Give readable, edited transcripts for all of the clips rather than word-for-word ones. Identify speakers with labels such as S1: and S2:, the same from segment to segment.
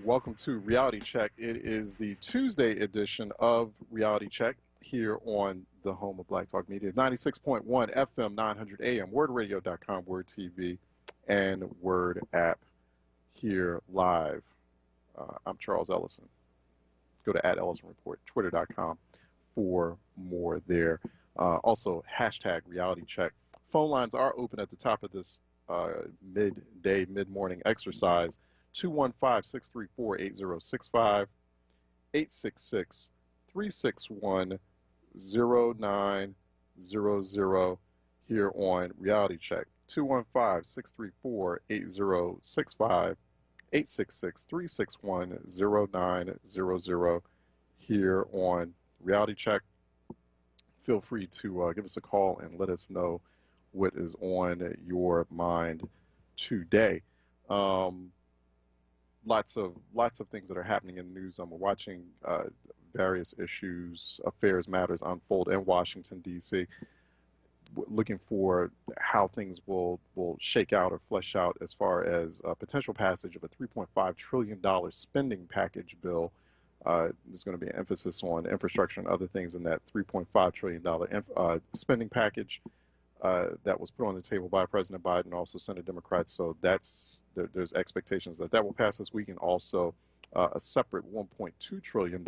S1: Welcome to Reality Check. It is the Tuesday edition of Reality Check here on the home of Black Talk Media, 96.1 FM, 900 AM, wordradio.com, Word TV, and Word app here live. I'm Charles Ellison. Go to @Ellison Report, twitter.com for more there. Also, hashtag Reality Check. Phone lines are open at the top of this midday, mid-morning exercise. 215-634-8065, 866-361-0900 here on Reality Check. 215-634-8065, 866-361-0900 here on Reality Check. Feel free to give us a call and let us know what is on your mind today. Lots of things that are happening in the news. We're watching various issues, affairs, matters unfold in Washington, D.C., looking for how things will shake out or flesh out as far as potential passage of a $3.5 trillion spending package bill. There's going to be an emphasis on infrastructure and other things in that $3.5 trillion spending package that was put on the table by President Biden, also Senate Democrats. So there's expectations that will pass this week, and also a separate $1.2 trillion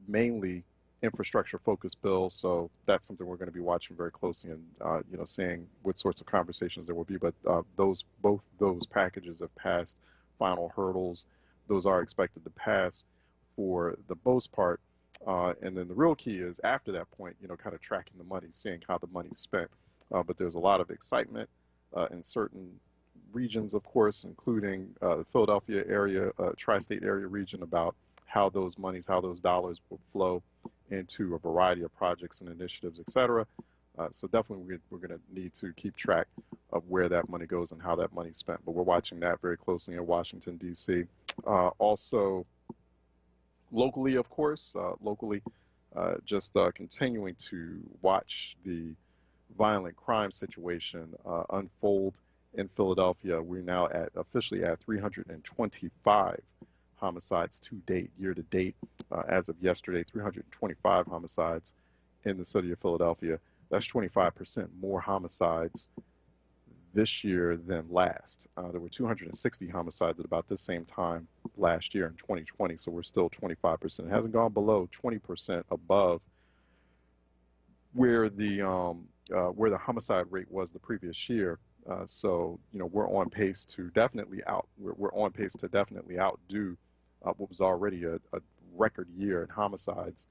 S1: mainly infrastructure-focused bill. So that's something we're going to be watching very closely and seeing what sorts of conversations there will be. But both those packages have passed final hurdles. Those are expected to pass for the most part. And then the real key is after that point, kind of tracking the money, seeing how the money's spent. But there's a lot of excitement in certain regions, of course, including the Philadelphia area, tri-state area region, about how those monies, how those dollars will flow into a variety of projects and initiatives, et cetera. So definitely we're going to need to keep track of where that money goes and how that money's spent. But we're watching that very closely in Washington, D.C. Also, locally, of course, just continuing to watch the violent crime situation unfold in Philadelphia. We're now officially at 325 homicides to date, year to date. As of yesterday, 325 homicides in the city of Philadelphia. That's 25% more homicides this year than last. There were 260 homicides at about this same time last year in 2020, so we're still 25%. It hasn't gone below 20% above where the homicide rate was the previous year. So we're on pace to definitely outdo what was already a record year in homicides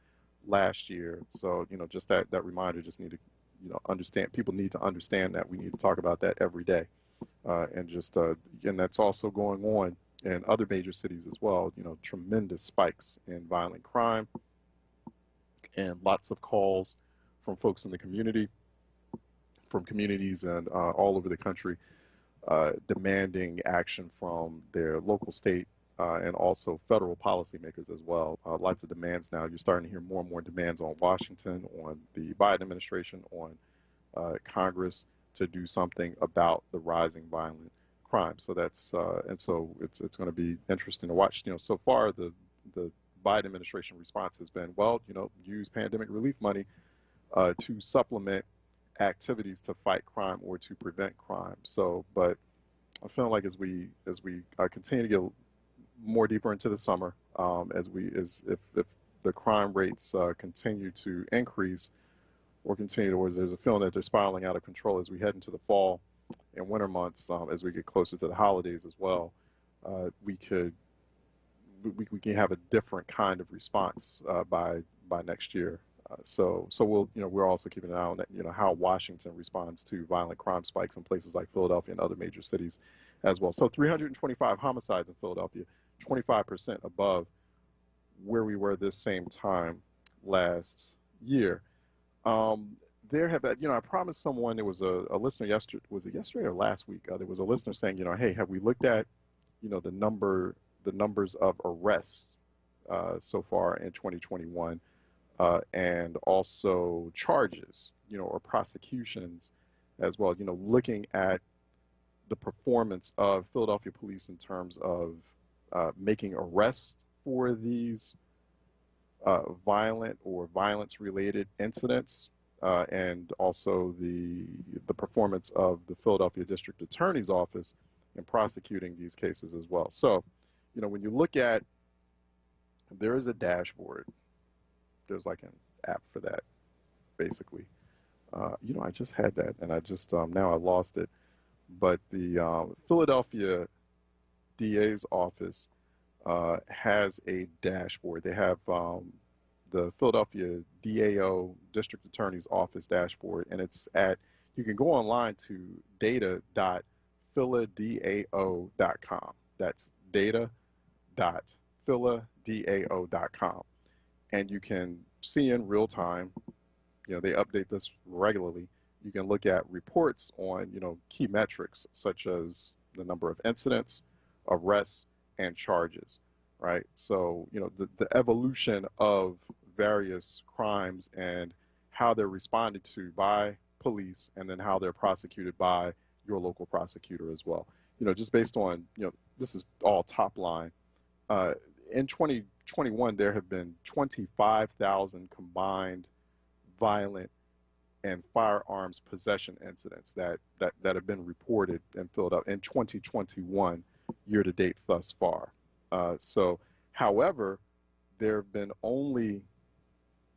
S1: last year. So just that reminder, just need to understand. People need to understand that we need to talk about that every day, and that's also going on in other major cities as well. Tremendous spikes in violent crime, and lots of calls from folks in the community, from communities and all over the country, demanding action from their local, state, and also federal policymakers as well. Lots of demands now. You're starting to hear more and more demands on Washington, on the Biden administration, on Congress to do something about the rising violent crime. So that's and so it's going to be interesting to watch. So far the Biden administration response has been, well, use pandemic relief money to supplement activities to fight crime or to prevent crime. So, but I feel like as we continue to get more deeper into the summer, if the crime rates continue to increase or continue towards, there's a feeling that they're spiraling out of control as we head into the fall and winter months, as we get closer to the holidays as well. We can have a different kind of response by next year. So we're also keeping an eye on that, how Washington responds to violent crime spikes in places like Philadelphia and other major cities as well. So 325 homicides in Philadelphia, 25% above where we were this same time last year. There have been, I promised someone, there was a listener yesterday, was it yesterday or last week? There was a listener saying, hey, have we looked at, the numbers of arrests so far in 2021, and also charges, or prosecutions as well, looking at the performance of Philadelphia police in terms of making arrests for these violent or violence-related incidents, and also the performance of the Philadelphia District Attorney's Office in prosecuting these cases as well. So, when you look at, there is a dashboard. There's like an app for that, basically. I just had that, and I just now I lost it. But the Philadelphia DA's office has a dashboard. They have the Philadelphia DAO, District Attorney's Office dashboard, and you can go online to data.philadao.com. That's data.philadao.com. And you can see in real time, they update this regularly. You can look at reports on, key metrics such as the number of incidents, arrests, and charges, right? So, the evolution of various crimes and how they're responded to by police, and then how they're prosecuted by your local prosecutor as well. Just based on, this is all top line. In 2021, there have been 25,000 combined violent and firearms possession incidents that have been reported in Philadelphia in 2021 year to date thus far. However, there have been only,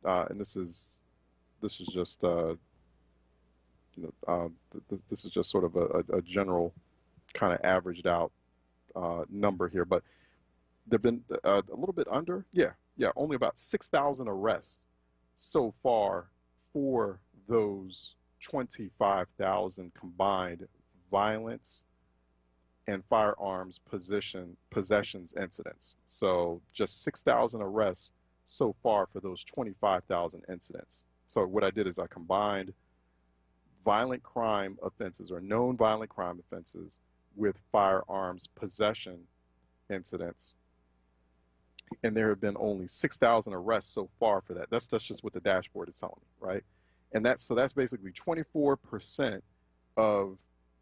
S1: and this is just this is just sort of a general kind of averaged out number here, but there've been a little bit under, only about 6,000 arrests so far for those 25,000 combined violence and firearms possessions incidents. So just 6,000 arrests so far for those 25,000 incidents. So what I did is I combined violent crime offenses or known violent crime offenses with firearms possession incidents. And there have been only 6,000 arrests so far for that. That's just what the dashboard is telling me, right? And that's basically 24% of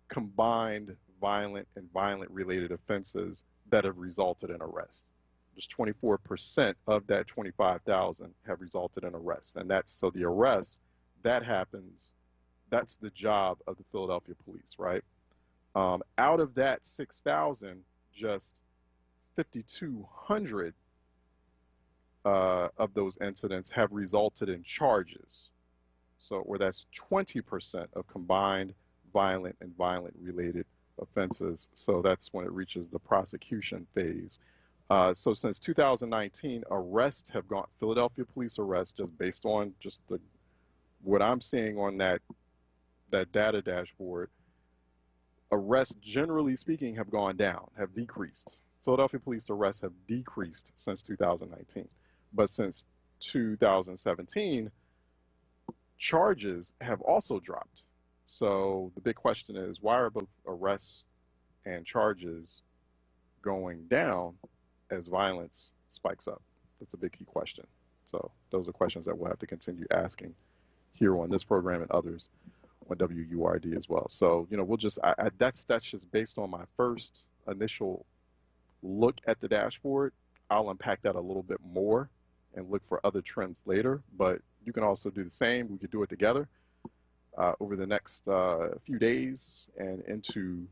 S1: combined violent and violent related offenses that have resulted in arrest. Just 24% of that 25,000 have resulted in arrest. And so the arrest, that happens, that's the job of the Philadelphia police, right? Out of that 6,000, just 5,200 of those incidents have resulted in charges. Or that's 20% of combined violent and violent related offenses. So that's when it reaches the prosecution phase. So since 2019, arrests have gone, Philadelphia police arrests, just based on what I'm seeing on that data dashboard, arrests, generally speaking, have gone down, have decreased. Philadelphia police arrests have decreased since 2019. But since 2017, charges have also dropped. So the big question is, why are both arrests and charges going down as violence spikes up? That's a big key question. So those are questions that we'll have to continue asking here on this program and others on WURD as well. So, we'll just, that's just based on my first initial look at the dashboard. I'll unpack that a little bit more and look for other trends later, but you can also do the same. We could do it together over the next few days and into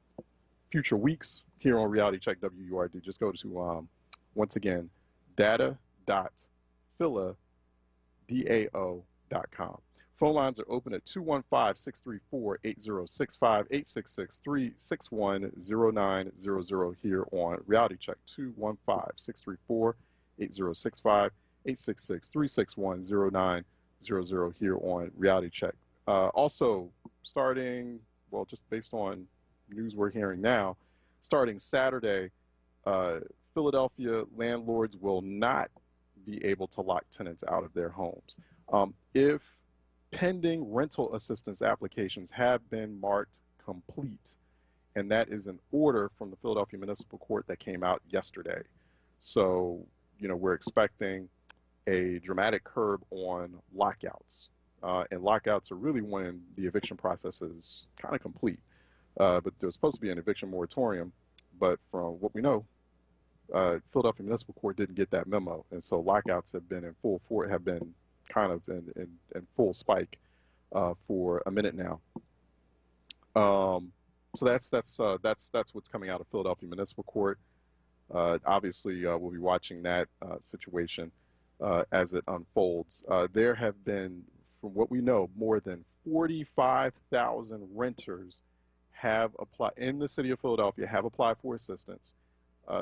S1: future weeks here on Reality Check WURD. Just go to, once again, data.philadao.com. Phone lines are open at 215-634-8065, 866-361-0900 here on Reality Check, 215-634-8065, 866-361-0900 here on Reality Check. Also, starting, well, just based on news we're hearing now, starting Saturday, Philadelphia landlords will not be able to lock tenants out of their homes. If pending rental assistance applications have been marked complete, and that is an order from the Philadelphia Municipal Court that came out yesterday. So, we're expecting a dramatic curb on lockouts. And lockouts are really when the eviction process is kind of complete. But there's supposed to be an eviction moratorium, but from what we know, Philadelphia Municipal Court didn't get that memo, and so lockouts have been kind of in full spike for a minute now. So that's what's coming out of Philadelphia Municipal Court. Obviously, we'll be watching that situation as it unfolds. There have been, from what we know, more than 45,000 renters have applied in the city of Philadelphia, have applied for assistance.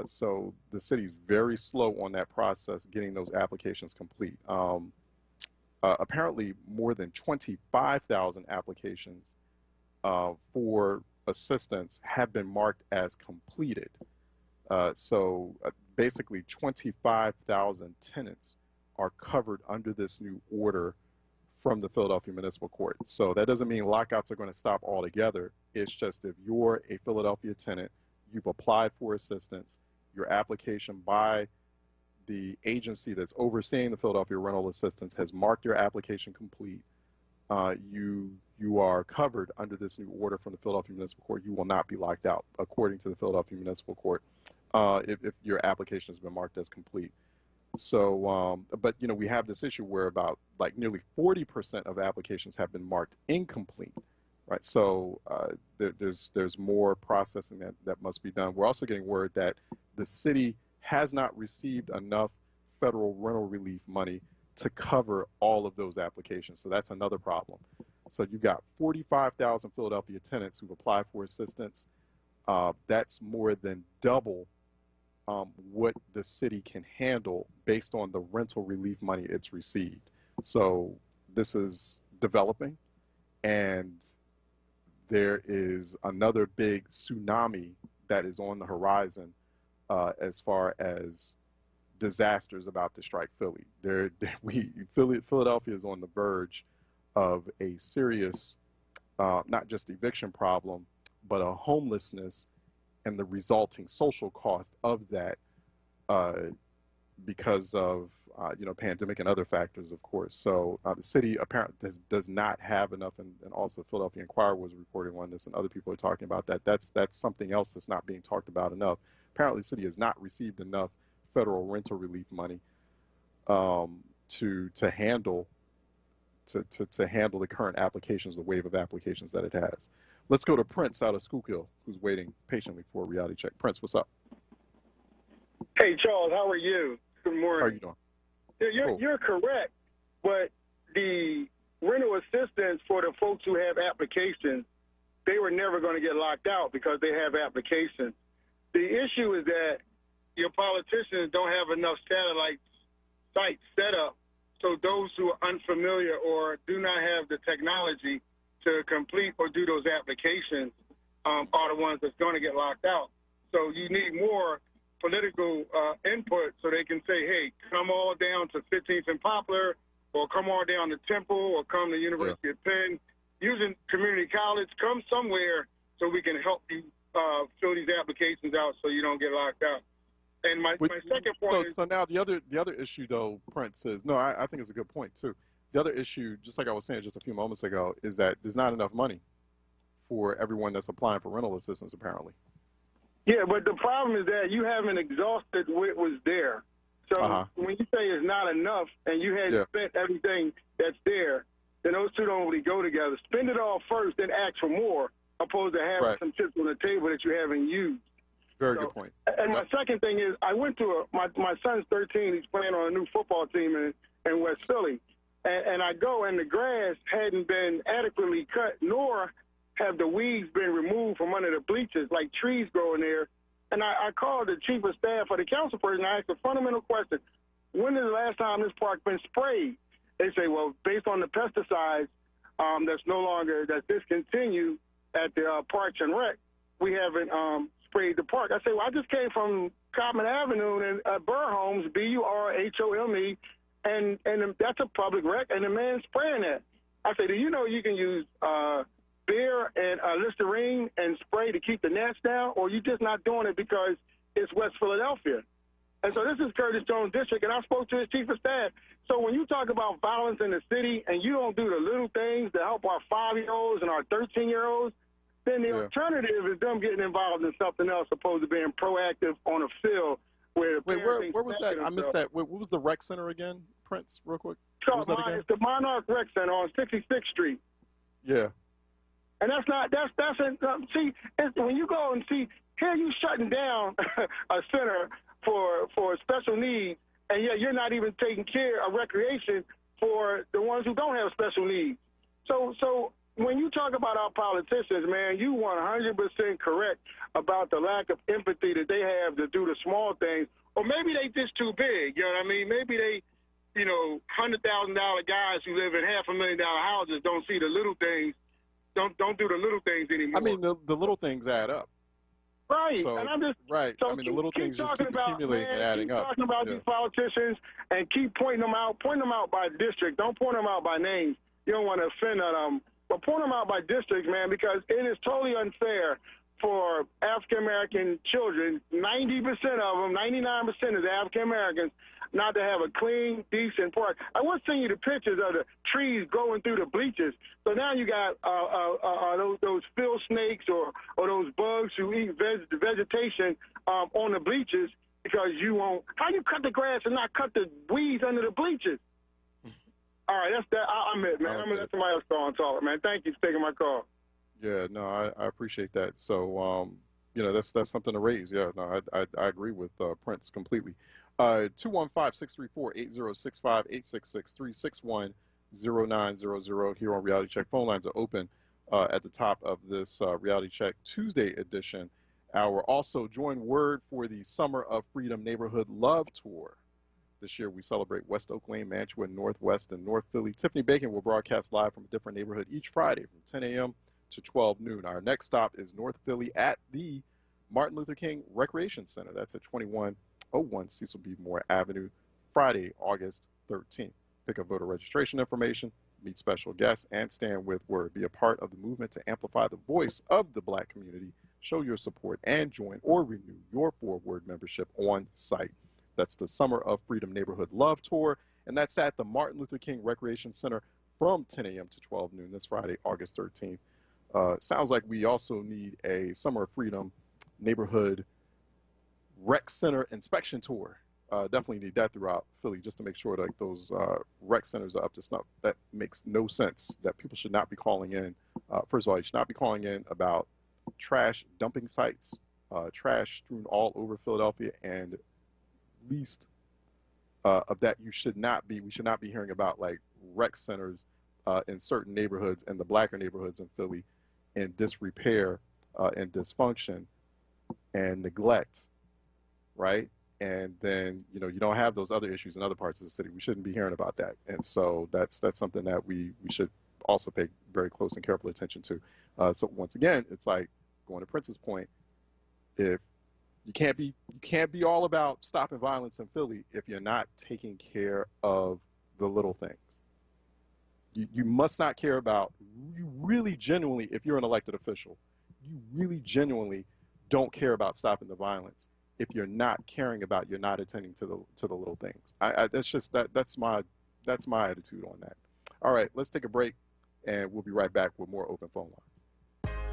S1: So the city's very slow on that process, getting those applications complete. Apparently, more than 25,000 applications for assistance have been marked as completed. So basically 25,000 tenants are covered under this new order from the Philadelphia Municipal Court. So that doesn't mean lockouts are going to stop altogether. It's just if you're a Philadelphia tenant, you've applied for assistance, your application by the agency that's overseeing the Philadelphia rental assistance has marked your application complete, you are covered under this new order from the Philadelphia Municipal Court. You will not be locked out, according to the Philadelphia Municipal Court, if your application has been marked as complete. So, but you know, we have this issue where about like nearly 40% of applications have been marked incomplete, right? So there's more processing that must be done. We're also getting word that the city has not received enough federal rental relief money to cover all of those applications. So that's another problem. So you've got 45,000 Philadelphia tenants who've applied for assistance. That's more than double what the city can handle based on the rental relief money it's received. So this is developing, and there is another big tsunami that is on the horizon as far as disasters about to strike Philly. Philadelphia is on the verge of a serious, not just eviction problem, but a homelessness and the resulting social cost of that because of pandemic and other factors, of course. So the city apparently does not have enough, and also Philadelphia Inquirer was reporting on this, and other people are talking about that. That's something else that's not being talked about enough. Apparently, the city has not received enough federal rental relief money to handle the current applications, the wave of applications that it has. Let's go to Prince out of Schuylkill, who's waiting patiently for a reality check. Prince, what's up?
S2: Hey, Charles, how are you? Good morning.
S1: How are you doing?
S2: Yeah, you're correct, but the rental assistance for the folks who have applications, they were never going to get locked out because they have applications. The issue is that your politicians don't have enough satellite sites set up, so those who are unfamiliar or do not have the technology to complete or do those applications are the ones that's going to get locked out. So you need more political input so they can say, hey, come all down to 15th and Poplar, or come all down to Temple, or come to University of Penn, using community college, come somewhere so we can help you fill these applications out so you don't get locked out. And my second point is...
S1: So now the other issue, though, Prince, is, no, I think it's a good point, too. The other issue, just like I was saying just a few moments ago, is that there's not enough money for everyone that's applying for rental assistance, apparently.
S2: Yeah, but the problem is that you haven't exhausted what was there. So when you say it's not enough and you had spent everything that's there, then those two don't really go together. Spend it all first, then ask for more, opposed to having some chips on the table that you haven't used.
S1: Very good point.
S2: And my second thing is, I went to my son's 13. He's playing on a new football team in West Philly. And I go, and the grass hadn't been adequately cut, nor have the weeds been removed from under the bleachers, like trees growing there. And I called the chief of staff or the council person. I asked a fundamental question. When is the last time this park been sprayed? They say, well, based on the pesticides that's discontinued at the Parks and Rec, we haven't sprayed the park. I say, well, I just came from Common Avenue and Burholmes, Burhome, and that's a public rec, and the man's spraying that. I say, do you know you can use beer and Listerine and spray to keep the gnats down, or you just not doing it because it's West Philadelphia? And so this is Curtis Jones District, and I spoke to his chief of staff. So when you talk about violence in the city and you don't do the little things to help our 5-year-olds and our 13-year-olds, then the alternative is them getting involved in something else opposed to being proactive on a field where the
S1: Wait,
S2: parents ain't
S1: where was that?
S2: smacking
S1: I missed
S2: themselves.
S1: that. What was the rec center again, Prince? Real quick.
S2: So
S1: What was that again?
S2: it's the Monarch Rec Center on 66th Street.
S1: Yeah.
S2: And see, when you go and see, here you shutting down a center for special needs, and yet you're not even taking care of recreation for the ones who don't have special needs. So when you talk about our politicians, man, you 100% correct about the lack of empathy that they have to do the small things, or maybe they just too big. You know what I mean? Maybe they, $100,000 guys who live in $500,000 houses don't see the little things. Don't do the little things anymore.
S1: I mean, the little things add up.
S2: Right.
S1: So,
S2: and I'm just
S1: right.
S2: So
S1: I mean, the little things just keep
S2: about,
S1: accumulating and adding
S2: keep
S1: up.
S2: Talking about these politicians and keep pointing them out. Point them out by district. Don't point them out by names. You don't want to offend them. But point them out by districts, man, because it is totally unfair for African American children. 90% of them, 99% of the African Americans, not to have a clean, decent park. I want to send you the pictures of the trees growing through the bleachers. So now you got those field snakes or those bugs who eat vegetation on the bleachers because you won't. How you cut the grass and not cut the weeds under the bleachers? All right, that's that. I'm it, man. I'm gonna let somebody else go and talk, man. Thank you for taking my call.
S1: Yeah, no, I appreciate that. So, that's something to raise. Yeah, no, I agree with Prince completely. 215-634-8065, 866-361-0900 here on Reality Check. Phone lines are open at the top of this Reality Check Tuesday edition. Also, join WURD for the Summer of Freedom Neighborhood Love Tour. This year, we celebrate West Oak Lane, Mantua, Northwest, and North Philly. Tiffany Bacon will broadcast live from a different neighborhood each Friday from 10 a.m. to 12 noon. Our next stop is North Philly at the Martin Luther King Recreation Center. That's at 2101 Cecil B. Moore Avenue, Friday, August 13th. Pick up voter registration information, meet special guests, and stand with WURD. Be a part of the movement to amplify the voice of the Black community. Show your support and join or renew your WURD membership on site. That's the Summer of Freedom Neighborhood Love Tour, and that's at the Martin Luther King Recreation Center from 10 a.m. to 12 noon this Friday, August 13th. Sounds like we also need a Summer of Freedom Neighborhood Rec Center inspection tour. Definitely need that throughout Philly just to make sure that those rec centers are up to snuff. That makes no sense. That people should not be calling in. First of all, you should not be calling in about trash dumping sites, trash strewn all over Philadelphia, and least of that we should not be hearing about like rec centers in certain neighborhoods and the blacker neighborhoods in Philly in disrepair and dysfunction and neglect, right? And then you don't have those other issues in other parts of the city. We shouldn't be hearing about that, and so that's something that we should also pay very close and careful attention to. So once again, it's like going to Prince's point, if you can't be all about stopping violence in Philly if you're not taking care of the little things. You must not care about, you really genuinely, if you're an elected official, you really genuinely don't care about stopping the violence if you're not caring about, you're not attending to the little things. That's my attitude on that. All right, let's take a break and we'll be right back with more open phone lines.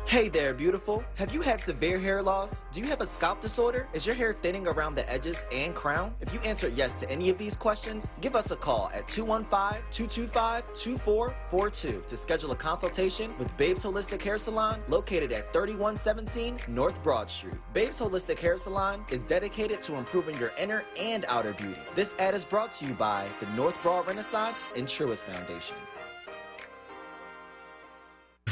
S3: Hey there, beautiful. Have you had severe hair loss? Do you have a scalp disorder? Is your hair thinning around the edges and crown? If you answered yes to any of these questions, give us a call at 215-225-2442 to schedule a consultation with Babes Holistic Hair Salon located at 3117 North Broad Street. Babes Holistic Hair Salon is dedicated to improving your inner and outer beauty. This ad is brought to you by the North Broad Renaissance and Truist Foundation.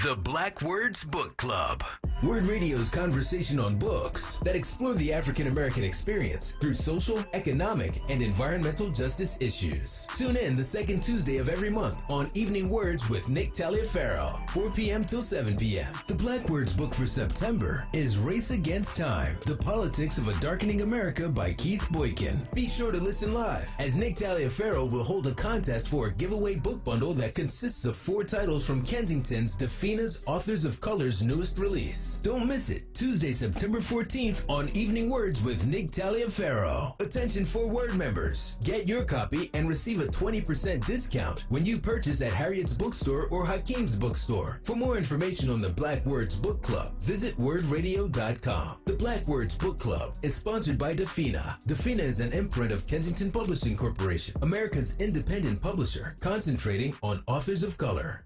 S4: The Black Words Book Club. WURD Radio's conversation on books that explore the African American experience through social, economic, and environmental justice issues. Tune in the second Tuesday of every month on Evening Words with Nick Taliaferro, 4 p.m. till 7 p.m. The Black Words book for September is Race Against Time, The Politics of a Darkening America by Keith Boykin. Be sure to listen live as Nick Taliaferro will hold a contest for a giveaway book bundle that consists of 4 titles from Kensington's defeating Dafina's Authors of Color's newest release. Don't miss it, Tuesday, September 14th on Evening Words with Nick Taliaferro. Attention 4WURD members. Get your copy and receive a 20% discount when you purchase at Harriet's Bookstore or Hakeem's Bookstore. For more information on the Black Words Book Club, visit wordradio.com. The Black Words Book Club is sponsored by Dafina. Dafina is an imprint of Kensington Publishing Corporation, America's independent publisher, concentrating on authors of color.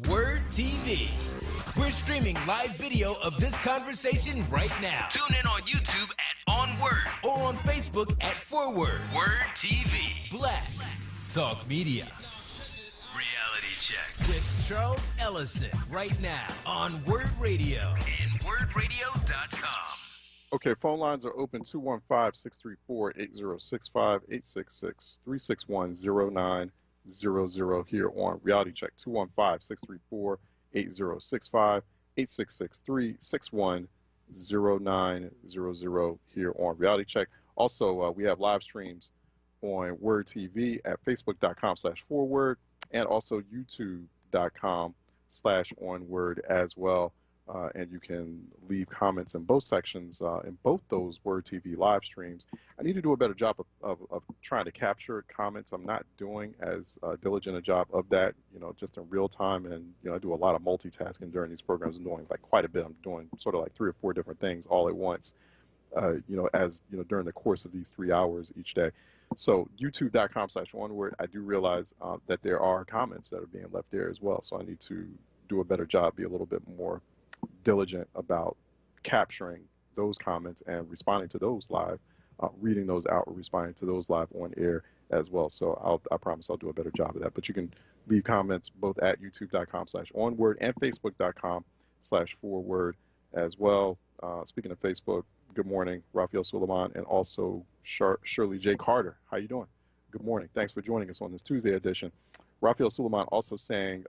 S5: WURD TV. We're streaming live video of this conversation right now. Tune in on YouTube at onWURD or on Facebook at 4WURD. WURD TV. Black Talk Media. Reality Check with Charles Ellison right now on WURD Radio and WURDradio.com.
S1: Okay, phone lines are open 215-634-8065, 866-361-0900 here on Reality Check. 215-634-8065, 866-361-0900 here on Reality Check. Also, we have live streams on WURD TV at facebook.com/4WURD and also youtube.com/onWURD as well. And you can leave comments in both sections, in both those WURD TV live streams. I need to do a better job of trying to capture comments. I'm not doing as diligent a job of that, just in real time. And, I do a lot of multitasking during these programs. I'm doing like quite a bit. I'm doing sort of like 3 or 4 different things all at once, during the course of these 3 hours each day. So youtube.com/onWURD, I do realize that there are comments that are being left there as well. So I need to do a better job, be a little bit more diligent about capturing those comments and responding to those live, reading those out, or responding to those live on air as well. So I promise I'll do a better job of that. But you can leave comments both at youtube.com/onWURD and facebook.com/4WURD as well. Speaking of Facebook, good morning, Raphael Suleiman, and also Shirley J. Carter. How you doing? Good morning. Thanks for joining us on this Tuesday edition. Raphael Suleiman also saying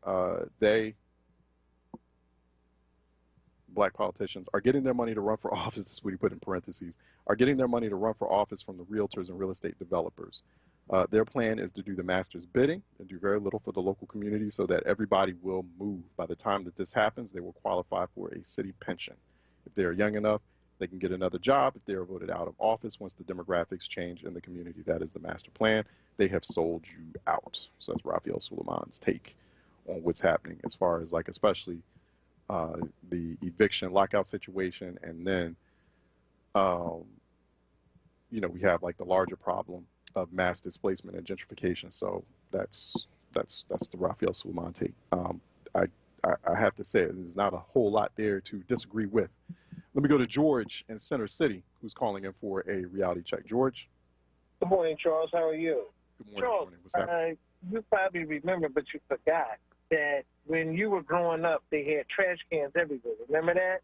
S1: Black politicians are getting their money to run for office, this is what he put in parentheses, are getting their money to run for office from the realtors and real estate developers. Their plan is to do the master's bidding and do very little for the local community so that everybody will move. By the time that this happens, they will qualify for a city pension. If they are young enough, they can get another job if they are voted out of office once the demographics change in the community. That is the master plan. They have sold you out. So that's Raphael Suleiman's take on what's happening as far as especially the eviction lockout situation, and then we have the larger problem of mass displacement and gentrification. So that's the Raphael Suleiman take. I have to say there's not a whole lot there to disagree with. Let me go to George in Center City, who's calling in for a reality check. George.
S6: Good morning, Charles. How are you?
S1: Good morning.
S6: Charles,
S1: good morning. What's happening?
S6: You probably remember, but you forgot that when you were growing up, they had trash cans everywhere. Remember that?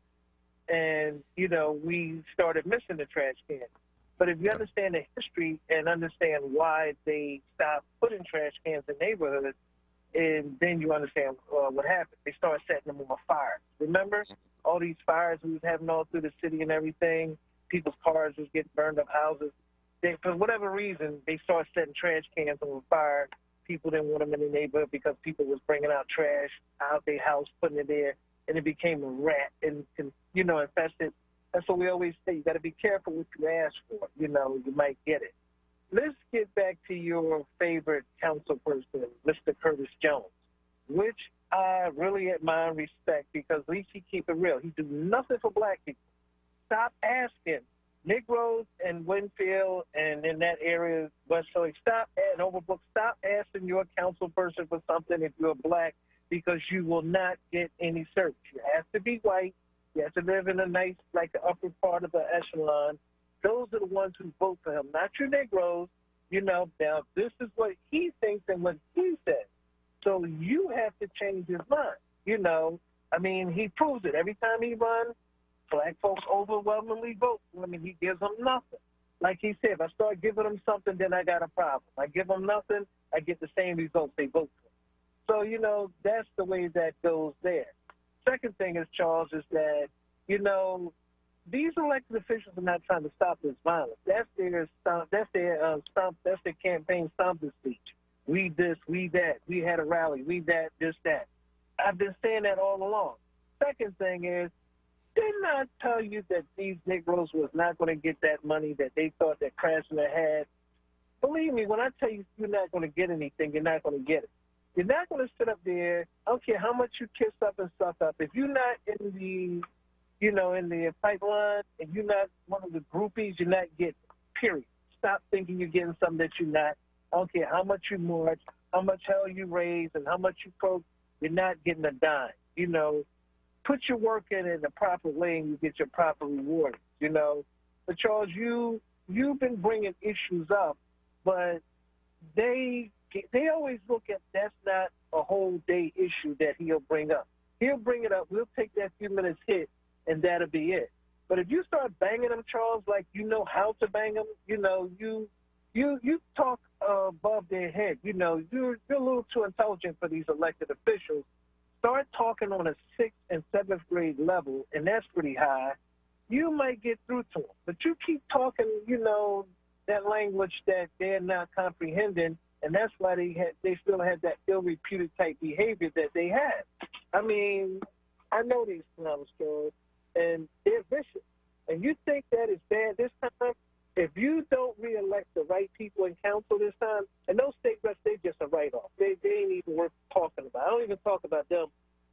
S6: And, we started missing the trash cans. But if you understand the history and understand why they stopped putting trash cans in neighborhoods, and then you understand what happened. They started setting them on fire. Remember all these fires we was having all through the city and everything? People's cars was getting burned up, houses. For whatever reason, they started setting trash cans on fire. People didn't want them in the neighborhood because people was bringing out trash out their house, putting it there, and it became a rat and infested. That's what we always say. You got to be careful what you ask for. You might get it. Let's get back to your favorite council person, Mr. Curtis Jones, which I really admire and respect because at least he keep it real. He do nothing for black people. Stop asking Negroes in Winfield and in that area, West Philly, stop asking your council person for something if you're black, because you will not get any service. You have to be white. You have to live in a nice, the upper part of the echelon. Those are the ones who vote for him, not your Negroes. Now, this is what he thinks and what he says. So you have to change his mind. He proves it. Every time he runs, black folks overwhelmingly vote. He gives them nothing. Like he said, if I start giving them something, then I got a problem. I give them nothing, I get the same results they vote for. So, that's the way that goes there. Second thing is, Charles, is that, these elected officials are not trying to stop this violence. That's their campaign stomp the speech. We this, we that, we had a rally, we that, this, that. I've been saying that all along. Second thing is, didn't I tell you that these Negroes was not going to get that money that they thought that Krasner had? Believe me, when I tell you you're not going to get anything, you're not going to get it. You're not going to sit up there. I don't care how much you kiss up and suck up. If you're not in the, in the pipeline and you're not one of the groupies, you're not getting it, period. Stop thinking you're getting something that you're not. I don't care how much you march, how much hell you raise, and how much you poke, you're not getting a dime. Put your work in the proper lane, you get your proper reward, But Charles, you've been bringing issues up, but they always look at that's not a whole day issue that he'll bring up. He'll bring it up. We'll take that few minutes hit, and that'll be it. But if you start banging them, Charles, like you know how to bang them, you talk above their head. You're a little too intelligent for these elected officials. Start talking on a 6th and 7th grade level, and that's pretty high. You might get through to them. But you keep talking, that language that they're not comprehending, and that's why they still had that ill-reputed type behavior that they had. I mean, I know these clowns, Charles, and they're vicious. And you think that is bad this time? If you don't reelect the right people in council this time, and those state reps, they just a write-off. They ain't even worth talking about. I don't even talk about them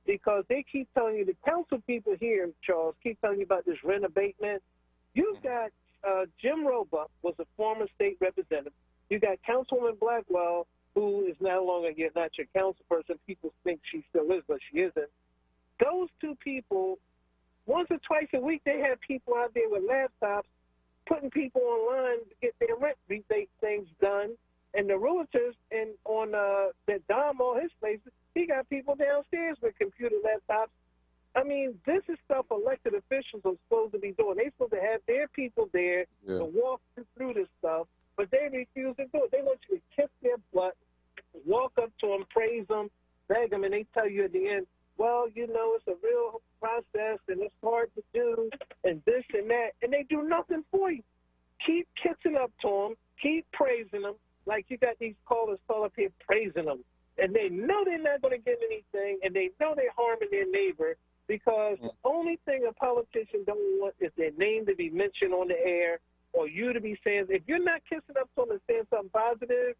S6: because they keep telling you, the council people here, Charles, keep telling you about this rent abatement. You've got Jim Roebuck was a former state representative. You got Councilwoman Blackwell, who is no longer not your council person. People think she still is, but she isn't. Those two people, once or twice a week, they have people out there with laptops putting people online to get their rent rebate things done. And the realtors and on that Dom, all his places, he got people downstairs with computer laptops. I mean, this is stuff elected officials are supposed to be doing. They're supposed to have their people there to walk them through this stuff, but they refuse to do it. They want you to kiss their butt, walk up to them, praise them, beg them, and they tell you at the end, well, it's a real process, and it's hard to do, and this and that, and they do nothing for you. Keep kissing up to them, keep praising them, like you got these callers all up here praising them, and they know they're not going to get anything, and they know they're harming their neighbor, because the only thing a politician don't want is their name to be mentioned on the air or you to be saying, if you're not kissing up to them and saying something positive,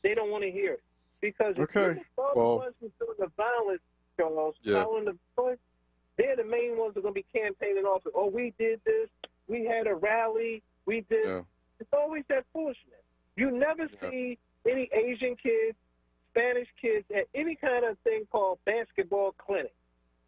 S6: they don't want to hear it. Because if you're the ones who's doing the violence, Charles, following the voice, they're the main ones that are going to be campaigning off of, oh, we did this, we had a rally, we did. Yeah. It's always that foolishness. You never see any Asian kids, Spanish kids at any kind of thing called basketball clinic.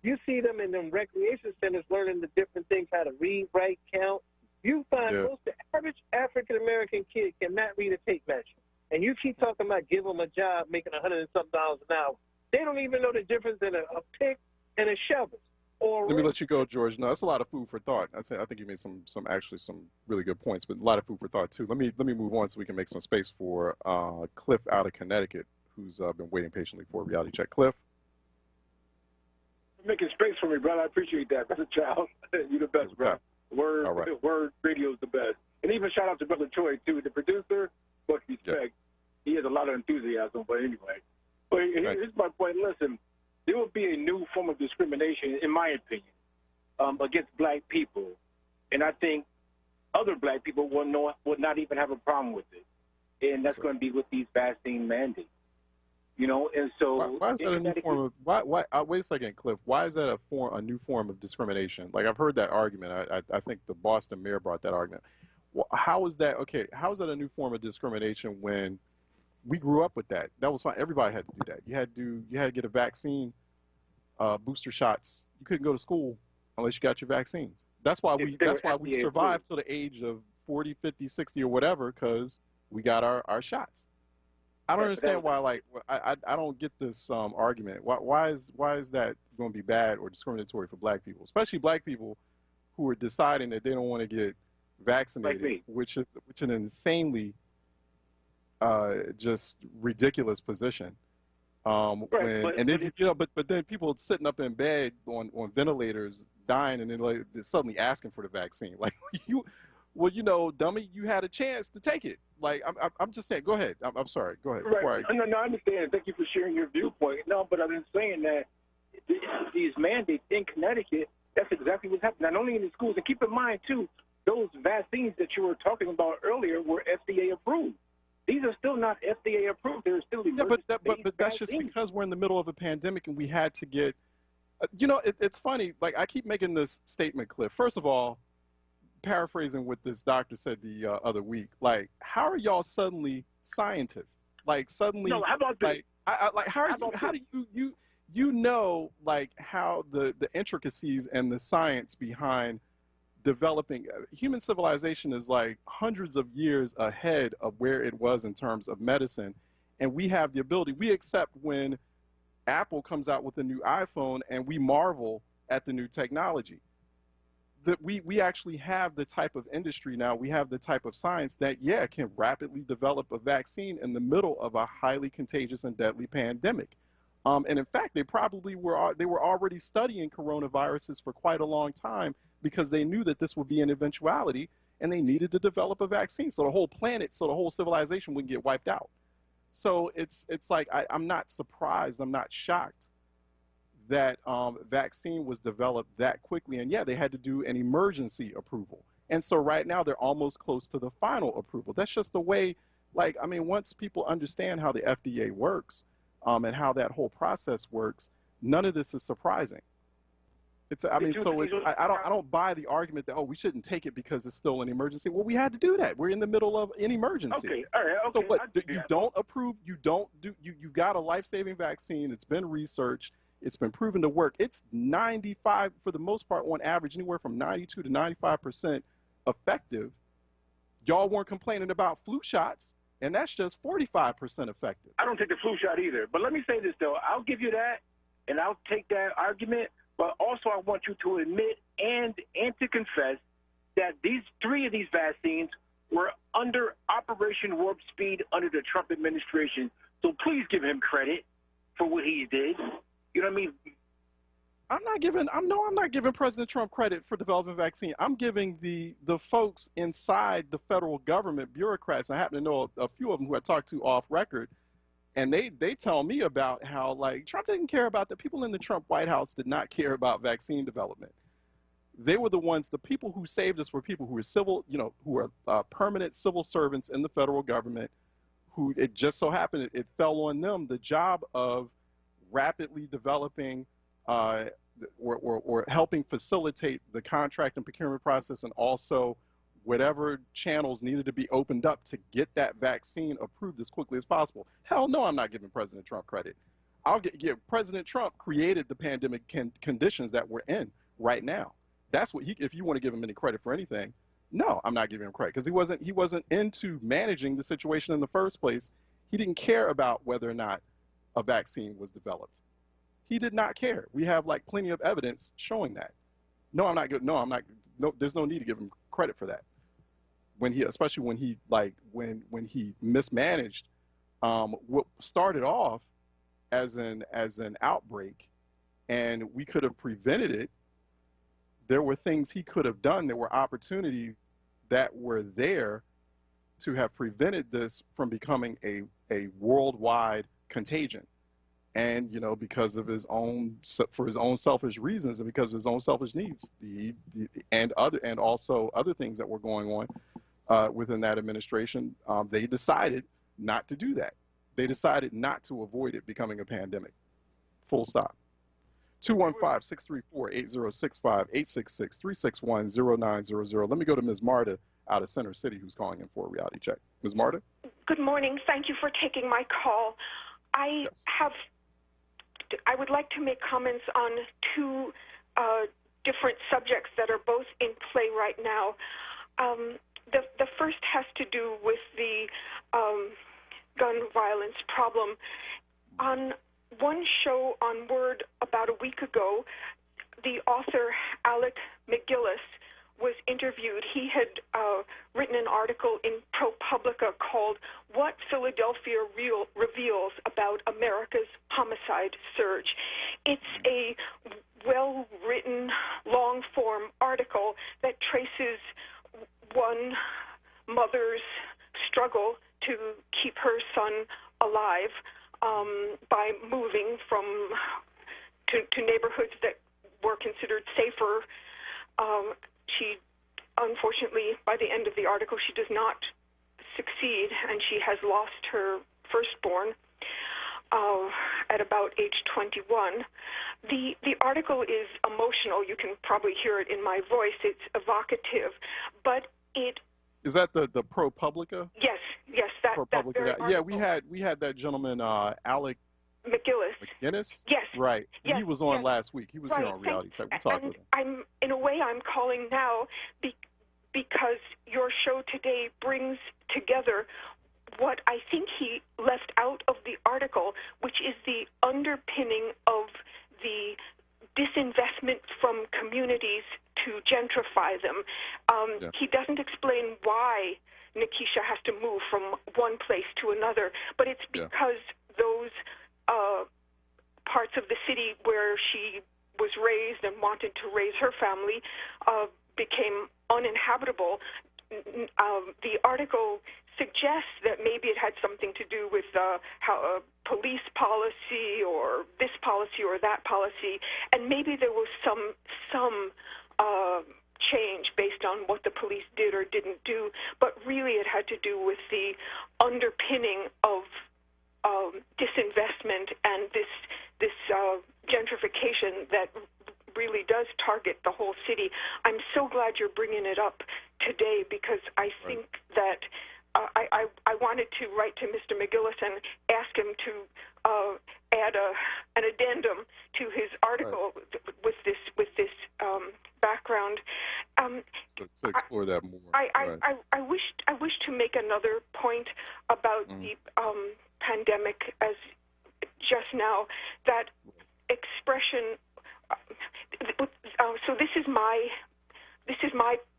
S6: You see them in them recreation centers learning the different things, how to read, write, count. You find most the average African-American kid cannot read a tape measure. And you keep talking about give them a job making $100 and something an hour. They don't even know the difference in a pick and a shovel.
S1: Let me let you go, George. No, that's a lot of food for thought. I think you made some really good points, but a lot of food for thought too. Let me move on so we can make some space for Cliff out of Connecticut, who's been waiting patiently for a reality check. Cliff.
S2: Making space for me, brother. I appreciate that. Brother Charles, you're the best, bro. Word radio is the best. And even shout out to Brother Troy, too, the producer. Much respect. He has a lot of enthusiasm, but anyway. But here's my point. Listen, there will be a new form of discrimination, in my opinion, against black people. And I think other black people will not even have a problem with it. And that's going to be with these vaccine mandates. And so
S1: why is that a new form of why wait a second, Cliff, why is that a new form of discrimination? Like, I've heard that argument. I think the Boston mayor brought that argument. Well, how is that a new form of discrimination when we grew up with that? That was fine. Everybody had to do that. You had to get a vaccine, booster shots. You couldn't go to school unless you got your vaccines. That's why we survived till the age of 40, 50, 60 or whatever, because we got our shots. I don't understand why. Like, I don't get this argument. Why is that going to be bad or discriminatory for black people, especially black people who are deciding that they don't want to get vaccinated, which is an insanely just ridiculous position. But then people sitting up in bed on ventilators dying, and then like they're suddenly asking for the vaccine. Like, dummy, you had a chance to take it. Like, I'm just saying. Go ahead. I'm sorry. Go ahead.
S2: Right. No, I understand. Thank you for sharing your viewpoint. No, but I've been saying that
S7: these mandates in Connecticut, that's exactly what's happening. Not only in the schools, and keep in mind, too, those vaccines that you were talking about earlier were FDA approved. These are still not FDA approved. They're still
S1: but that's just because we're in the middle of a pandemic and we had to get, it's funny. Like, I keep making this statement, Cliff. First of all, paraphrasing what this doctor said the other week, like, how are y'all suddenly scientists? Like, suddenly,
S7: no, how about this?
S1: How do you know, like, how the intricacies and the science behind developing human civilization is like hundreds of years ahead of where it was in terms of medicine, and we have the ability. We accept when Apple comes out with a new iPhone and we marvel at the new technology. That we actually have the type of industry now, we have the type of science that, yeah, can rapidly develop a vaccine in the middle of a highly contagious and deadly pandemic. And in fact, they were already studying coronaviruses for quite a long time because they knew that this would be an eventuality and they needed to develop a vaccine so the whole planet, so the whole civilization wouldn't get wiped out. So it's like I'm not surprised, I'm not shocked that vaccine was developed that quickly. And yeah, they had to do an emergency approval. And so right now they're almost close to the final approval. That's just the way, like, I mean, once people understand how the FDA works and how that whole process works, none of this is surprising. I don't buy the argument that, oh, we shouldn't take it because it's still an emergency. Well, we had to do that. We're in the middle of an emergency.
S7: Okay, all right, okay.
S1: So what, you don't approve, you got a life-saving vaccine, it's been researched, it's been proven to work. It's 95, for the most part, on average, anywhere from 92 to 95% effective. Y'all weren't complaining about flu shots, and that's just 45% effective.
S7: I don't take the flu shot either. But let me say this, though. I'll give you that, and I'll take that argument. But also I want you to admit and to confess that these three of these vaccines were under Operation Warp Speed under the Trump administration. So please give him credit for what he did. You know what I mean?
S1: I'm not giving President Trump credit for developing a vaccine. I'm giving the folks inside the federal government, bureaucrats. I happen to know a few of them who I talked to off record, and they tell me about how, like, Trump didn't care about the people in the Trump White House did not care about vaccine development. They were the ones, the people who saved us were people who were civil, who are permanent civil servants in the federal government, who it just so happened it fell on them the job of rapidly developing or helping facilitate the contract and procurement process, and also whatever channels needed to be opened up to get that vaccine approved as quickly as possible. Hell no, I'm not giving President Trump credit. Give President Trump created the pandemic conditions that we're in right now. That's what if you want to give him any credit for anything, no, I'm not giving him credit, because he wasn't into managing the situation in the first place. He didn't care about whether or not a vaccine was developed. He did not care. We have like plenty of evidence showing that. No, I'm not good. No, I'm not. No, there's no need to give him credit for that. Especially when he mismanaged what started off as an outbreak, and we could have prevented it. There were things he could have done. There were opportunities that were there to have prevented this from becoming a worldwide contagion. And, because of for his own selfish reasons and because of his own selfish needs, and also other things that were going on within that administration, they decided not to do that. They decided not to avoid it becoming a pandemic. Full stop. 215-634-8065, 866-361-0900. Let me go to Ms. Marta out of Center City, who's calling in for a reality check. Ms. Marta?
S8: Good morning. Thank you for taking my call. I would like to make comments on two different subjects that are both in play right now. The first has to do with the gun violence problem. On one show on WURD about a week ago, the author Alec McGillis was interviewed. He had written an article in ProPublica called "What Philadelphia Reveals About America's Homicide Surge." It's a well-written, long-form article that traces one mother's struggle to keep her son alive by moving from to neighborhoods that were considered safer. She, unfortunately, by the end of the article, she does not succeed, and she has lost her firstborn at about age 21. The article is emotional. You can probably hear it in my voice. It's evocative, but it...
S1: Is that the ProPublica?
S8: Yes, that
S1: ProPublica.
S8: very article.
S1: Yeah, we had that gentleman, Alec
S8: McGinnis. Yes.
S1: Right.
S8: Yes.
S1: He was on last week. He was here on Reality Check. We talked with him.
S8: In a way, I'm calling now because your show today brings together what I think he left out of the article, which is the underpinning of the disinvestment from communities to gentrify them. He doesn't explain why Nikisha has to move from one place to another, but it's because those parts of the city where she was raised and wanted to raise her family became uninhabitable. The article suggests that maybe it had something to do with how police policy or this policy or that policy, and maybe there was some change based on what the police did or didn't do, but really it had to do with the underpinning of disinvestment and this gentrification that really does target the whole city. I'm so glad you're bringing it up today because I think that I wanted to write to Mr. McGillis and ask him to add an addendum to his article with this background.
S1: To explore that more.
S8: I wish to make another point about the pandemic as just now, that expression. So this is my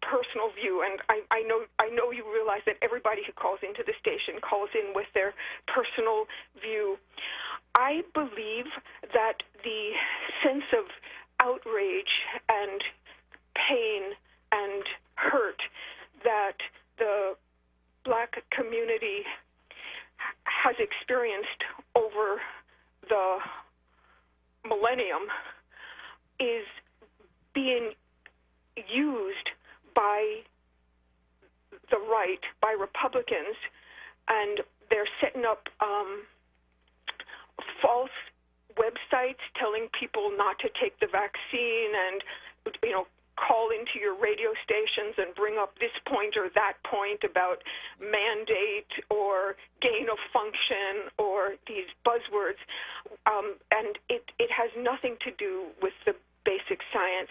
S8: personal view, and I know you realize that everybody who calls into the station calls in with their personal view. I believe that the sense of outrage and pain and hurt that the Black community has experienced over the millennium is being used by the right, by Republicans, and they're setting up false websites telling people not to take the vaccine and, call into your radio stations and bring up this point or that point about mandate or gain of function or these buzzwords. And it has nothing to do with the basic science.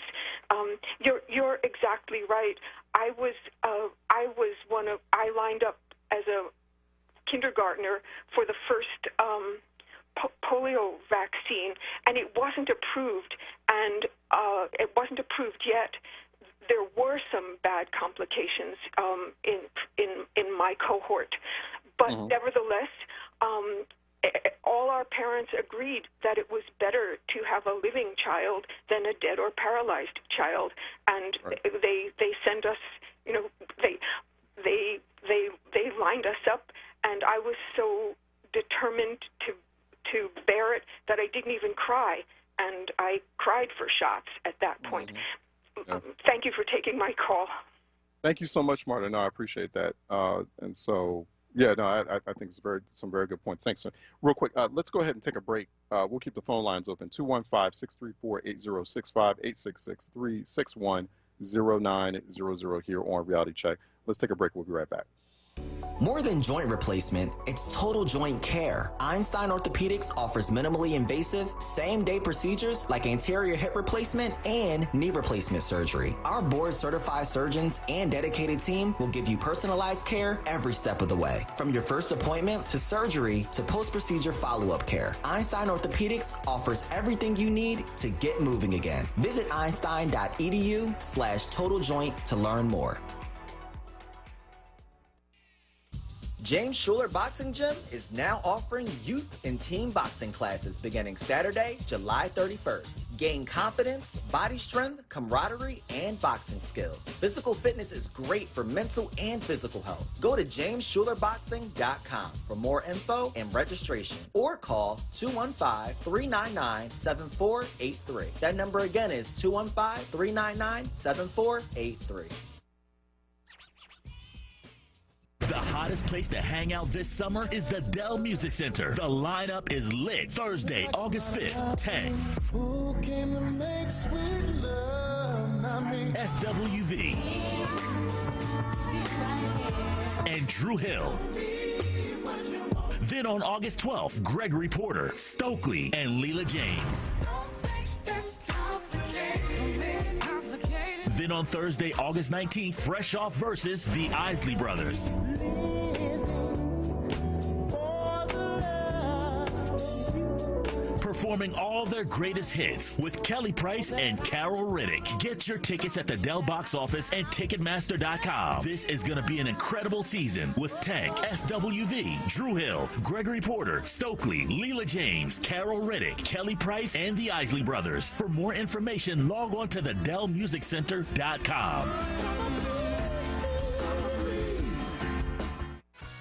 S8: You're exactly right. I lined up as a kindergartner for the first polio vaccine, and it wasn't approved, and it wasn't approved yet. There were some bad complications in my cohort, but nevertheless, all our parents agreed that it was better to have a living child than a dead or paralyzed child, and they sent us, they lined us up, and I was so determined to bear it that I didn't even cry, and I cried for shots at that point. Thank you for taking my call.
S1: Thank you so much, Marta. No, I appreciate that. And so, I think it's some very good points. Thanks. Real quick, let's go ahead and take a break. We'll keep the phone lines open. 215-634-8065, 866-361-0900 here on Reality Check. Let's take a break. We'll be right back.
S3: More than joint replacement, it's total joint care. Einstein Orthopedics offers minimally invasive, same-day procedures like anterior hip replacement and knee replacement surgery. Our board-certified surgeons and dedicated team will give you personalized care every step of the way. From your first appointment to surgery to post-procedure follow-up care, Einstein Orthopedics offers everything you need to get moving again. Visit einstein.edu/total joint to learn more. James Schuler Boxing Gym is now offering youth and teen boxing classes beginning Saturday, July 31st. Gain confidence, body strength, camaraderie, and boxing skills. Physical fitness is great for mental and physical health. Go to jamesschulerboxing.com for more info and registration, or call 215-399-7483. That number again is 215-399-7483.
S9: The hottest place to hang out this summer is the Dell Music Center. The lineup is lit. Thursday, August 5th, Tank, SWV, and Drew Hill. Then on August 12th, Gregory Porter, Stokely, and Leela James. Then on Thursday, August 19th, Fresh Off versus the Isley Brothers. Performing all their greatest hits with Kelly Price and Carol Riddick. Get your tickets at the Dell box office and Ticketmaster.com. This is going to be an incredible season with Tank, SWV, Drew Hill, Gregory Porter, Stokely, Leela James, Carol Riddick, Kelly Price, and the Isley Brothers. For more information, log on to thedellmusiccenter.com.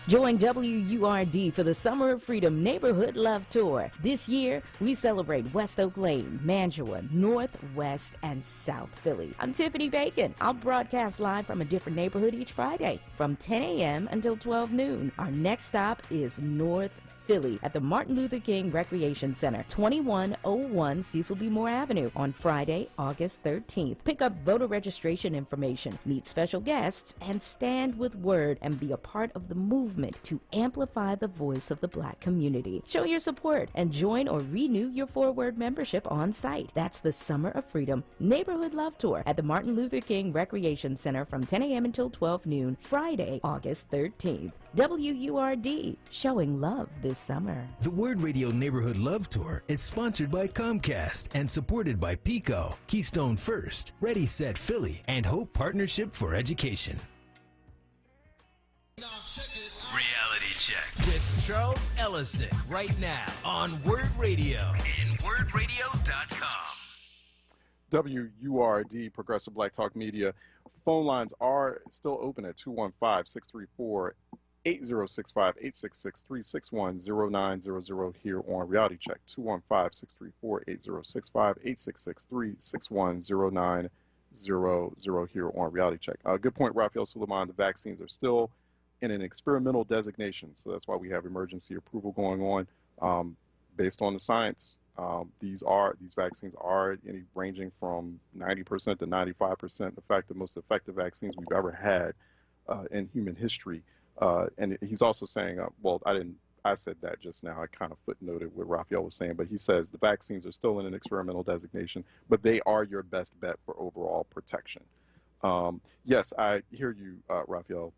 S10: Join WURD for the Summer of Freedom Neighborhood Love Tour. This year, we celebrate West Oak Lane, Mantua, North, West, and South Philly. I'm Tiffany Bacon. I'll broadcast live from a different neighborhood each Friday from 10 a.m. until 12 noon. Our next stop is North Philly at the Martin Luther King Recreation Center, 2101 Cecil B. Moore Avenue on Friday, August 13th. Pick up voter registration information, meet special guests, and stand with WURD and be a part of the movement to amplify the voice of the Black community. Show your support and join or renew your WURD membership on site. That's the Summer of Freedom Neighborhood Love Tour at the Martin Luther King Recreation Center from 10 a.m. until 12 noon, Friday, August 13th. WURD, showing love this summer.
S4: The WURD Radio Neighborhood Love Tour is sponsored by Comcast and supported by Pico, Keystone First, Ready Set Philly, and Hope Partnership for Education.
S5: Reality Check with Charles Ellison right now on WURD Radio and WURDradio.com.
S1: WURD, Progressive Black Talk Media. Phone lines are still open at 215-634-8065, 866-361-0900 here on Reality Check. 215-634-8065, 866-361-0900 here on Reality Check. Good point, Raphael Suleiman. The vaccines are still in an experimental designation, so that's why we have emergency approval going on based on the science. These vaccines are ranging from 90% to 95%. In fact, the most effective vaccines we've ever had in human history. And he's also saying, I said that just now. I kind of footnoted what Raphael was saying, but he says the vaccines are still in an experimental designation, but they are your best bet for overall protection. Yes, I hear you, Raphael.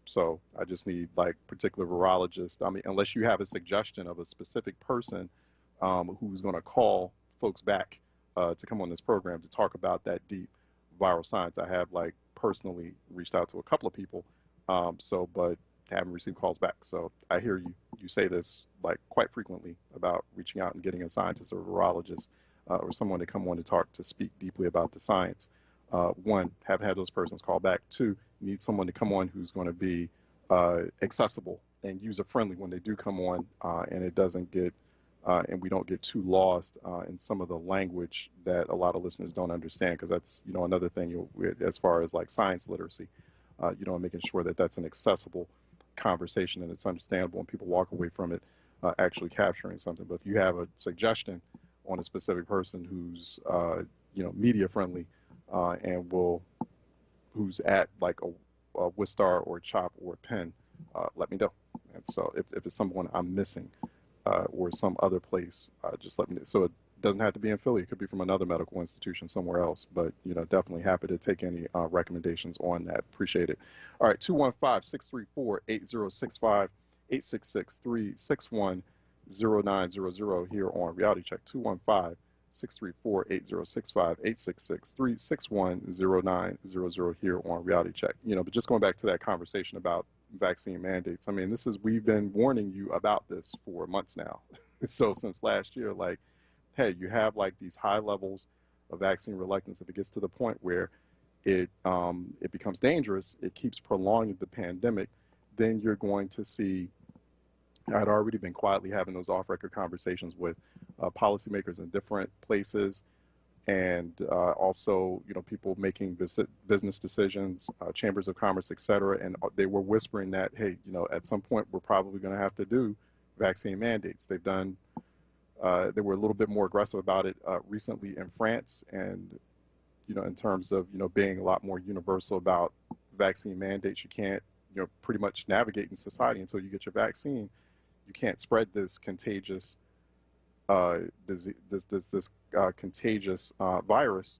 S1: So I just need particular virologists. I mean, unless you have a suggestion of a specific person who's going to call folks back to come on this program to talk about that deep viral science. I have personally reached out to a couple of people, but haven't received calls back. So I hear you say this quite frequently about reaching out and getting a scientist or a virologist or someone to come on to speak deeply about the science. One, haven't had those persons call back. Two, need someone to come on who's going to be accessible and user friendly when they do come on, and it doesn't get and we don't get too lost in some of the language that a lot of listeners don't understand, because that's another thing as far as science literacy, making sure that that's an accessible conversation and it's understandable and people walk away from it actually capturing something. But if you have a suggestion on a specific person who's media friendly and who's at a Wistar or Chop or Penn, let me know. And so if it's someone I'm missing or some other place, just let me know. So it doesn't have to be in Philly. It could be from another medical institution somewhere else. But definitely happy to take any recommendations on that. Appreciate it. All right, 215-634-8065, 866-361-0900 here on Reality Check. 215-634-8065, 866-361-0900 here on Reality Check. But just going back to that conversation about vaccine mandates. I mean, we've been warning you about this for months now. So since last year, like, hey, you have like these high levels of vaccine reluctance. If it gets to the point where it becomes dangerous, it keeps prolonging the pandemic, then you're going to see. I'd already been quietly having those off-record conversations with policymakers in different places, and also, people making business decisions, chambers of commerce, et cetera, and they were whispering that, hey, at some point we're probably going to have to do vaccine mandates. They were a little bit more aggressive about it recently in France, and in terms of being a lot more universal about vaccine mandates. You can't pretty much navigate in society until you get your vaccine. You can't spread this contagious contagious virus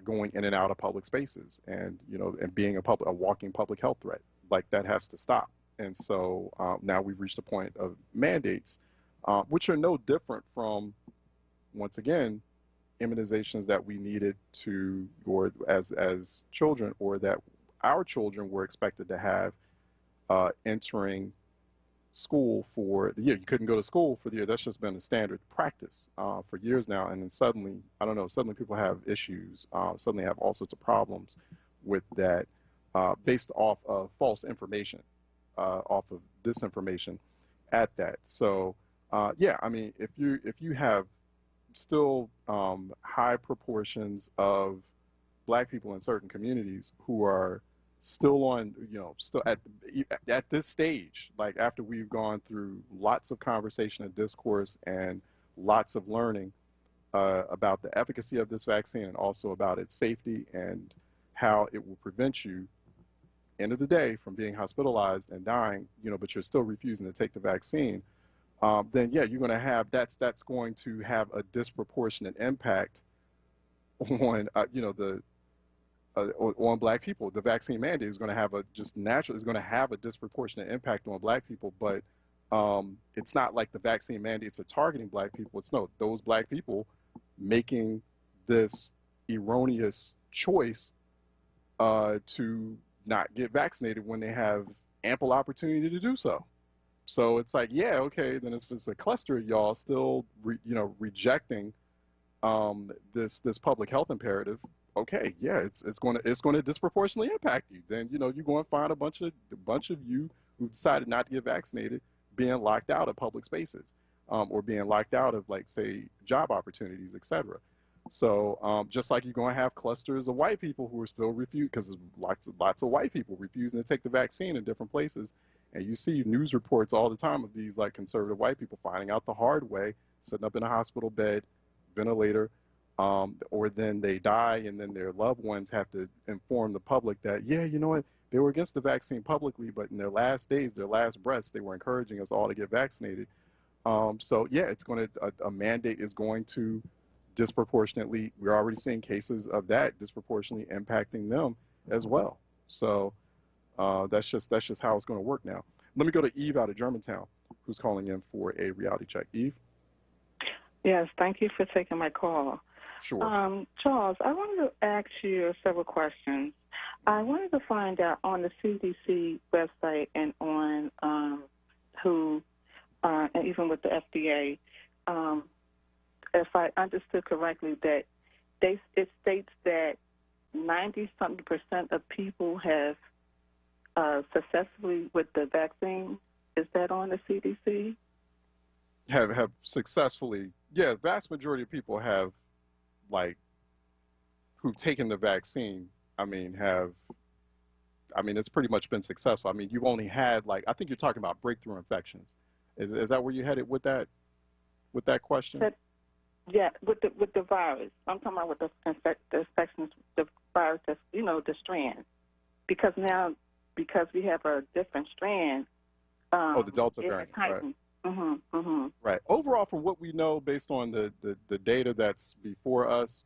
S1: going in and out of public spaces, and and being a walking public health threat. Like, that has to stop. And so now we've reached a point of mandates, which are no different from, once again, immunizations that we needed to, or as children, or that our children were expected to have entering school for the year. You couldn't go to school for the year. That's just been a standard practice for years now. And then suddenly, I don't know, suddenly people have issues, suddenly have all sorts of problems with that based off of false information, off of disinformation at that. So, yeah, I mean, if you have still high proportions of Black people in certain communities who are still on, still at this stage, like after we've gone through lots of conversation and discourse and lots of learning about the efficacy of this vaccine, and also about its safety and how it will prevent you, end of the day, from being hospitalized and dying, but you're still refusing to take the vaccine, then yeah, you're going to have, that's going to have a disproportionate impact on, on Black people. The vaccine mandate is going to have is going to have a disproportionate impact on Black people, but it's not like the vaccine mandates are targeting Black people. It's no, those Black people making this erroneous choice to not get vaccinated when they have ample opportunity to do so. So it's like, yeah, okay, then it's a cluster of y'all still, rejecting this public health imperative. Okay, yeah, it's going to disproportionately impact you. Then you're going to find a bunch of you who decided not to get vaccinated being locked out of public spaces, or being locked out of, like, say, job opportunities, etc. So just like you're going to have clusters of white people who are still refusing, because there's lots of white people refusing to take the vaccine in different places, and you see news reports all the time of these, like, conservative white people finding out the hard way, sitting up in a hospital bed, ventilator. Or then they die, and then their loved ones have to inform the public that, yeah, you know what, they were against the vaccine publicly, but in their last days, their last breaths, they were encouraging us all to get vaccinated. So yeah, a mandate is going to disproportionately, we're already seeing cases of that disproportionately impacting them as well. So that's just how it's going to work now. Let me go to Eve out of Germantown, who's calling in for a reality check. Eve?
S11: Yes, thank you for taking my call.
S1: Sure.
S11: Charles, I wanted to ask you several questions. I wanted to find out on the CDC website and on WHO, and even with the FDA, if I understood correctly, that it states that 90-something% of people have successfully with the vaccine. Is that on the CDC?
S1: Have successfully, yeah, the vast majority of people have, like, who've taken the vaccine, it's pretty much been successful. I mean, you've only had, like, I think you're talking about breakthrough infections. Is that where you headed with that question?
S11: Yeah, with the virus. I'm talking about with the infections, the virus that's, the strand. Because we have a different strand.
S1: The Delta variant, right? Right. Overall, from what we know, based on the data that's before us,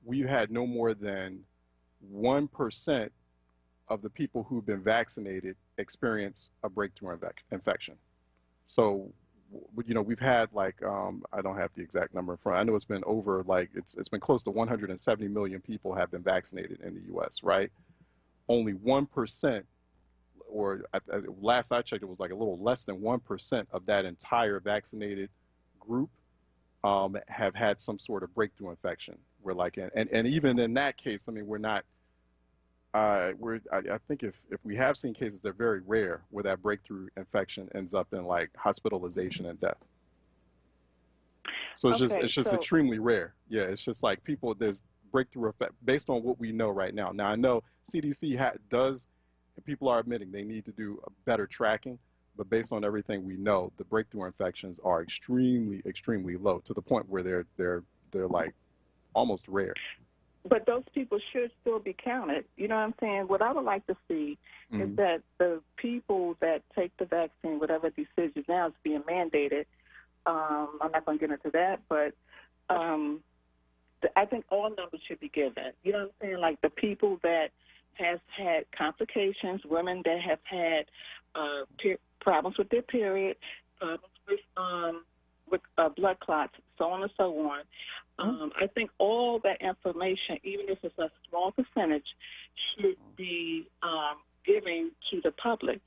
S1: we had no more than 1% of the people who've been vaccinated experience a breakthrough infection. So, we've had, like, I don't have the exact number in front. I know it's been over, like, it's been close to 170 million people have been vaccinated in the U.S., right? Only 1% or last I checked, it was like a little less than 1% of that entire vaccinated group have had some sort of breakthrough infection. We're like, and even in that case, I mean, we're not. I think if we have seen cases, they're very rare where that breakthrough infection ends up in like hospitalization and death. So it's just extremely rare. Yeah, it's just like there's breakthrough effect based on what we know right now. Now I know CDC does, people are admitting they need to do a better tracking, but based on everything we know, the breakthrough infections are extremely, extremely low to the point where they're like almost rare.
S11: But those people should still be counted. You know what I'm saying? What I would like to see is that the people that take the vaccine, whatever decision now is being mandated, I'm not going to get into that, but I think all numbers should be given. You know what I'm saying? Like the people that has had complications, women that have had problems with their period, problems with blood clots, so on and so on. I think all that information, even if it's a small percentage, should be given to the public.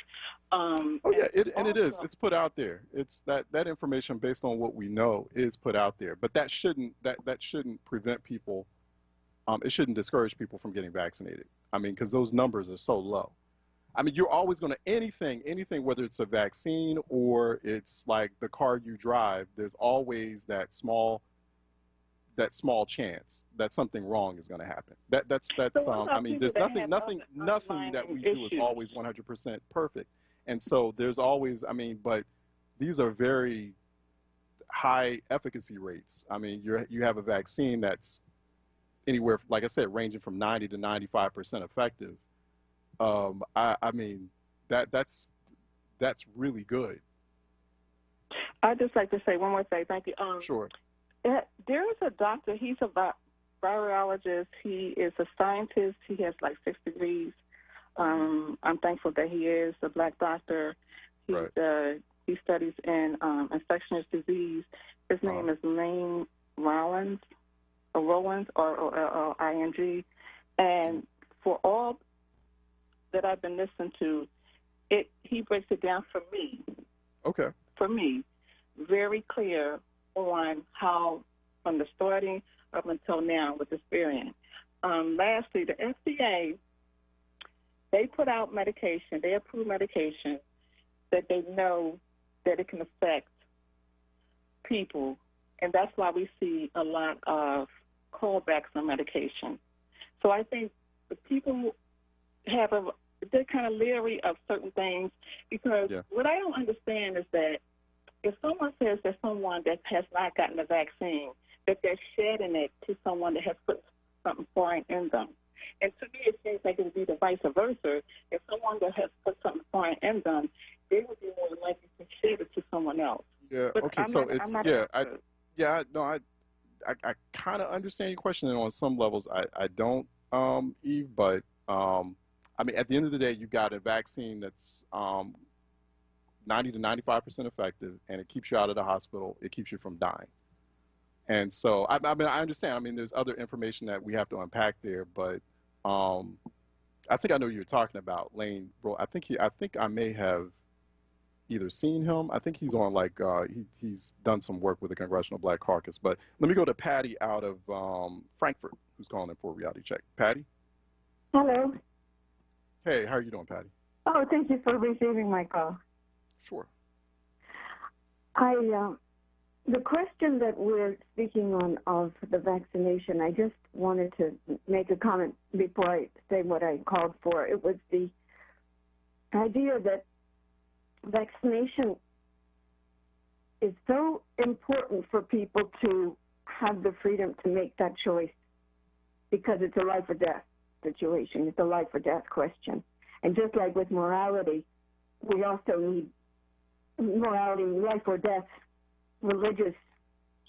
S1: It is. It's put out there. It's that information based on what we know is put out there. But that shouldn't prevent people. It shouldn't discourage people from getting vaccinated. I mean, because those numbers are so low. I mean, you're always going to anything, whether it's a vaccine or it's like the car you drive. There's always that small chance that something wrong is going to happen. That's I mean, there's nothing that we do is always 100% perfect. And so there's always, I mean, but these are very high efficacy rates. I mean, you have a vaccine that's anywhere, like I said, ranging from 90 to 95% effective. I mean, that's really good.
S11: I'd just like to say one more thing. Thank you.
S1: Sure.
S11: There is a doctor. He's a virologist. He is a scientist. He has like 6 degrees. I'm thankful that he is a black doctor. He studies in infectious disease. His name is Lane Rollins, R-O-L-L-I-N-G. And for all that I've been listening to, he breaks it down for me.
S1: Okay.
S11: For me, very clear on how, from the starting up until now with this variant. Lastly, the FDA, they put out medication, they approve medication that they know that it can affect people, and that's why we see a lot of callbacks on medication. So I think the people they're kind of leery of certain things because what I don't understand is that if someone says that someone that has not gotten the vaccine, that they're shedding it to someone that has put something foreign in them. And to me, it seems like it would be the vice versa. If someone that has put something foreign in them, they would be more likely to shed it to someone else.
S1: Yeah.
S11: But
S1: okay. I kind of understand your question, and on some levels, I don't, Eve. But I mean, at the end of the day, you got a vaccine that's 90 to 95% effective, and it keeps you out of the hospital. It keeps you from dying. And so, I mean, I understand. I mean, there's other information that we have to unpack there, but I think I know who you're talking about, Lane. Bro, I think I may have either seen him. I think he's on like he's done some work with the Congressional Black Caucus. But let me go to Patty out of Frankfurt, who's calling in for a reality check. Patty.
S12: Hello.
S1: Hey, how are you doing, Patty?
S12: Oh, thank you for receiving my call.
S1: Sure.
S12: The question that we're speaking on of the vaccination, I just wanted to make a comment before I say what I called for. It was the idea that vaccination is so important for people to have the freedom to make that choice because it's a life or death situation. It's a life or death question. And just like with morality, we also need morality, life or death, religious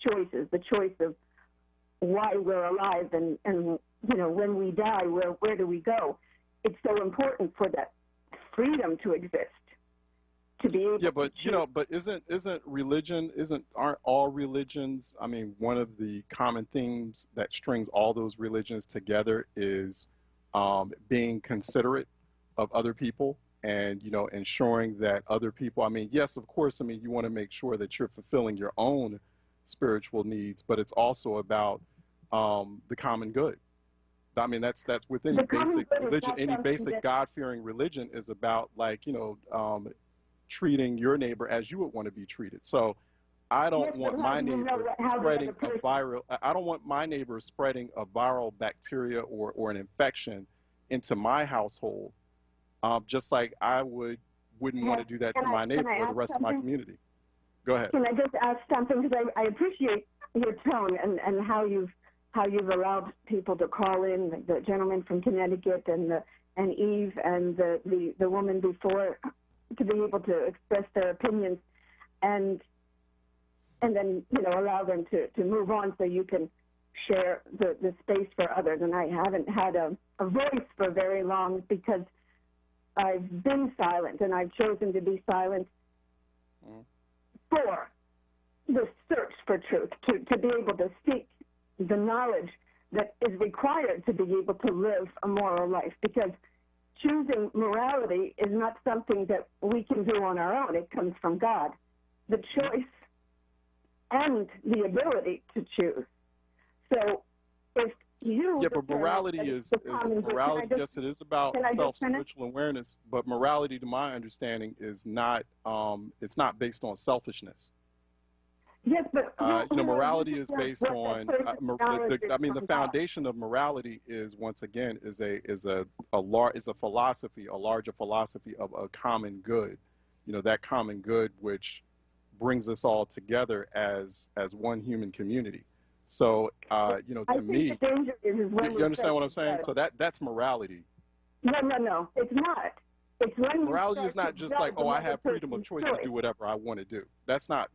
S12: choices, the choice of why we're alive and you know, when we die, where do we go? It's so important for that freedom to exist, to be able
S1: but
S12: to choose.
S1: but aren't all religions, I mean, one of the common themes that strings all those religions together is being considerate of other people and, ensuring that other people, I mean, yes, of course, I mean, you want to make sure that you're fulfilling your own spiritual needs, but it's also about the common good. I mean, that's with any basic religion, any basic God-fearing religion is about, like, treating your neighbor as you would want to be treated. So I don't want my neighbor spreading a viral, I don't want my neighbor spreading a viral bacteria or an infection into my household, just like I wouldn't want to do that to my neighbor or the rest of my community. Go ahead.
S12: Can I just ask something? Because I appreciate your tone and how you've allowed people to call in, the gentleman from Connecticut and Eve and the woman before, to be able to express their opinions and then allow them to move on so you can share the space for others. And I haven't had a voice for very long because I've been silent, and I've chosen to be silent for the search for truth, to be able to seek the knowledge that is required to be able to live a moral life, because choosing morality is not something that we can do on our own. It comes from God. The choice and the ability to choose. So if you...
S1: Yeah, but morality is morality, yes, it is about self-spiritual awareness, but morality, to my understanding, is not, it's not based on selfishness.
S12: Yes, but
S1: morality is based on. The foundation of morality is, once again, is a philosophy, a larger philosophy of a common good. That common good which brings us all together as one human community. So, to me, you understand what I'm saying? So that's morality.
S12: No, it's not. It's when
S1: morality is not just like, I have freedom of choice to do whatever I want to do. That's not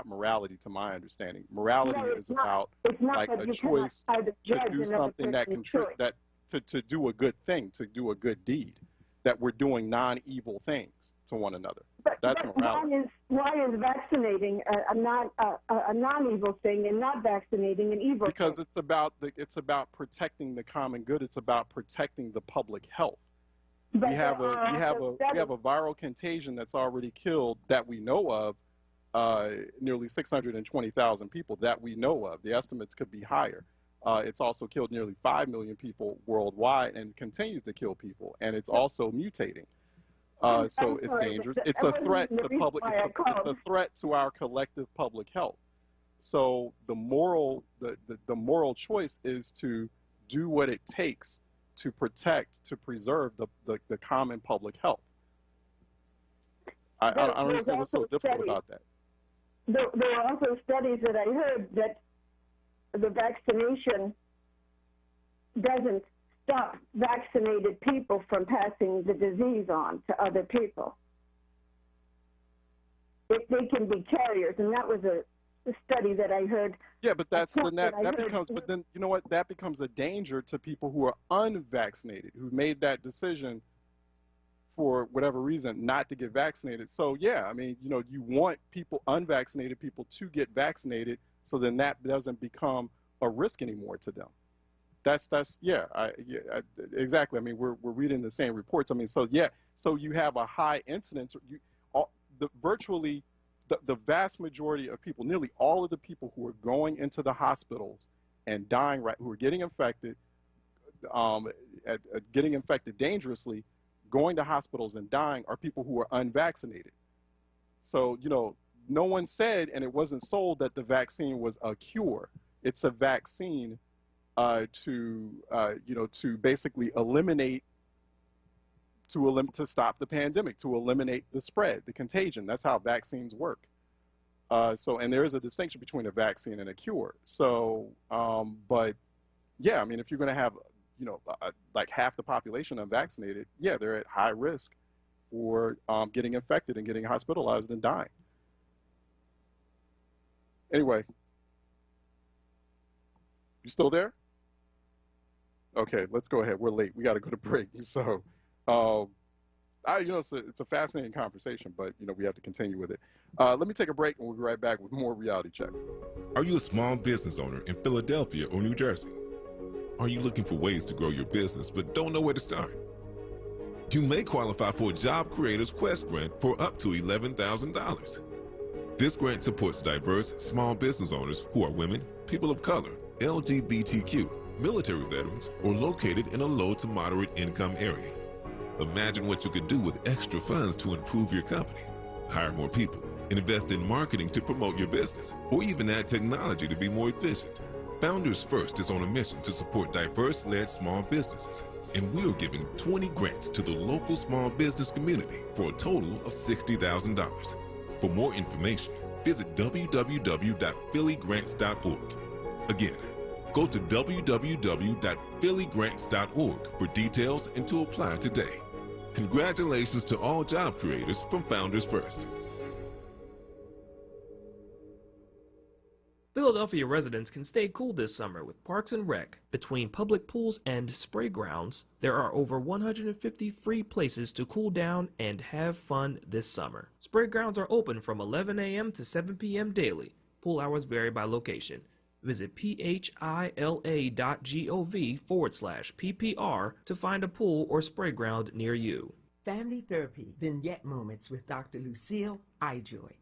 S1: morality, to my understanding. Morality is about like a choice to do something that to do a good thing, to do a good deed, that we're doing non-evil things to one another. That's morality.
S12: Why is vaccinating a non-evil thing and not vaccinating an evil thing?
S1: Because it's about protecting the common good. It's about protecting the public health. We have a viral contagion that's already killed, that we know of, nearly 620,000 people that we know of. The estimates could be higher. It's also killed nearly 5 million people worldwide and continues to kill people. And it's also mutating. So it's dangerous. It's a threat to public. It's a threat to our collective public health. So the moral choice is to do what it takes to protect, to preserve the common public health. I don't understand what's so difficult about that.
S12: There are also studies that I heard that the vaccination doesn't stop vaccinated people from passing the disease on to other people. They can be carriers, and that was a study that I heard.
S1: Yeah, but that becomes a danger to people who are unvaccinated, who made that decision for whatever reason not to get vaccinated. So yeah, I mean, you want unvaccinated people to get vaccinated, so then that doesn't become a risk anymore to them. Exactly. I mean, we're reading the same reports. I mean, so you have a high incidence. Virtually the vast majority of people, nearly all of the people who are going into the hospitals and dying, who are getting infected, getting infected dangerously, going to hospitals and dying, are people who are unvaccinated. So, no one said, and it wasn't sold, that the vaccine was a cure. It's a vaccine to basically eliminate, to stop the pandemic, to eliminate the spread, the contagion. That's how vaccines work. And there is a distinction between a vaccine and a cure. So, but yeah, I mean, if you're going to have, like half the population unvaccinated, yeah, they're at high risk for getting infected and getting hospitalized and dying. Anyway, you still there? Okay, let's go ahead. We're late. We got to go to break. So, it's a fascinating conversation, but we have to continue with it. Let me take a break, and we'll be right back with more Reality Check.
S13: Are you a small business owner in Philadelphia or New Jersey? Are you looking for ways to grow your business but don't know where to start? You may qualify for a Job Creators Quest grant for up to $11,000. This grant supports diverse small business owners who are women, people of color, LGBTQ, military veterans, or located in a low to moderate income area. Imagine what you could do with extra funds to improve your company, hire more people, invest in marketing to promote your business, or even add technology to be more efficient. Founders First is on a mission to support diverse-led small businesses, and we are giving 20 grants to the local small business community for a total of $60,000. For more information, visit www.phillygrants.org. Again, go to www.phillygrants.org for details and to apply today. Congratulations to all job creators from Founders First.
S14: Philadelphia residents can stay cool this summer with Parks and Rec. Between public pools and spray grounds, there are over 150 free places to cool down and have fun this summer. Spray grounds are open from 11 a.m. to 7 p.m. daily. Pool hours vary by location. Visit phila.gov/PPR to find a pool or spray ground near you.
S15: Family Therapy Vignette Moments with Dr. Lucille Ijoy.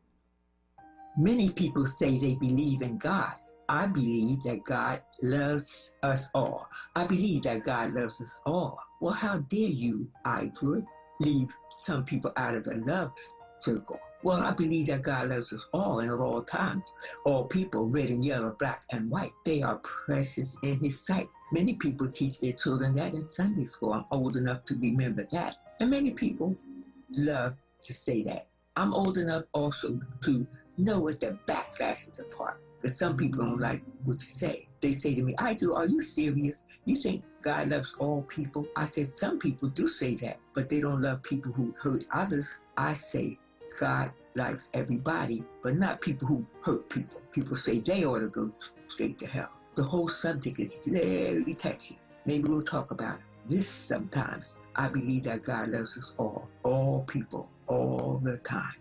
S16: Many people say they believe in God. I believe that God loves us all. I believe that God loves us all. Well, how dare you, Ijoy, leave some people out of the love circle? Well, I believe that God loves us all and at all times. All people, red and yellow, black and white, they are precious in His sight. Many people teach their children that in Sunday school. I'm old enough to remember that. And many people love to say that. I'm old enough also to know what the backlash is apart. Because some people don't like what you say. They say to me, are you serious? You think God loves all people? I said, some people do say that, but they don't love people who hurt others. I say, God likes everybody, but not people who hurt people. People say they ought to go straight to hell. The whole subject is very touchy. Maybe we'll talk about this sometimes. I believe that God loves us all people, all the time.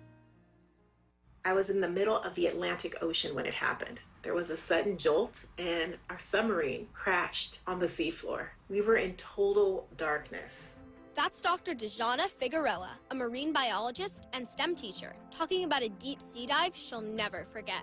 S17: I was in the middle of the Atlantic Ocean when it happened. There was a sudden jolt and our submarine crashed on the seafloor. We were in total darkness.
S18: That's Dr. Dejana Figueroa, a marine biologist and STEM teacher, talking about a deep sea dive she'll never forget.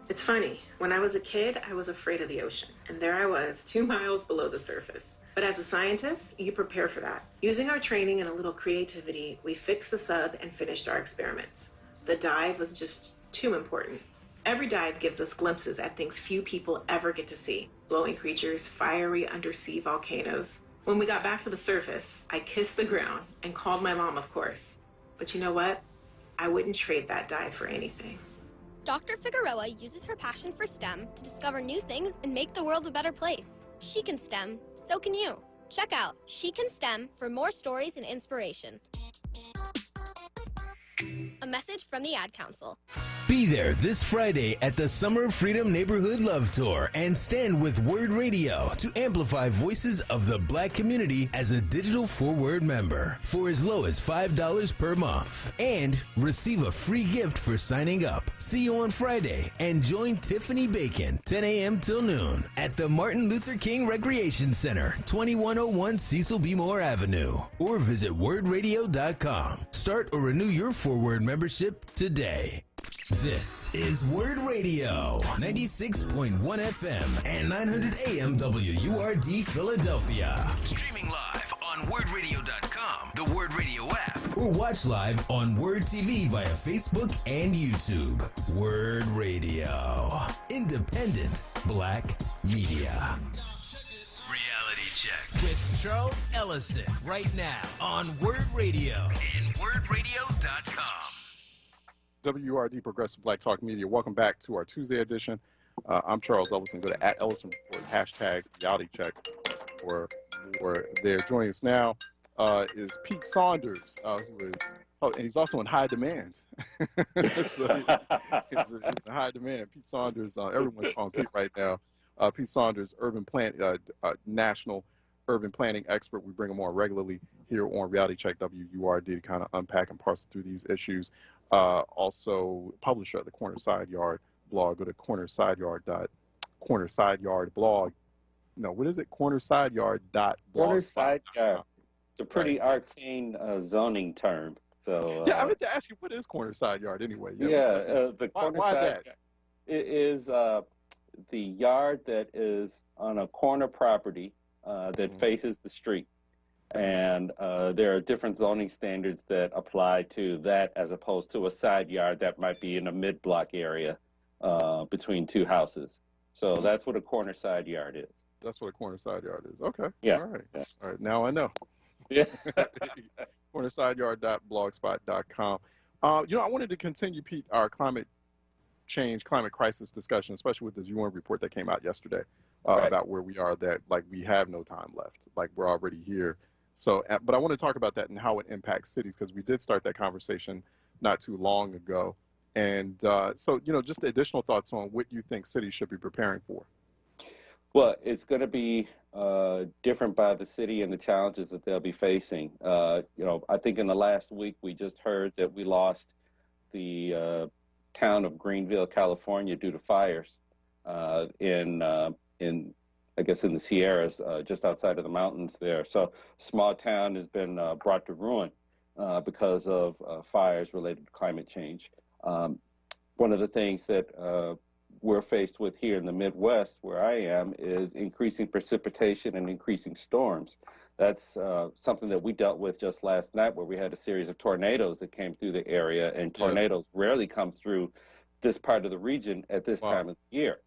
S17: It's funny, when I was a kid, I was afraid of the ocean, and there I was, 2 miles below the surface. But as a scientist, you prepare for that. Using our training and a little creativity, we fixed the sub and finished our experiments. The dive was just too important. Every dive gives us glimpses at things few people ever get to see. Glowing creatures, fiery undersea volcanoes. When we got back to the surface, I kissed the ground and called my mom, of course. But you know what? I wouldn't trade that dive for anything.
S18: Dr. Figueroa uses her passion for STEM to discover new things and make the world a better place. She can STEM, so can you. Check out She Can STEM for more stories and inspiration. A message from the Ad Council.
S4: Be there this Friday at the Summer Freedom Neighborhood Love Tour and stand with WURD Radio to amplify voices of the Black community as a digital 4WURD member for as low as $5 per month and receive a free gift for signing up. See you on Friday and join Tiffany Bacon, 10 a.m. till noon at the Martin Luther King Recreation Center, 2101 Cecil B. Moore Avenue, or visit wordradio.com. Start or renew your 4WURD membership today. This is WURD Radio, 96.1 FM and 900 AM WURD Philadelphia.
S5: Streaming live on wordradio.com, the WURD Radio app.
S4: Or watch live on WURD TV via Facebook and YouTube. WURD Radio, independent Black media.
S5: Reality Check with Charles Ellison right now on WURD Radio and wordradio.com.
S1: WURD Progressive Black Talk Media. Welcome back to our Tuesday edition. I'm Charles Ellison. Go to @Ellison Report, hashtag reality check for there. Joining us now is Pete Saunders, who is, and he's also in high demand. So he's in high demand. Pete Saunders, everyone's on Pete right now. Pete Saunders, national urban planning expert. We bring him on regularly here on Reality Check WURD to kind of unpack and parse through these issues. Also publisher at the Corner Side Yard blog. Go to cornersideyard blog. No, what is it? Cornersideyard.blog.
S19: Corner Side Yard. It's a pretty arcane zoning term. So
S1: yeah, I meant to ask you, what is corner side yard anyway?
S19: The corner
S1: why
S19: side
S1: that?
S19: It is the yard that is on a corner property that faces the street. And there are different zoning standards that apply to that as opposed to a side yard that might be in a mid-block area between two houses. So that's what a corner side yard is.
S1: That's what a corner side yard is. Okay.
S19: Yeah.
S1: All right. All right. Now I know.
S19: Yeah.
S1: cornersideyard.blogspot.com. You know, I wanted to continue, Pete, our climate change, climate crisis discussion, especially with this UN report that came out yesterday about where we are, that like we have no time left, like we're already here. So, but I want to talk about that and how it impacts cities, because we did start that conversation not too long ago. And so, you know, just the additional thoughts on what you think cities should be preparing for.
S19: Well, it's going to be different by the city and the challenges that they'll be facing. You know, I think in the last week we just heard that we lost the town of Greenville, California, due to fires in I guess in the Sierras, just outside of the mountains there. So small town has been brought to ruin because of fires related to climate change. One of the things that we're faced with here in the Midwest, where I am, is increasing precipitation and increasing storms. That's something that we dealt with just last night, where we had a series of tornadoes that came through the area, and tornadoes rarely come through this part of the region at this time of the year.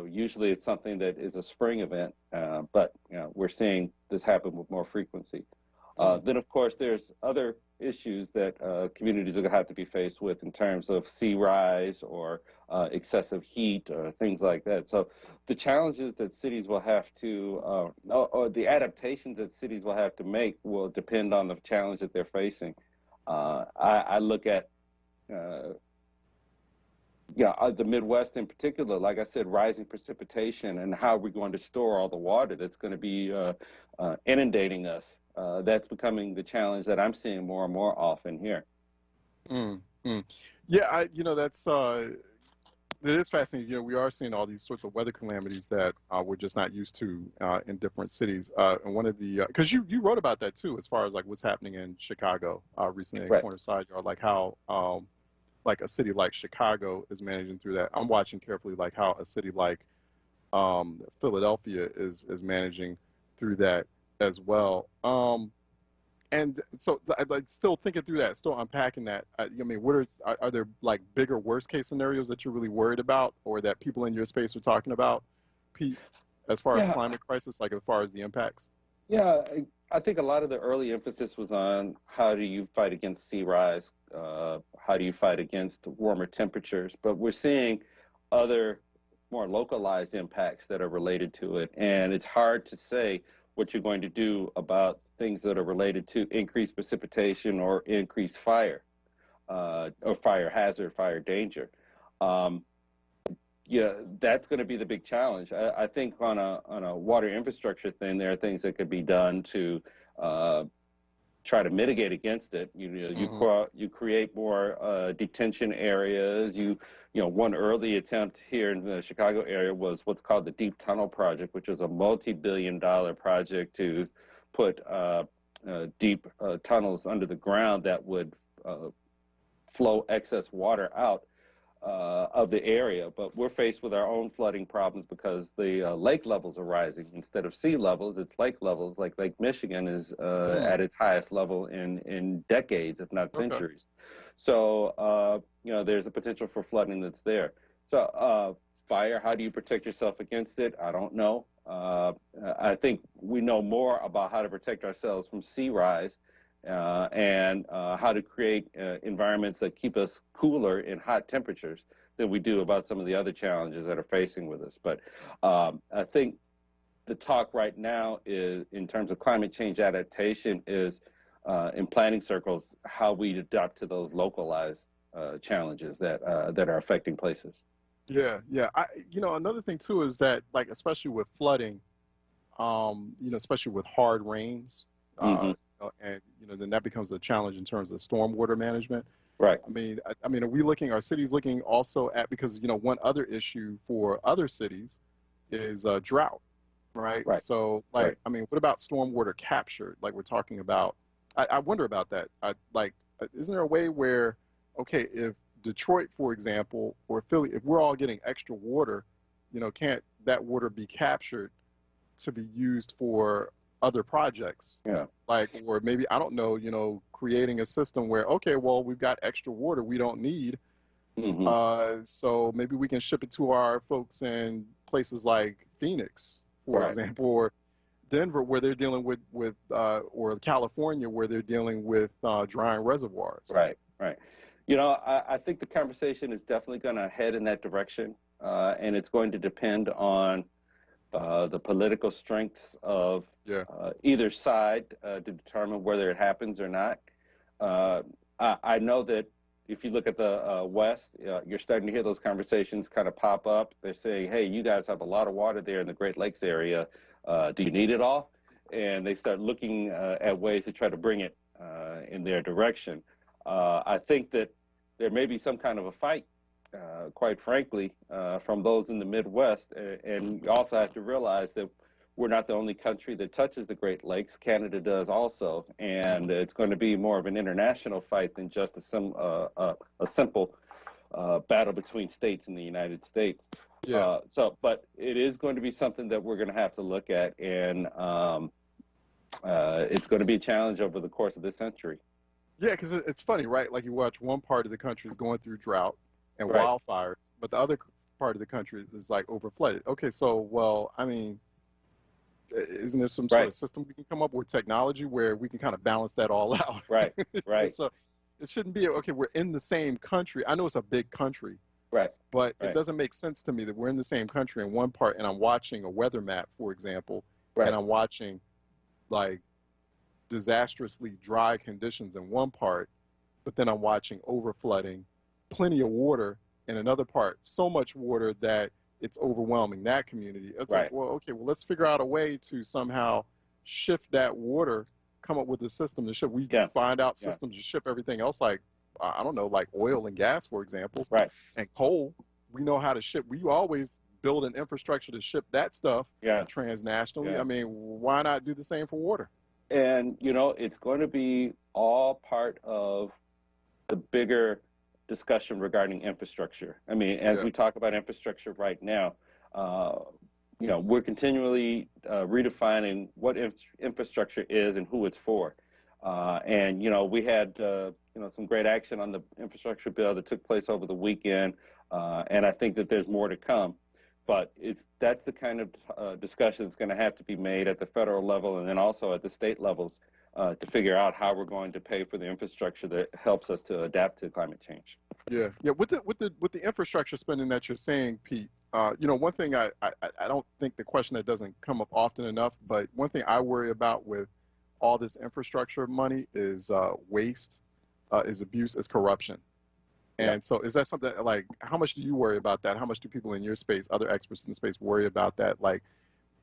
S19: Usually it's something that is a spring event, but you know, we're seeing this happen with more frequency. Then, of course, there's other issues that communities are going to have to be faced with in terms of sea rise or excessive heat or things like that. So the challenges that cities will have to, or the adaptations that cities will have to make will depend on the challenge that they're facing. I look at the Midwest in particular, like I said, rising precipitation and how we're going to store all the water that's going to be inundating us. That's becoming the challenge that I'm seeing more and more often here.
S1: Yeah, you know, that's it is fascinating. You know, we are seeing all these sorts of weather calamities that we're just not used to in different cities. And one of the, because you wrote about that too, as far as like what's happening in Chicago recently in Corner Side Yard, like how like a city like Chicago is managing through that. I'm watching carefully like how a city like Philadelphia is managing through that as well. And so like still thinking through that, still unpacking that. I mean, are there like bigger worst case scenarios that you're really worried about, or that people in your space are talking about, Pete, as far as climate crisis, like as far as the impacts?
S19: Yeah, I think a lot of the early emphasis was on how do you fight against sea rise, how do you fight against warmer temperatures, but we're seeing other more localized impacts that are related to it, and it's hard to say what you're going to do about things that are related to increased precipitation or increased fire, or fire hazard, fire danger. Yeah, that's going to be the big challenge. I think on a water infrastructure thing, there are things that could be done to try to mitigate against it. You create more detention areas. One early attempt here in the Chicago area was what's called the Deep Tunnel Project, which is a multi-billion-dollar project to put deep tunnels under the ground that would flow excess water out of the area. But we're faced with our own flooding problems because the lake levels are rising. Instead of sea levels, it's lake levels. Like Lake Michigan is at its highest level in decades, if not centuries. So, there's a potential for flooding that's there. So fire, how do you protect yourself against it? I don't know. I think we know more about how to protect ourselves from sea rise and how to create environments that keep us cooler in hot temperatures than we do about some of the other challenges that are facing with us. But I think the talk right now is, in terms of climate change adaptation, is in planning circles, how we adapt to those localized challenges that are affecting places.
S1: Yeah. Another thing too is that, like, especially with flooding, especially with hard rains, and then that becomes a challenge in terms of stormwater management.
S19: Right.
S1: I mean, are cities looking also at, because one other issue for other cities is drought, right?
S19: Right.
S1: So, like,
S19: Right.
S1: I mean, what about stormwater capture? Like we're talking about, I wonder about that. Isn't there a way where, okay, if Detroit, for example, or Philly, if we're all getting extra water, can't that water be captured to be used for other projects?
S19: Yeah.
S1: Like, or maybe, I don't know, creating a system where, okay, well, we've got extra water we don't need. So maybe we can ship it to our folks in places like Phoenix, for
S19: Right.
S1: example, or Denver, where they're dealing with or California, where they're dealing with drying reservoirs.
S19: Right, right. I think the conversation is definitely going to head in that direction, and it's going to depend on the political strengths of either side to determine whether it happens or not. I know that if you look at the West, you're starting to hear those conversations kind of pop up. They're saying, hey, you guys have a lot of water there in the Great Lakes area. Do you need it all? And they start looking at ways to try to bring it in their direction. I think that there may be some kind of a fight, quite frankly, from those in the Midwest. And you also have to realize that we're not the only country that touches the Great Lakes. Canada does also. And it's going to be more of an international fight than just a simple battle between states in the United States.
S1: Yeah.
S19: But it is going to be something that we're going to have to look at, and it's going to be a challenge over the course of this century.
S1: Yeah, because it's funny, right? Like you watch one part of the country is going through drought and
S19: Right.
S1: wildfires, but the other part of the country is like overflooded. Okay, so, well, I mean, isn't there some sort of system we can come up with, technology, where we can kind of balance that all out?
S19: Right, right.
S1: So it shouldn't be, okay, we're in the same country. I know it's a big country.
S19: Right.
S1: But
S19: Right.
S1: it doesn't make sense to me that we're in the same country in one part, and I'm watching a weather map, for example, and I'm watching, like, disastrously dry conditions in one part, but then I'm watching overflooding, plenty of water in another part, so much water that it's overwhelming that community. It's like, well, okay, well, let's figure out a way to somehow shift that water, come up with a system to ship. We can find out systems to ship everything else, like, I don't know, like oil and gas, for example, and coal. We know how to ship. We always build an infrastructure to ship that stuff transnationally.
S19: Yeah.
S1: I mean, why not do the same for water?
S19: And, it's going to be all part of the bigger discussion regarding infrastructure. I mean, as we talk about infrastructure right now, we're continually redefining what infrastructure is and who it's for. And, we had, some great action on the infrastructure bill that took place over the weekend. And I think that there's more to come. But that's the kind of discussion that's going to have to be made at the federal level and then also at the state levels to figure out how we're going to pay for the infrastructure that helps us to adapt to climate change.
S1: Yeah. With the infrastructure spending that you're saying, Pete, one thing I don't think the question that doesn't come up often enough, but one thing I worry about with all this infrastructure money is waste, is abuse, is corruption. And so is that something, like, how much do you worry about that? How much do people in your space, other experts in the space, worry about that? Like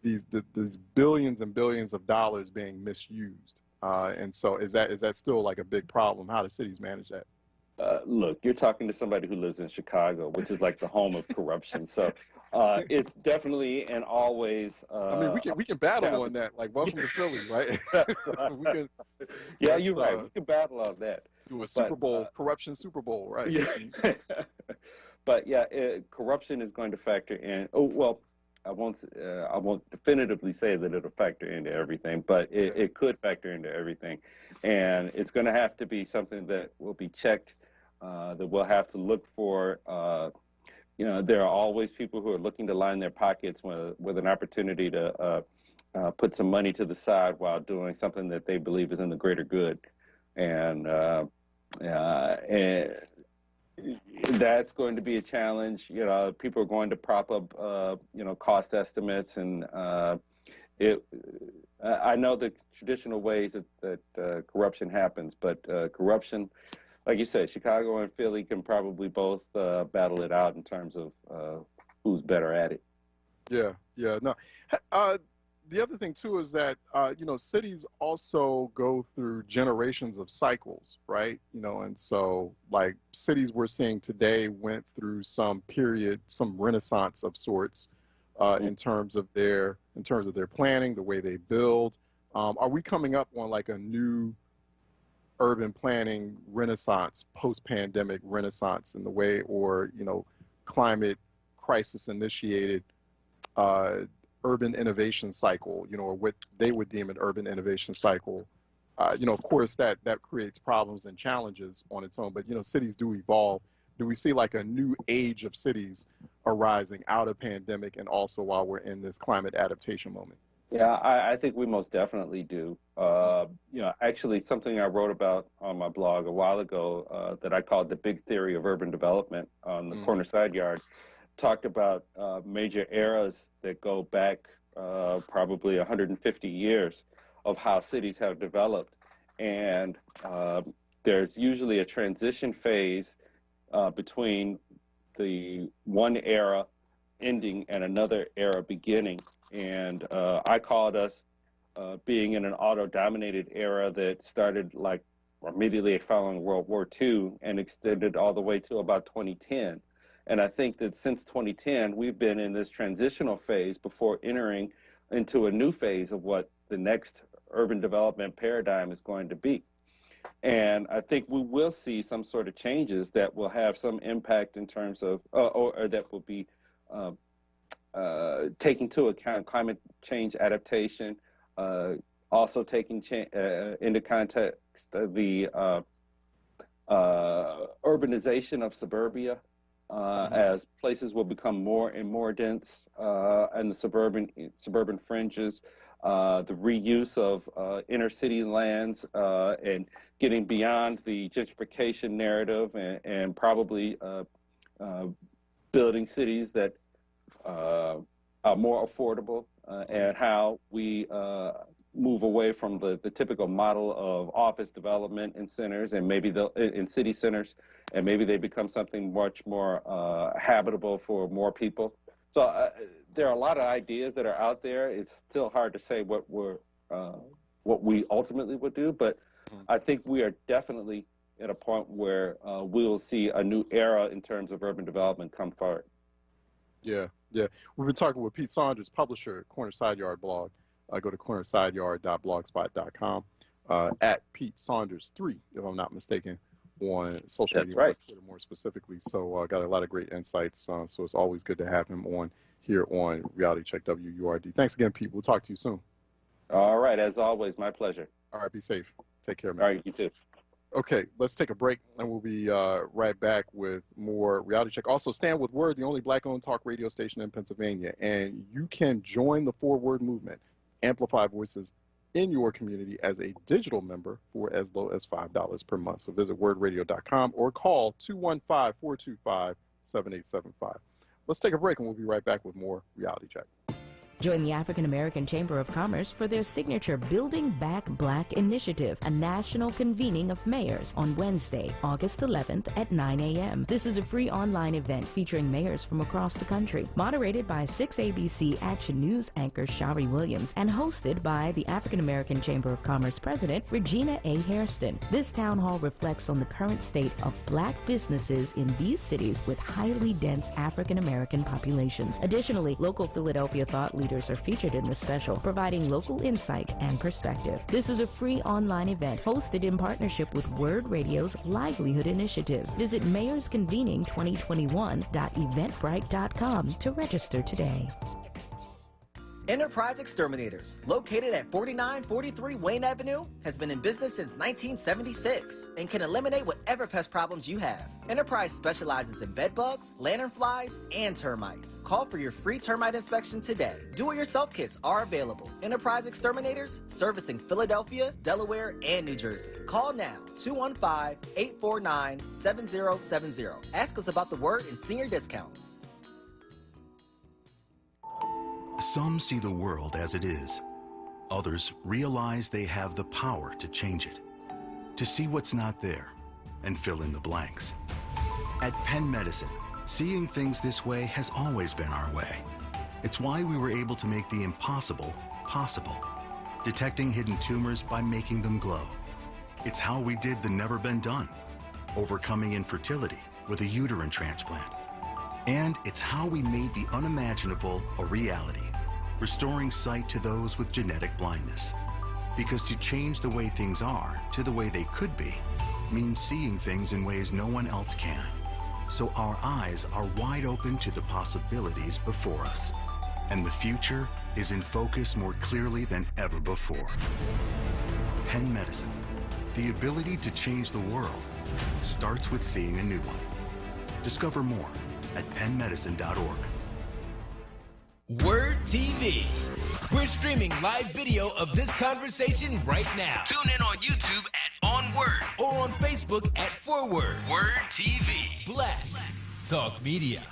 S1: these billions and billions of dollars being misused. And so is that still like a big problem? How do cities manage that?
S19: Look, you're talking to somebody who lives in Chicago, which is like the home of corruption. So it's definitely and always.
S1: I mean, we can battle on that. Like, welcome to Philly, right?
S19: You're right. We can battle on that.
S1: Do a Super Bowl, corruption Super Bowl, right?
S19: Yeah. But corruption is going to factor in. Oh well, I won't definitively say that it'll factor into everything, but it could factor into everything, and it's going to have to be something that will be checked. That we'll have to look for. There are always people who are looking to line their pockets with an opportunity to put some money to the side while doing something that they believe is in the greater good, and that's going to be a challenge. People are going to prop up, cost estimates, and I know the traditional ways that corruption happens, but corruption, like you said, Chicago and Philly can probably both battle it out in terms of who's better at it.
S1: Yeah. No. The other thing too is that cities also go through generations of cycles, right? And so like cities we're seeing today went through some period, some renaissance of sorts, in terms of their planning, the way they build. Are we coming up on like a new urban planning renaissance, post-pandemic renaissance in the way, or climate crisis initiated urban innovation cycle, or what they would deem an urban innovation cycle? Of course, that creates problems and challenges on its own, but cities do evolve. Do we see like a new age of cities arising out of pandemic and also while we're in this climate adaptation moment?
S19: Yeah, I think we most definitely do. Actually, something I wrote about on my blog a while ago that I called the big theory of urban development on the corner side yard, talked about major eras that go back probably 150 years of how cities have developed. And there's usually a transition phase between the one era ending and another era beginning. And I called us being in an auto-dominated era that started like immediately following World War II and extended all the way to about 2010. And I think that since 2010, we've been in this transitional phase before entering into a new phase of what the next urban development paradigm is going to be. And I think we will see some sort of changes that will have some impact in terms of, or that will be taking into account climate change adaptation, also taking into context the urbanization of suburbia, as places will become more and more dense, and the suburban fringes, the reuse of inner city lands, and getting beyond the gentrification narrative, and probably building cities that are more affordable, and how we move away from the typical model of office development in centers and maybe in city centers, and maybe they become something much more habitable for more people. So there are a lot of ideas that are out there. It's still hard to say what we ultimately would do, but I think we are definitely at a point where we'll see a new era in terms of urban development come forward.
S1: Yeah. We've been talking with Pete Saunders, publisher at Corner Side Yard blog. Go to cornersideyard.blogspot.com, at Pete Saunders 3, if I'm not mistaken, on social media,
S19: right.
S1: Twitter more specifically. So got a lot of great insights. So it's always good to have him on here on Reality Check WURD. Thanks again, Pete. We'll talk to you soon.
S19: All right. As always, my pleasure.
S1: All right. Be safe. Take care, man.
S19: All right. You too.
S1: Okay, let's take a break, and we'll be right back with more Reality Check. Also, stand with WURD, the only black-owned talk radio station in Pennsylvania, and you can join the 4WURD movement, amplify voices in your community as a digital member for as low as $5 per month. So visit wordradio.com or call 215-425-7875. Let's take a break, and we'll be right back with more Reality Check.
S10: Join the African American Chamber of Commerce for their signature Building Back Black initiative, a national convening of mayors on Wednesday, August 11th at 9 a.m. This is a free online event featuring mayors from across the country, moderated by 6ABC Action News anchor Shari Williams and hosted by the African American Chamber of Commerce President Regina A. Hairston. This town hall reflects on the current state of black businesses in these cities with highly dense African American populations. Additionally, local Philadelphia thought leaders are featured in the special, providing local insight and perspective. This is a free online event hosted in partnership with WURD Radio's Livelihood Initiative. Visit mayorsconvening2021.eventbrite.com to register today.
S3: Enterprise Exterminators, located at 4943 Wayne Avenue, has been in business since 1976 and can eliminate whatever pest problems you have. Enterprise specializes in bed bugs, lanternflies, and termites. Call for your free termite inspection today. Do-it-yourself kits are available. Enterprise Exterminators, servicing Philadelphia, Delaware, and New Jersey. Call now, 215-849-7070. Ask us about the WURD and senior discounts.
S20: Some see the world as it is. Others realize they have the power to change it, to see what's not there and fill in the blanks. At Penn Medicine, seeing things this way has always been our way. It's why we were able to make the impossible possible, detecting hidden tumors by making them glow. It's how we did the never been done, overcoming infertility with a uterine transplant, And it's how we made the unimaginable a reality, restoring sight to those with genetic blindness. Because to change the way things are to the way they could be means seeing things in ways no one else can. So our eyes are wide open to the possibilities before us. And the future is in focus more clearly than ever before. Penn Medicine, the ability to change the world, starts with seeing a new one. Discover more at pennmedicine.org.
S5: WURD TV. We're streaming live video of this conversation right now. Tune in on YouTube at onWURD or on Facebook at ForWord. WURD TV. Black Talk Media.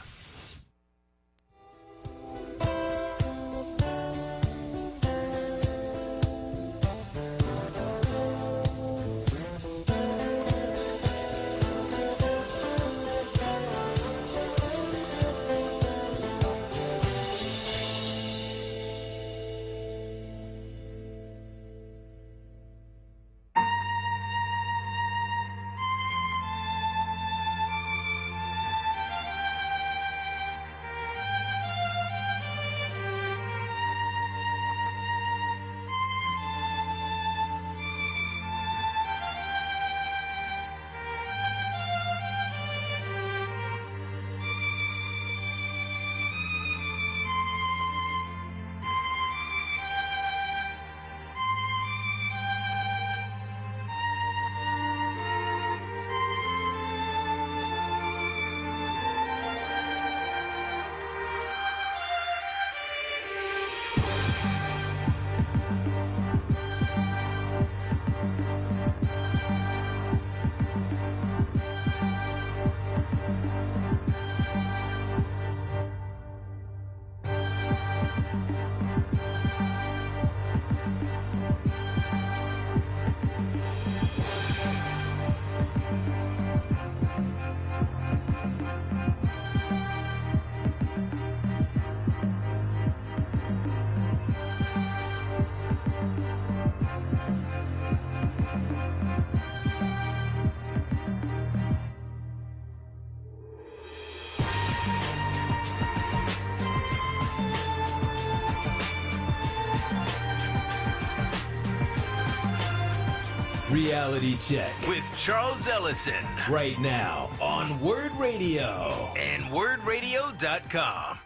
S5: Reality Check with Charles Ellison right now on WURD Radio and WURDradio.com.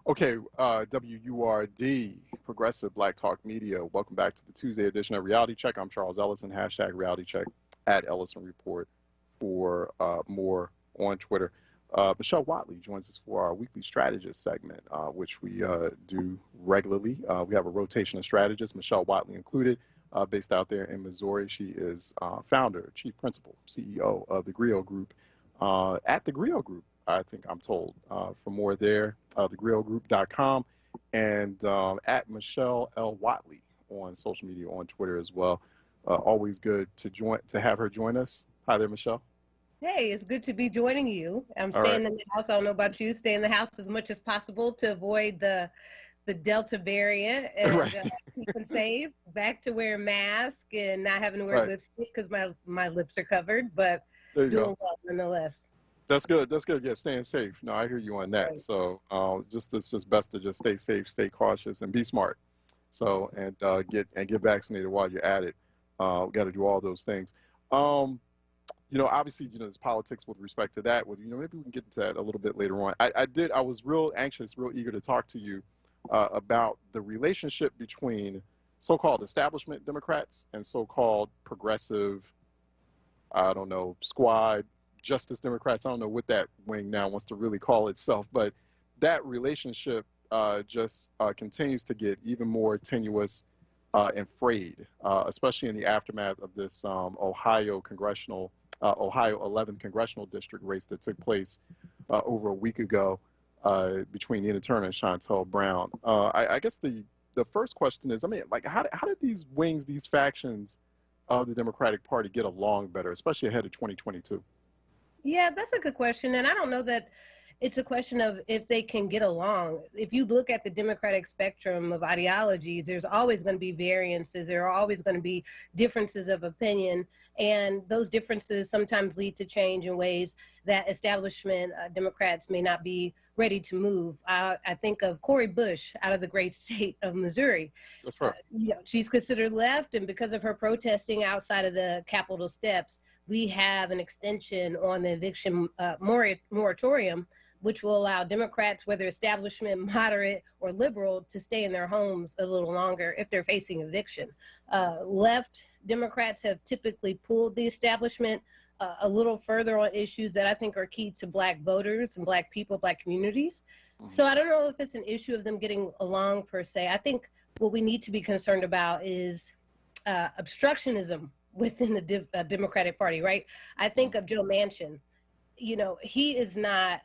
S1: Okay, WURD, Progressive Black Talk Media. Welcome back to the Tuesday edition of Reality Check. I'm Charles Ellison, hashtag Reality Check, at Ellison Report for more on Twitter. Michelle Watley joins us for our weekly strategist segment, which we do regularly. We have a rotation of strategists, Michelle Watley included, based out there in Missouri. She is founder, chief principal, CEO of the Griot Group at the Griot Group, I think I'm told. For more there, thegriotgroup.com, and at Michelle L. Watley on social media, on Twitter as well. Always good to have her join us. Hi there, Michelle.
S21: Hey, it's good to be joining you. I'm staying in the house. I don't know about you. Stay in the house as much as possible to avoid the Delta variant and keeping safe. Back to wearing masks and not having to wear lipstick because my lips are covered, but doing well nonetheless.
S1: That's good. That's good. Yeah, staying safe. No, I hear you on that. Right. So it's just best to just stay safe, stay cautious, and be smart. So and get vaccinated while you're at it. We got to do all those things. Obviously, there's politics with respect to that. Maybe we can get into that a little bit later on. I was real anxious, real eager to talk to you about the relationship between so-called establishment Democrats and so-called progressive, squad justice Democrats. I don't know what that wing now wants to really call itself, but that relationship just continues to get even more tenuous and frayed, especially in the aftermath of this Ohio 11th congressional district race that took place over a week ago between Nina Turner and Shontel Brown. I guess the first question is, how did these wings, these factions of the Democratic Party get along better, especially ahead of 2022?
S21: Yeah, that's a good question. And I don't know that it's a question of if they can get along. If you look at the Democratic spectrum of ideologies, there's always going to be variances. There are always going to be differences of opinion. And those differences sometimes lead to change in ways that establishment Democrats may not be ready to move. I think of Cori Bush out of the great state of Missouri.
S1: That's right.
S21: She's considered left, and because of her protesting outside of the Capitol steps, we have an extension on the eviction moratorium, which will allow Democrats, whether establishment, moderate, or liberal, to stay in their homes a little longer if they're facing eviction. Left Democrats have typically pulled the establishment a little further on issues that I think are key to Black voters and Black people, Black communities. So I don't know if it's an issue of them getting along per se. I think what we need to be concerned about is obstructionism within the Democratic Party, right? I think of Joe Manchin. He is not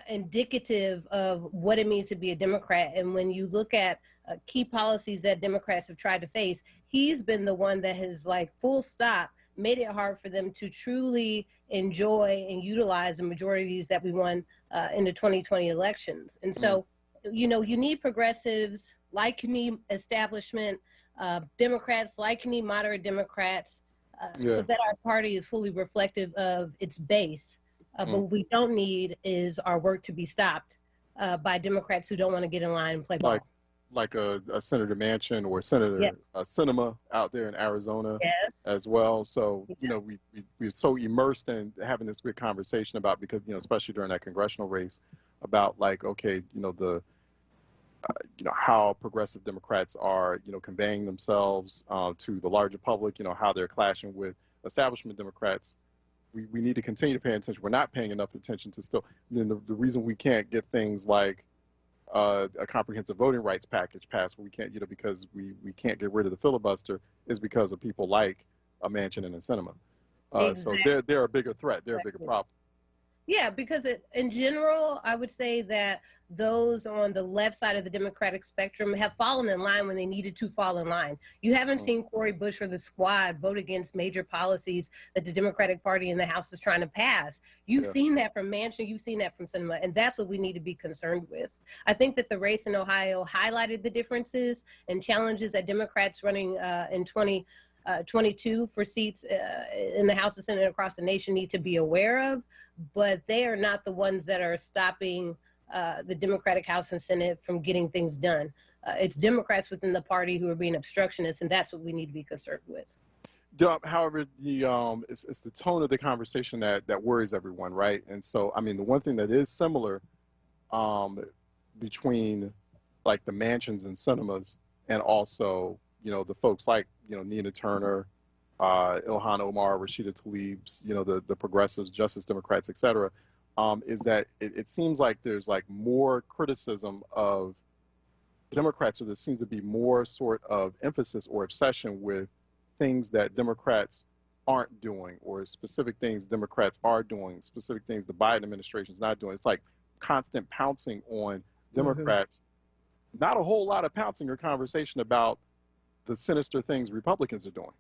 S21: indicative of what it means to be a Democrat. And when you look at key policies that Democrats have tried to face, he's been the one that has, like, full stop, made it hard for them to truly enjoy and utilize the majorities that we won in the 2020 elections. And so, you need progressives, like you need establishment, Democrats, like you need moderate Democrats, so that our party is fully reflective of its base. But what we don't need is our work to be stopped by Democrats who don't want to get in line and play ball.
S1: Like a Senator Manchin or Senator Sinema out there in Arizona as well. So, we're so immersed in having this big conversation about, because, especially during that congressional race, about like, okay, how progressive Democrats are, conveying themselves to the larger public, how they're clashing with establishment Democrats. We need to continue to pay attention. We're not paying enough attention to still. The reason we can't get things like a comprehensive voting rights package passed, we can't, because we can't get rid of the filibuster, is because of people like a Manchin and a Sinema. So they're a bigger threat. They're a bigger problem.
S21: Yeah, because in general, I would say that those on the left side of the Democratic spectrum have fallen in line when they needed to fall in line. You haven't seen Cori Bush or the squad vote against major policies that the Democratic Party in the House is trying to pass. You've seen that from Manchin, you've seen that from Sinema, and that's what we need to be concerned with. I think that the race in Ohio highlighted the differences and challenges that Democrats running in 2022 for seats in the House and Senate across the nation need to be aware of, but they are not the ones that are stopping the Democratic House and Senate from getting things done. It's Democrats within the party who are being obstructionists, and that's what we need to be concerned with.
S1: However, it's the tone of the conversation that worries everyone, right? And so, the one thing that is similar between like the Manchins and Sinemas and also the folks like, Nina Turner, Ilhan Omar, Rashida Tlaib's, the progressives, Justice Democrats, et cetera, is that it seems like there's like more criticism of Democrats, or there seems to be more sort of emphasis or obsession with things that Democrats aren't doing, or specific things Democrats are doing, specific things the Biden administration is not doing. It's like constant pouncing on Democrats, not a whole lot of pouncing or conversation about the sinister things Republicans are doing.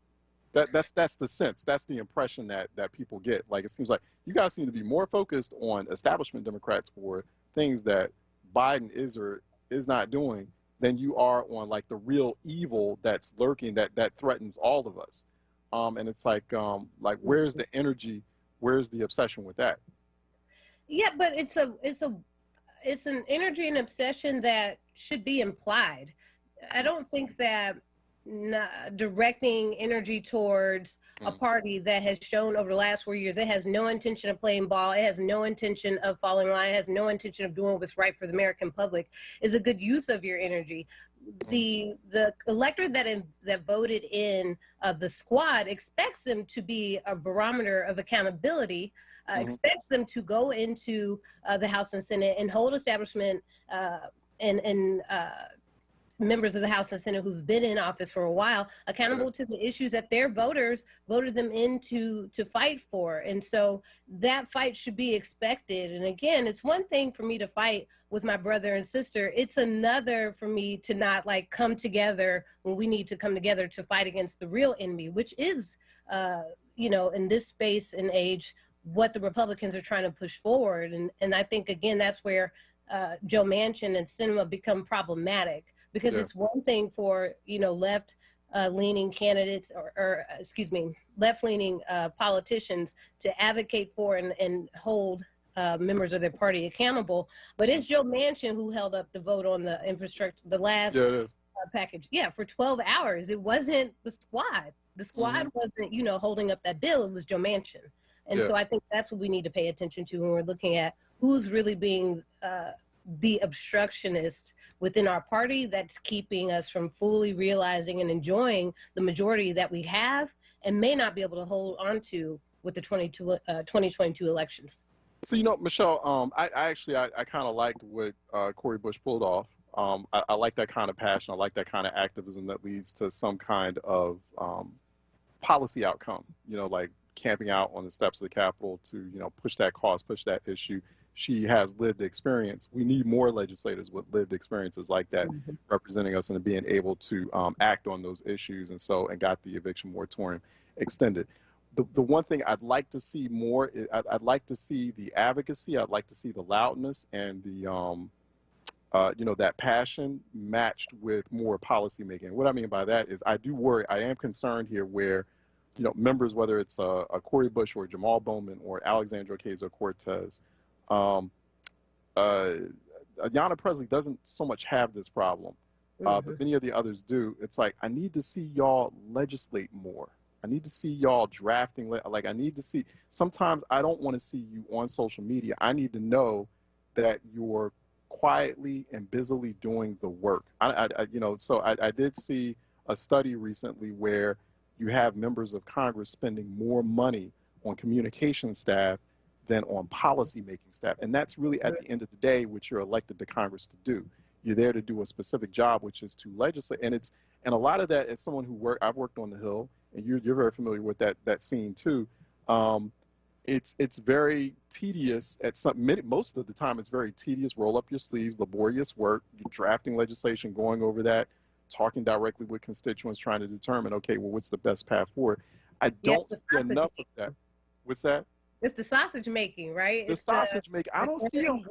S1: That's the sense. That's the impression that people get. Like, it seems like you guys seem to be more focused on establishment Democrats or things that Biden is or is not doing than you are on like the real evil that's lurking, that threatens all of us. And it's like where's the energy? Where's the obsession with that?
S21: Yeah, but it's an energy and obsession that should be implied. I don't think that directing energy towards a party that has shown over the last 4 years it has no intention of playing ball, it has no intention of falling in line, it has no intention of doing what's right for the American public, is a good use of your energy. The electorate that voted in the squad expects them to be a barometer of accountability, expects them to go into the House and Senate and hold establishment and members of the House and Senate who've been in office for a while accountable to the issues that their voters voted them in to fight for. And so that fight should be expected. And again, it's one thing for me to fight with my brother and sister. It's another for me to not like come together when we need to come together to fight against the real enemy, which is, in this space and age, what the Republicans are trying to push forward. And I think, again, that's where Joe Manchin and Sinema become problematic, because it's one thing for, left-leaning candidates or left-leaning politicians to advocate for and hold members of their party accountable. But it's Joe Manchin who held up the vote on the infrastructure, the last package. Yeah, for 12 hours. It wasn't the squad. The squad wasn't, holding up that bill. It was Joe Manchin. And so I think that's what we need to pay attention to when we're looking at who's really being the obstructionist within our party that's keeping us from fully realizing and enjoying the majority that we have and may not be able to hold on to with the 2022 elections.
S1: So, Michelle, I kind of liked what Cori Bush pulled off. I like that kind of passion. I like that kind of activism that leads to some kind of policy outcome, like camping out on the steps of the Capitol to, push that cause, push that issue. She has lived experience. We need more legislators with lived experiences like that representing us and being able to act on those issues, and got the eviction moratorium extended. The one thing I'd like to see more, I'd like to see the advocacy, I'd like to see the loudness and the, that passion matched with more policy making. What I mean by that is I do worry, I am concerned here where, members, whether it's a Cori Bush or Jamal Bowman or Alexandria Ocasio-Cortez, Ayanna Pressley doesn't so much have this problem, but many of the others do. It's like, I need to see y'all legislate more. I need to see y'all drafting. Like, I need to see, sometimes I don't want to see you on social media. I need to know that you're quietly and busily doing the work. So I did see a study recently where you have members of Congress spending more money on communication staff than on policy-making staff. And that's really, at the end of the day, what you're elected to Congress to do. You're there to do a specific job, which is to legislate. And a lot of that, as someone who I've worked on the Hill, and you're very familiar with that scene too. It's very tedious most of the time. It's very tedious, roll up your sleeves, laborious work, drafting legislation, going over that, talking directly with constituents, trying to determine, okay, well, what's the best path forward? I don't see enough of that. What's that?
S21: It's the sausage making, right?
S1: The sausage making. I don't see them.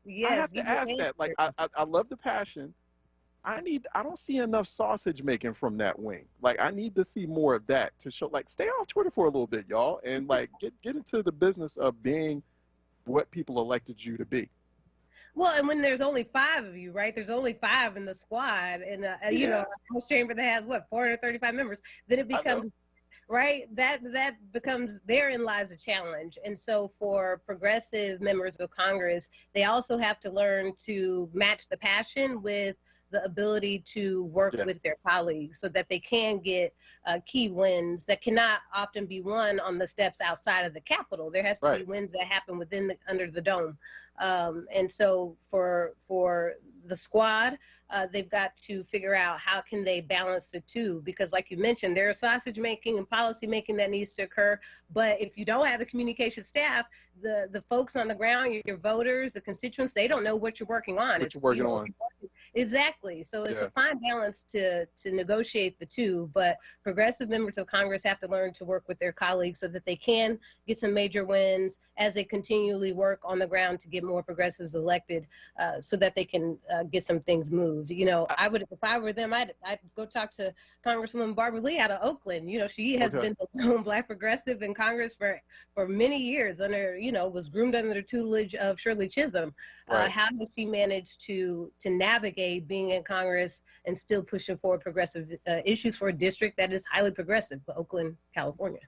S21: Yes,
S1: I have to ask that. Like, I love the passion. I don't see enough sausage making from that wing. Like, I need to see more of that to show, like, stay off Twitter for a little bit, y'all, and like get into the business of being what people elected you to be.
S21: Well, and when there's only 5 of you, right? There's only 5 in the squad, and a House chamber that has 435 members. Then it becomes right. That becomes, therein lies a challenge. And so for progressive members of Congress, they also have to learn to match the passion with the ability to work with their colleagues so that they can get key wins that cannot often be won on the steps outside of the Capitol. There has to be wins that happen under the dome. And so for the squad, they've got to figure out how can they balance the two, because like you mentioned, there's sausage making and policy making that needs to occur. But if you don't have the communication staff, the folks on the ground, your voters, the constituents, they don't know what you're working on.
S1: What you're working on.
S21: Exactly. So it's a fine balance to negotiate the two, but progressive members of Congress have to learn to work with their colleagues so that they can get some major wins as they continually work on the ground to get more progressives elected, so that they can get some things moved. I would, if I were them, I'd go talk to Congresswoman Barbara Lee out of Oakland. She has been the lone Black progressive in Congress for many years was groomed under the tutelage of Shirley Chisholm. How has she managed to navigate being in Congress and still pushing forward progressive issues for a district that is highly progressive, Oakland, California?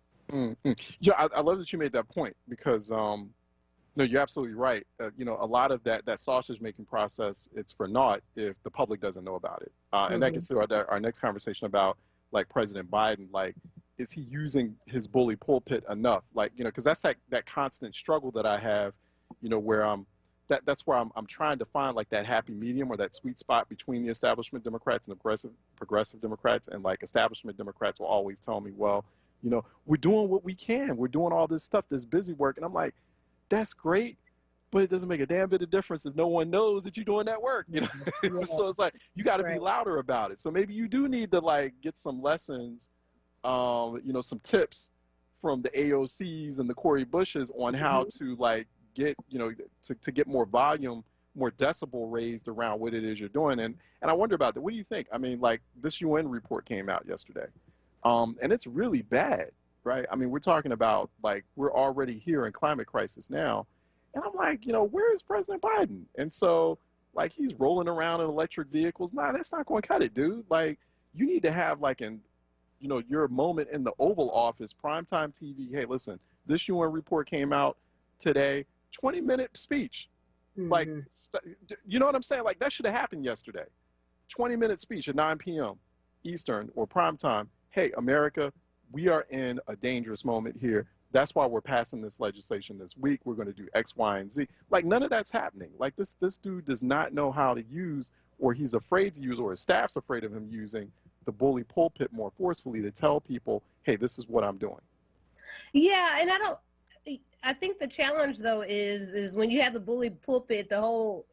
S1: Yeah, I love that you made that point, because no, you're absolutely right. A lot of that sausage making process, it's for naught if the public doesn't know about it. And that gets to our next conversation about, like, President Biden. Like, is he using his bully pulpit enough? Like, because that's that constant struggle that I have, where that's where I'm trying to find, like, that happy medium or that sweet spot between the establishment Democrats and the progressive Democrats. And, like, establishment Democrats will always tell me, well, we're doing what we can. We're doing all this stuff, this busy work. And I'm like, that's great, but it doesn't make a damn bit of difference if no one knows that you're doing that work. So it's like, you got to be louder about it. So maybe you do need to, like, get some lessons, some tips from the AOCs and the Cori Bushes on how to like get, you know, to get more volume, more decibel raised around what it is you're doing. And I wonder about that. What do you think? I mean, like this UN report came out yesterday, and it's really bad, right? I mean, we're talking about like we're already here in climate crisis now. And I'm like, you know, where is President Biden? And so like he's rolling around in electric vehicles. Nah, that's not going to cut it, dude. Like you need to have like you know, your moment in the Oval Office, primetime TV. Hey, listen, this UN report came out today, 20-minute speech. Like, you know what I'm saying? Like that should have happened yesterday. 20-minute speech at 9 p.m. Eastern or primetime. Hey, America, we are in a dangerous moment here. That's why we're passing this legislation this week. We're going to do X, Y, and Z. Like none of that's happening. Like this dude does not know how to use, or he's afraid to use, or his staff's afraid of him using the bully pulpit more forcefully to tell people, hey, this is what I'm doing.
S21: Yeah, and I think the challenge though is when you have the bully pulpit, the whole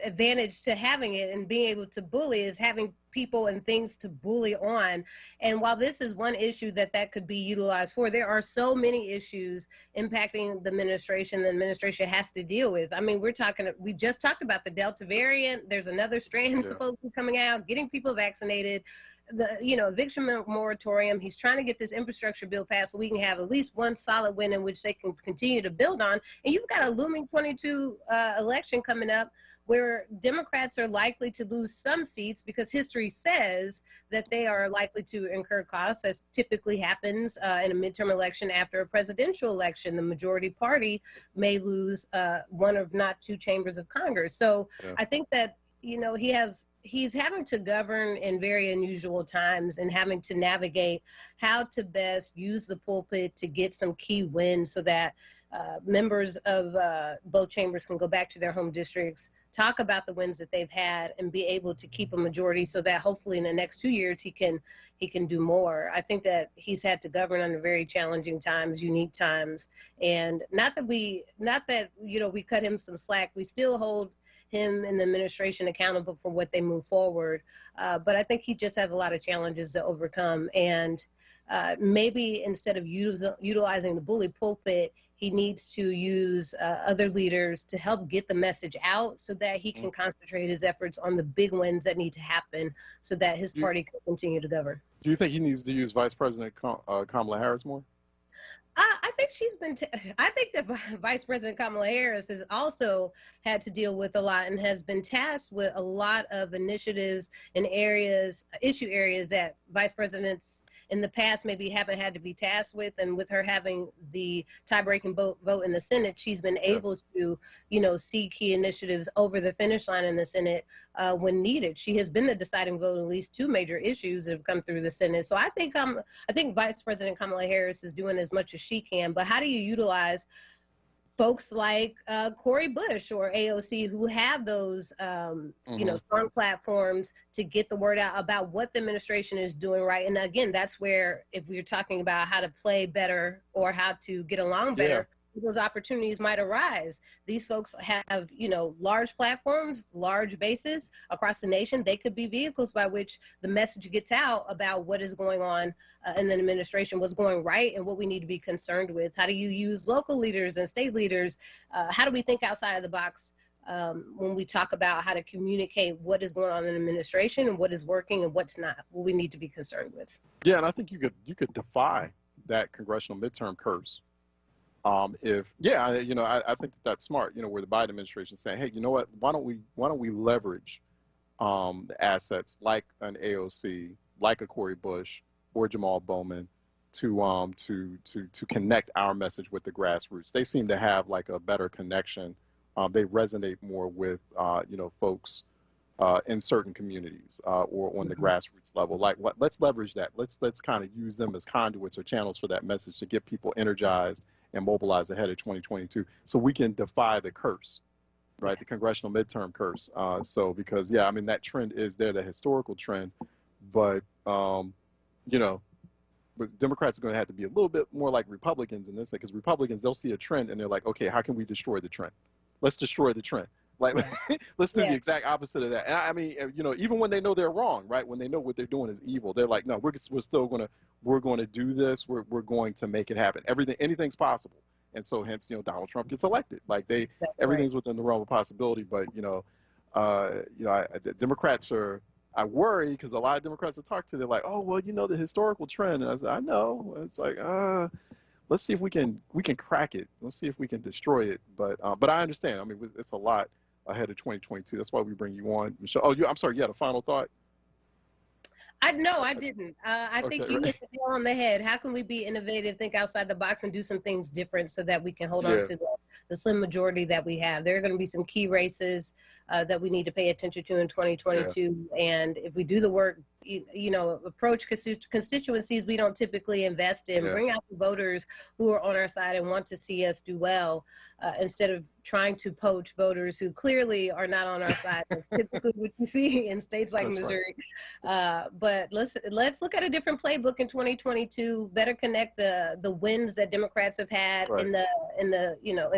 S21: advantage to having it and being able to bully is having people and things to bully on. And while this is one issue that could be utilized for, there are so many issues impacting the administration has to deal with. I mean, we just talked about the Delta variant. There's another strand supposedly coming out, getting people vaccinated, the, you know, eviction moratorium. He's trying to get this infrastructure bill passed so we can have at least one solid win in which they can continue to build on. And you've got a looming 22 election coming up where Democrats are likely to lose some seats because history says that they are likely to incur costs, as typically happens in a midterm election after a presidential election. The majority party may lose one of not two chambers of Congress. So I think that, you know, he's having to govern in very unusual times and having to navigate how to best use the pulpit to get some key wins so that members of both chambers can go back to their home districts, talk about the wins that they've had, and be able to keep a majority so that hopefully in the next 2 years he can do more. I think that he's had to govern under very challenging times, unique times, and not that you know, we cut him some slack. We still hold him and the administration accountable for what they move forward. But I think he just has a lot of challenges to overcome. And maybe instead of utilizing the bully pulpit, he needs to use other leaders to help get the message out so that he can concentrate his efforts on the big wins that need to happen so that his party can continue to govern.
S1: Do you think he needs to use Vice President Kamala Harris more?
S21: I think I think that Vice President Kamala Harris has also had to deal with a lot and has been tasked with a lot of initiatives and issue areas that vice presidents in the past maybe haven't had to be tasked with. And with her having the tie-breaking vote in the Senate, she's been able to, you know, see key initiatives over the finish line in the Senate when needed. She has been the deciding vote on at least two major issues that have come through the Senate. So I think Vice President Kamala Harris is doing as much as she can. But how do you utilize folks like Cori Bush or AOC who have those, you know, strong platforms to get the word out about what the administration is doing right? And again, that's where, if we're talking about how to play better or how to get along better, those opportunities might arise. These folks have, you know, large platforms, large bases across the nation. They could be vehicles by which the message gets out about what is going on in the administration, what's going right, and what we need to be concerned with. How do you use local leaders and state leaders? How do we think outside of the box when we talk about how to communicate what is going on in the administration and what is working and what's not, what we need to be concerned with?
S1: Yeah, and I think you could defy that congressional midterm curse. I think that's smart. You know, where the Biden administration is saying, hey, you know what? Why don't we leverage the assets like an AOC, like a Cori Bush or Jamal Bowman to connect our message with the grassroots. They seem to have like a better connection. They resonate more with folks in certain communities or on the grassroots level. Like, let's leverage that. Let's kind of use them as conduits or channels for that message to get people energized and mobilize ahead of 2022 so we can defy the curse, right? The congressional midterm curse. Because that trend is there, the historical trend, but Democrats are going to have to be a little bit more like Republicans in this, because Republicans, they'll see a trend and they're like, okay, how can we destroy the trend? Let's destroy the trend. Like, let's do the exact opposite of that. And I mean, you know, even when they know they're wrong, right? When they know what they're doing is evil, they're like, no, we're still we're going to do this. We're going to make it happen. Anything's possible. And so hence, you know, Donald Trump gets elected. Like everything's within the realm of possibility. But, the Democrats I worry because a lot of Democrats I talk to, they're like, oh, well, you know, the historical trend. And I said, I know. It's like, let's see if we can crack it. Let's see if we can destroy it. But I understand. I mean, it's a lot ahead of 2022. That's why we bring you on, Michelle. Oh, I'm sorry. You had a final thought?
S21: No, I didn't. I think you hit the nail on the head. How can we be innovative, think outside the box, and do some things different so that we can hold on to the slim majority that we have? There are going to be some key races that we need to pay attention to in 2022. And if we do the work, approach constituencies we don't typically invest in, bring out the voters who are on our side and want to see us do well, instead of trying to poach voters who clearly are not on our side. That's typically what you see in states like Missouri. But let's look at a different playbook in 2022. Better connect the wins that Democrats have had in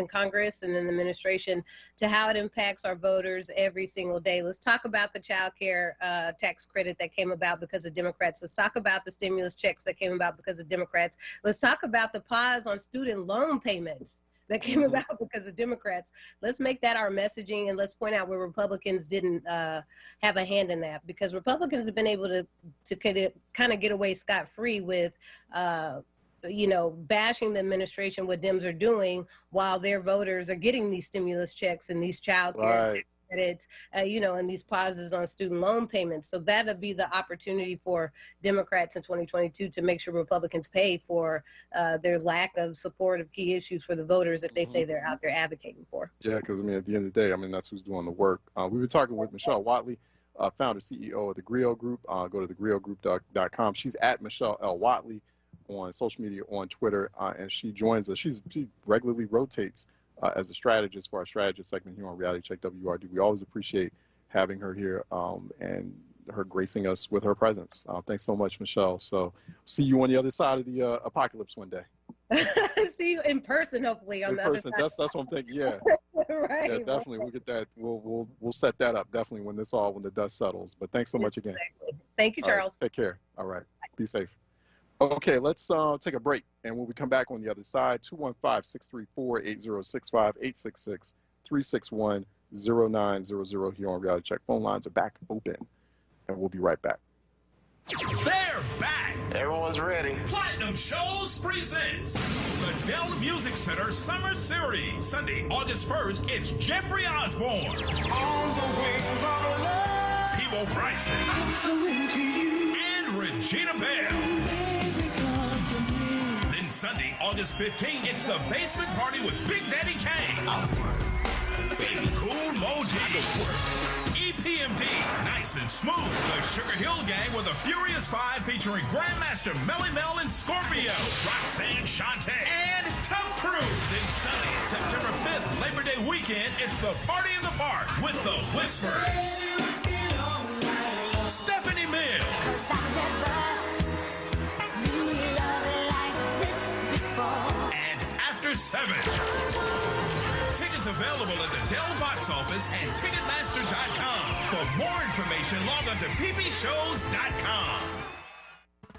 S21: Congress and in the administration to how it impacts our voters every single day. Let's talk about the child care tax credit that came about because of Democrats. Let's talk about the stimulus checks that came about because of Democrats. Let's talk about the pause on student loan payments that came about because of Democrats. Let's make that our messaging, and let's point out where Republicans didn't have a hand in that, because Republicans have been able to kind of get away scot-free with bashing the administration, what Dems are doing, while their voters are getting these stimulus checks and these child care credits, and these pauses on student loan payments. So that'll be the opportunity for Democrats in 2022 to make sure Republicans pay for their lack of support of key issues for the voters that they say they're out there advocating for.
S1: Yeah, because, I mean, at the end of the day, I mean, that's who's doing the work. We were talking with Michelle Whatley, founder, CEO of the Griot Group. Go to thegriotgroup.com. She's at Michelle L. Whatley on social media, on Twitter, and she joins us. She regularly rotates as a strategist for our strategist segment here on Reality Check WURD. We always appreciate having her here and her gracing us with her presence. Thanks so much, Michelle. So see you on the other side of the apocalypse one day.
S21: See you in person, hopefully, on the other side.
S1: That's what I'm thinking. Yeah.
S21: Right.
S1: Yeah, definitely. We'll get that. We'll set that up definitely when the dust settles. But thanks so much again.
S21: Exactly. Thank you, Charles.
S1: Right, take care. All right. Be safe. Okay, let's take a break. And when we come back on the other side, 215-634-8065, 866-361-0900 here on Reality Check. Phone lines are back open, and we'll be right back.
S5: They're back.
S6: Everyone's ready.
S5: Platinum Shows presents the Dell Music Center Summer Series. Sunday, August 1st, it's Jeffrey Osborne. On the wings of love. Peebo Bryson. I'm so into you. And Regina Bell. Then Sunday, August 15th, it's the Basement Party with Big Daddy Kane. Baby Cool Mo D. EPMD, Nice and Smooth. The Sugar Hill Gang with a Furious 5 featuring Grandmaster Melly Mel and Scorpio. Roxanne Shante. And Tough Crew. Then Sunday, September 5th, Labor Day weekend, it's the Party in the Park with the Whispers. Stephanie Mills. And After 7. Tickets available at the Dell box office and Ticketmaster.com. For more information, log on to ppshows.com.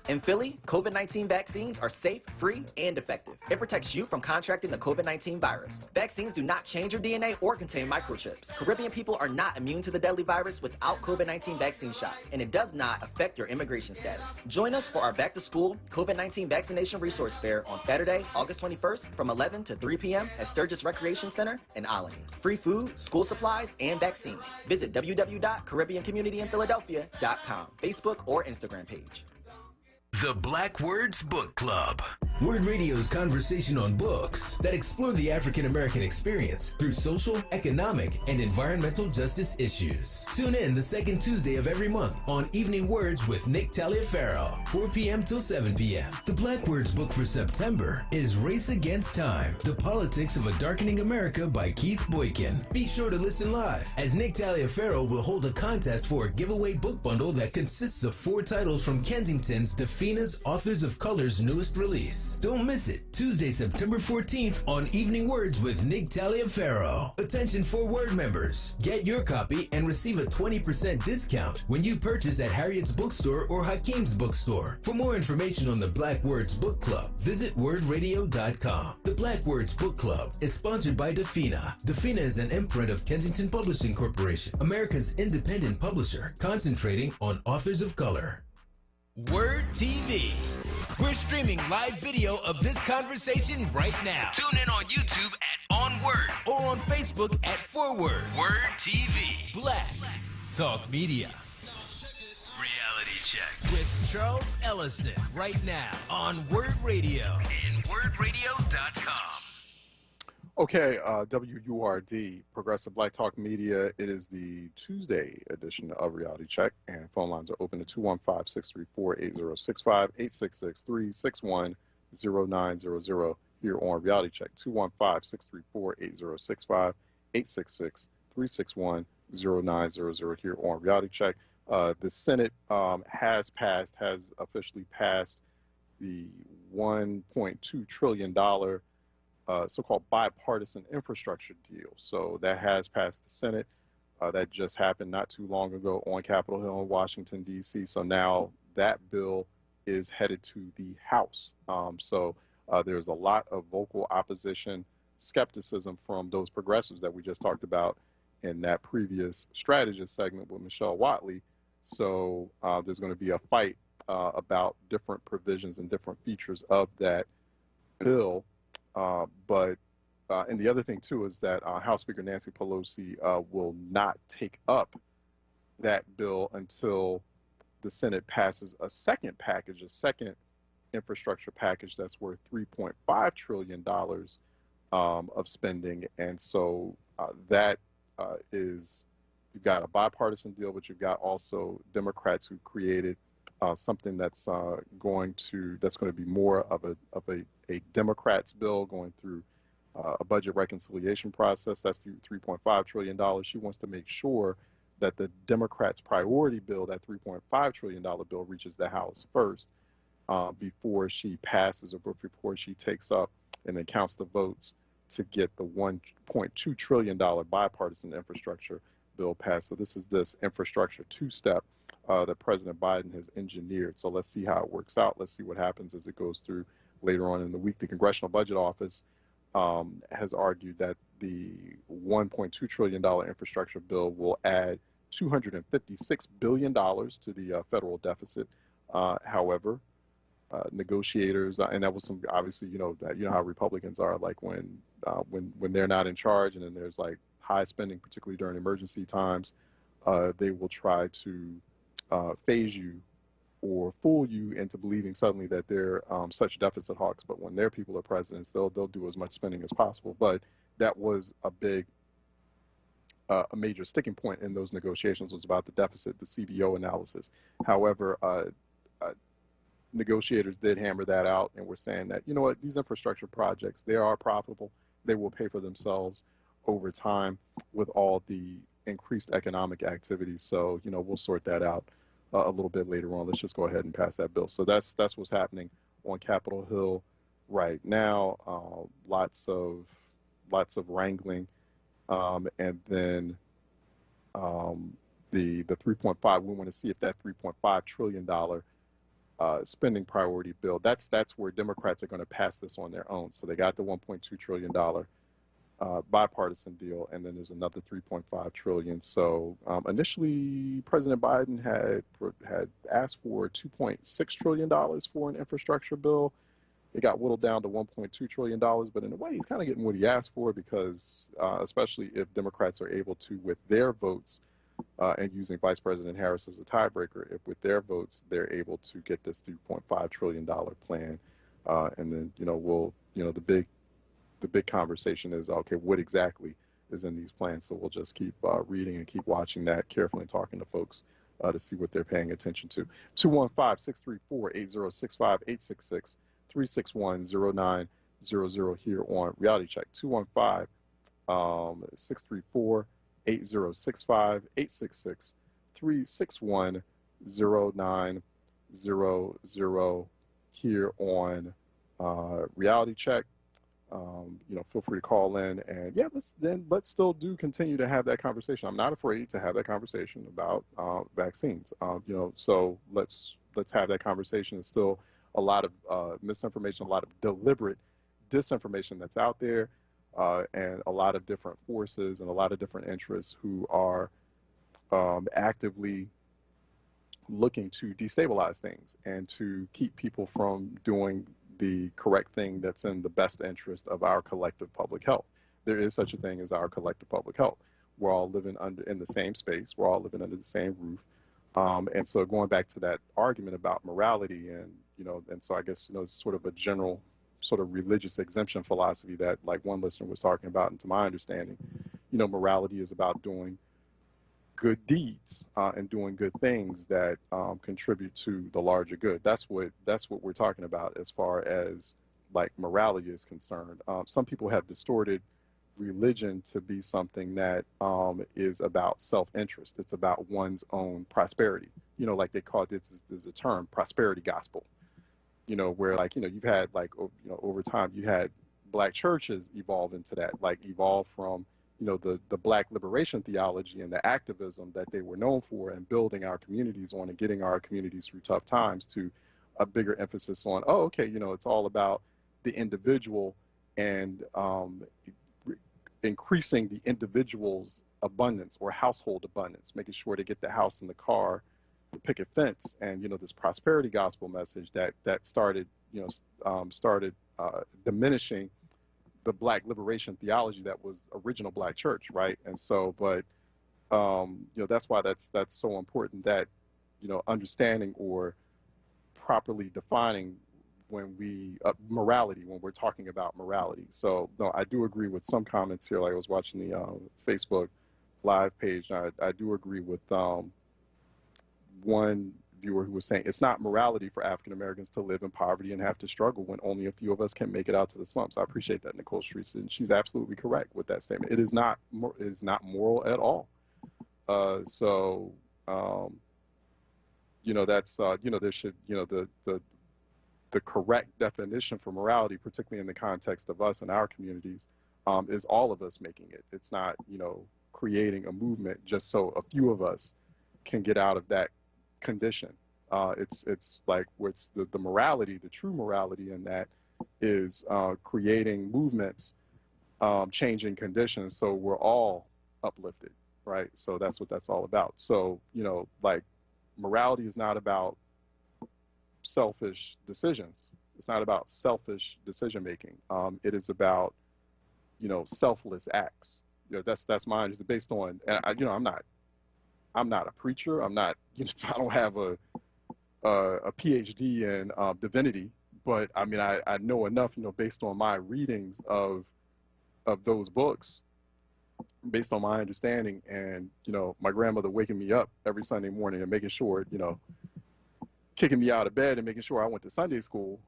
S3: In Philly, COVID-19 vaccines are safe, free, and effective. It protects you from contracting the COVID-19 virus. Vaccines do not change your DNA or contain microchips. Caribbean people are not immune to the deadly virus without COVID-19 vaccine shots, and it does not affect your immigration status. Join us for our back-to-school COVID-19 vaccination resource fair on Saturday, August 21st from 11 to 3 p.m. at Sturgis Recreation Center in Alany. Free food, school supplies, and vaccines. Visit www.caribbeancommunityinphiladelphia.com, Facebook or Instagram page.
S4: The Black Words Book Club. Word Radio's conversation on books that explore the African American experience through social, economic, and environmental justice issues. Tune in the second Tuesday of every month on Evening Words with Nick Taliaferro, 4 p.m. till 7 p.m. The Black Words book for September is Race Against Time, The Politics of a Darkening America by Keith Boykin. Be sure to listen live, as Nick Taliaferro will hold a contest for a giveaway book bundle that consists of 4 titles from Kensington's Defina's Authors of Color's newest release. Words. Don't miss it. Tuesday, September 14th on Evening Words with Nick Taliaferro. Attention for Word members. Get your copy and receive a 20% discount when you purchase at Harriet's Bookstore or Hakeem's Bookstore. For more information on the Black Words Book Club, visit wordradio.com. The Black Words Book Club is sponsored by Defina. Defina is an imprint of Kensington Publishing Corporation, America's independent publisher, concentrating on authors of color.
S5: WURD TV. We're streaming live video of this conversation right now. Tune in on YouTube at onWURD or on Facebook at WURD. WURD TV. Black Talk Media. Reality Check with Charles Ellison right now on WURD Radio and wordradio.com.
S1: Okay, WURD, Progressive Black Talk Media. It is the Tuesday edition of Reality Check, and phone lines are open at 215-634-8065, 866-361-0900 here on Reality Check, 215-634-8065, 866-361-0900 here on Reality Check. The Senate has officially passed the $1.2 trillion so-called bipartisan infrastructure deal. So that has passed the Senate. That just happened not too long ago on Capitol Hill in Washington, D.C. So now that bill is headed to the House. So there's a lot of vocal opposition, skepticism from those progressives that we just talked about in that previous strategist segment with Michelle Watley. So there's going to be a fight about different provisions and different features of that bill. And the other thing, too, is that House Speaker Nancy Pelosi will not take up that bill until the Senate passes a second package, a second infrastructure package that's worth $3.5 trillion of spending. And so that is, you've got a bipartisan deal, but you've got also Democrats who created something that's going to be more of a Democrats bill going through a budget reconciliation process. That's the $3.5 trillion. She wants to make sure that the Democrats' priority bill, that $3.5 trillion bill, reaches the House first before she passes or before she takes up and then counts the votes to get the $1.2 trillion bipartisan infrastructure bill passed. So this is this infrastructure two-step that President Biden has engineered. So let's see how it works out. Let's see what happens as it goes through later on in the week. The Congressional Budget Office has argued that the $1.2 trillion infrastructure bill will add $256 billion to the federal deficit. However, negotiators, and that was some, obviously, you know how Republicans are, like when they're not in charge and then there's like high spending, particularly during emergency times, they will try to phase you or fool you into believing suddenly that they're such deficit hawks. But when their people are presidents, they'll do as much spending as possible. But that was a major sticking point in those negotiations, was about the deficit, the CBO analysis. However, negotiators did hammer that out and were saying that, you know what, these infrastructure projects, they are profitable. They will pay for themselves over time with all the increased economic activity. So, you know, we'll sort that out a little bit later on. Let's just go ahead and pass that bill. So that's what's happening on Capitol Hill right now. Lots of wrangling, and then the 3.5. We want to see if that $3.5 trillion spending priority bill. That's where Democrats are going to pass this on their own. So they got the $1.2 trillion bipartisan deal, and then there's another $3.5 trillion. So initially, President Biden had asked for $2.6 trillion for an infrastructure bill. It got whittled down to $1.2 trillion, but in a way, he's kind of getting what he asked for, because especially if Democrats are able to, with their votes, and using Vice President Harris as a tiebreaker, if with their votes they're able to get this $3.5 trillion plan, and then the big conversation is, okay, what exactly is in these plans? So we'll just keep reading and keep watching that carefully and talking to folks to see what they're paying attention to. 215-634-8065, 866-361-0900 here on Reality Check. 215-634-8065, 866-361-0900 here on reality check. Feel free to call in, and yeah, let's still continue to have that conversation. I'm not afraid to have that conversation about vaccines. So let's have that conversation. There's still a lot of misinformation, a lot of deliberate disinformation that's out there, and a lot of different forces and a lot of different interests who are actively looking to destabilize things and to keep people from doing the correct thing that's in the best interest of our collective public health. There is such a thing as our collective public health. We're all living in the same space. We're all living under the same roof. And so going back to that argument about morality and so I guess, it's sort of a general sort of religious exemption philosophy that like one listener was talking about. And to my understanding, morality is about doing good deeds and doing good things that contribute to the larger good. That's what we're talking about as far as like morality is concerned. Some people have distorted religion to be something that is about self-interest. It's about one's own prosperity. Like they call it, there's a term, prosperity gospel. Where like you've had like over time you had black churches evolve into that, like evolve from the black liberation theology and the activism that they were known for and building our communities on and getting our communities through tough times to a bigger emphasis on, it's all about the individual and increasing the individual's abundance or household abundance, making sure to get the house and the car, the picket fence, and this prosperity gospel message that started diminishing the black liberation theology that was original black church, right? And so, but that's why that's so important that understanding or properly defining when morality, when we're talking about morality. So no, I do agree with some comments here. Like I was watching the Facebook live page, and I do agree with one viewer who was saying it's not morality for African Americans to live in poverty and have to struggle when only a few of us can make it out to the slums. I appreciate that, Nicole Streets, and she's absolutely correct with that statement. It is not moral at all. That's there should the correct definition for morality, particularly in the context of us and our communities, is all of us making it. It's not creating a movement just so a few of us can get out of that condition. It's like what's the morality, the true morality in that is creating movements, changing conditions so we're all uplifted, right? So that's what that's all about. So, like morality is not about selfish decisions. It's not about selfish decision making. It is about, selfless acts. That's mine. Is based on, I'm not a preacher. I'm not, I don't have a PhD in divinity, but I mean, I know enough, based on my readings of those books, based on my understanding, and my grandmother waking me up every Sunday morning and making sure, kicking me out of bed and making sure I went to Sunday school.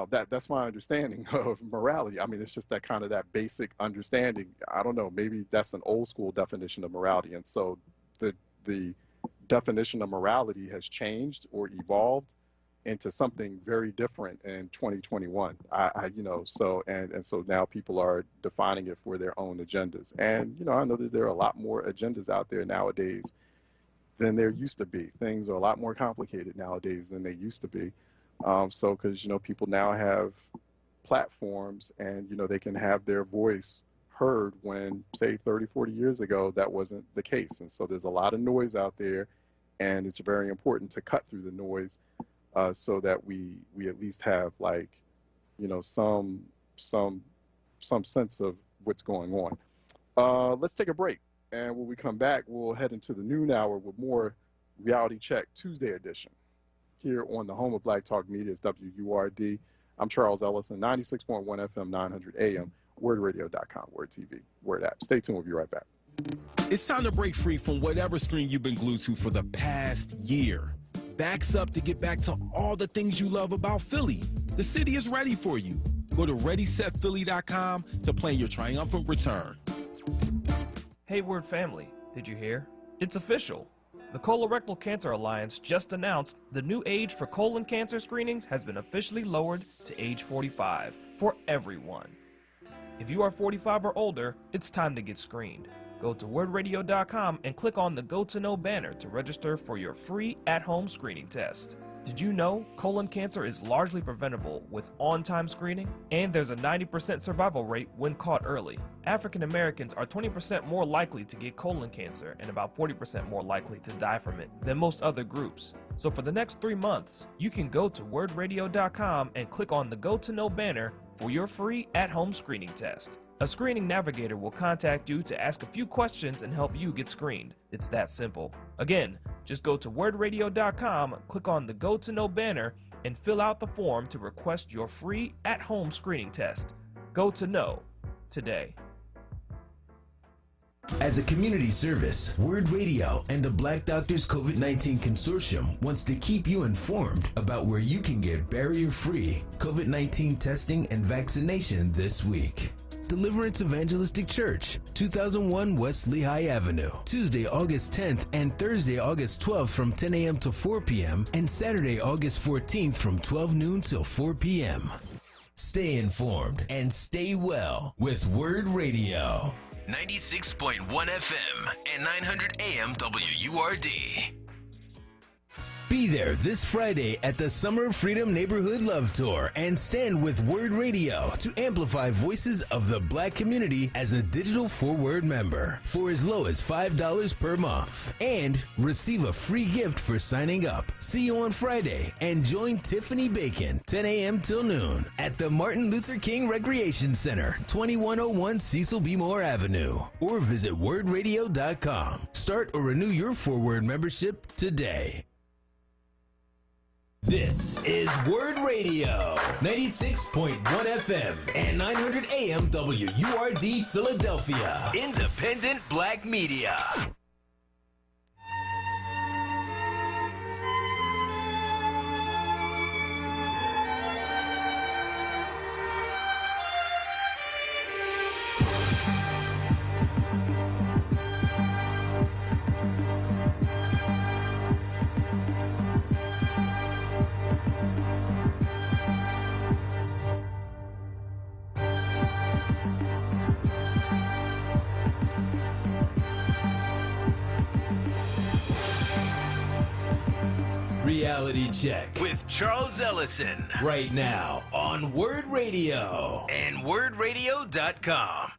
S1: That's my understanding of morality. I mean, it's just that basic understanding. I don't know, maybe that's an old school definition of morality, and so the definition of morality has changed or evolved into something very different in 2021. So now people are defining it for their own agendas. And, I know that there are a lot more agendas out there nowadays than there used to be. Things are a lot more complicated nowadays than they used to be. Because, people now have platforms and, they can have their voice heard when, say, 30, 40 years ago, that wasn't the case. And so there's a lot of noise out there, and it's very important to cut through the noise so that we at least have some sense of what's going on. Let's take a break, and when we come back, we'll head into the noon hour with more Reality Check Tuesday edition here on the home of Black Talk Media. Is WURD. I'm Charles Ellison, 96.1 FM, 900 AM. WURDradio.com, WURD TV, WURD app. Stay tuned. We'll be right back.
S6: It's time to break free from whatever screen you've been glued to for the past year. Backs up to get back to all the things you love about Philly. The city is ready for you. Go to ReadySetPhilly.com to plan your triumphant return.
S14: Hey, WURD family, did you hear? It's official. The Colorectal Cancer Alliance just announced the new age for colon cancer screenings has been officially lowered to age 45 for everyone. If you are 45 or older, it's time to get screened. Go to WURDradio.com and click on the Go to Know banner to register for your free at-home screening test. Did you know colon cancer is largely preventable with on-time screening? And there's a 90% survival rate when caught early. African Americans are 20% more likely to get colon cancer and about 40% more likely to die from it than most other groups. So for the next 3 months, you can go to WURDradio.com and click on the Go to Know banner for your free at-home screening test. A screening navigator will contact you to ask a few questions and help you get screened. It's that simple. Again, just go to WURDradio.com, click on the Go to Know banner, and fill out the form to request your free at-home screening test. Go to Know today.
S4: As a community service, WURD Radio and the Black Doctors COVID-19 Consortium wants to keep you informed about where you can get barrier-free COVID-19 testing and vaccination this week. Deliverance Evangelistic Church, 2001 West Lehigh Avenue, Tuesday, August 10th and Thursday, August 12th from 10 a.m. to 4 p.m. and Saturday, August 14th from 12 noon till 4 p.m. Stay informed and stay well with WURD Radio.
S5: 96.1 FM and 900 AM WURD.
S4: Be there this Friday at the Summer Freedom Neighborhood Love Tour and stand with WURD Radio to amplify voices of the Black community as a digital 4WURD member for as low as $5 per month. And receive a free gift for signing up. See you on Friday and join Tiffany Bacon, 10 a.m. till noon at the Martin Luther King Recreation Center, 2101 Cecil B. Moore Avenue. Or visit WURDradio.com. Start or renew your 4WURD membership today. This is WURD Radio, 96.1 FM and 900 AM WURD Philadelphia.
S5: Independent Black Media.
S4: Reality Check
S5: with Charles Ellison.
S4: Right now on WURD Radio
S5: and WURDradio.com.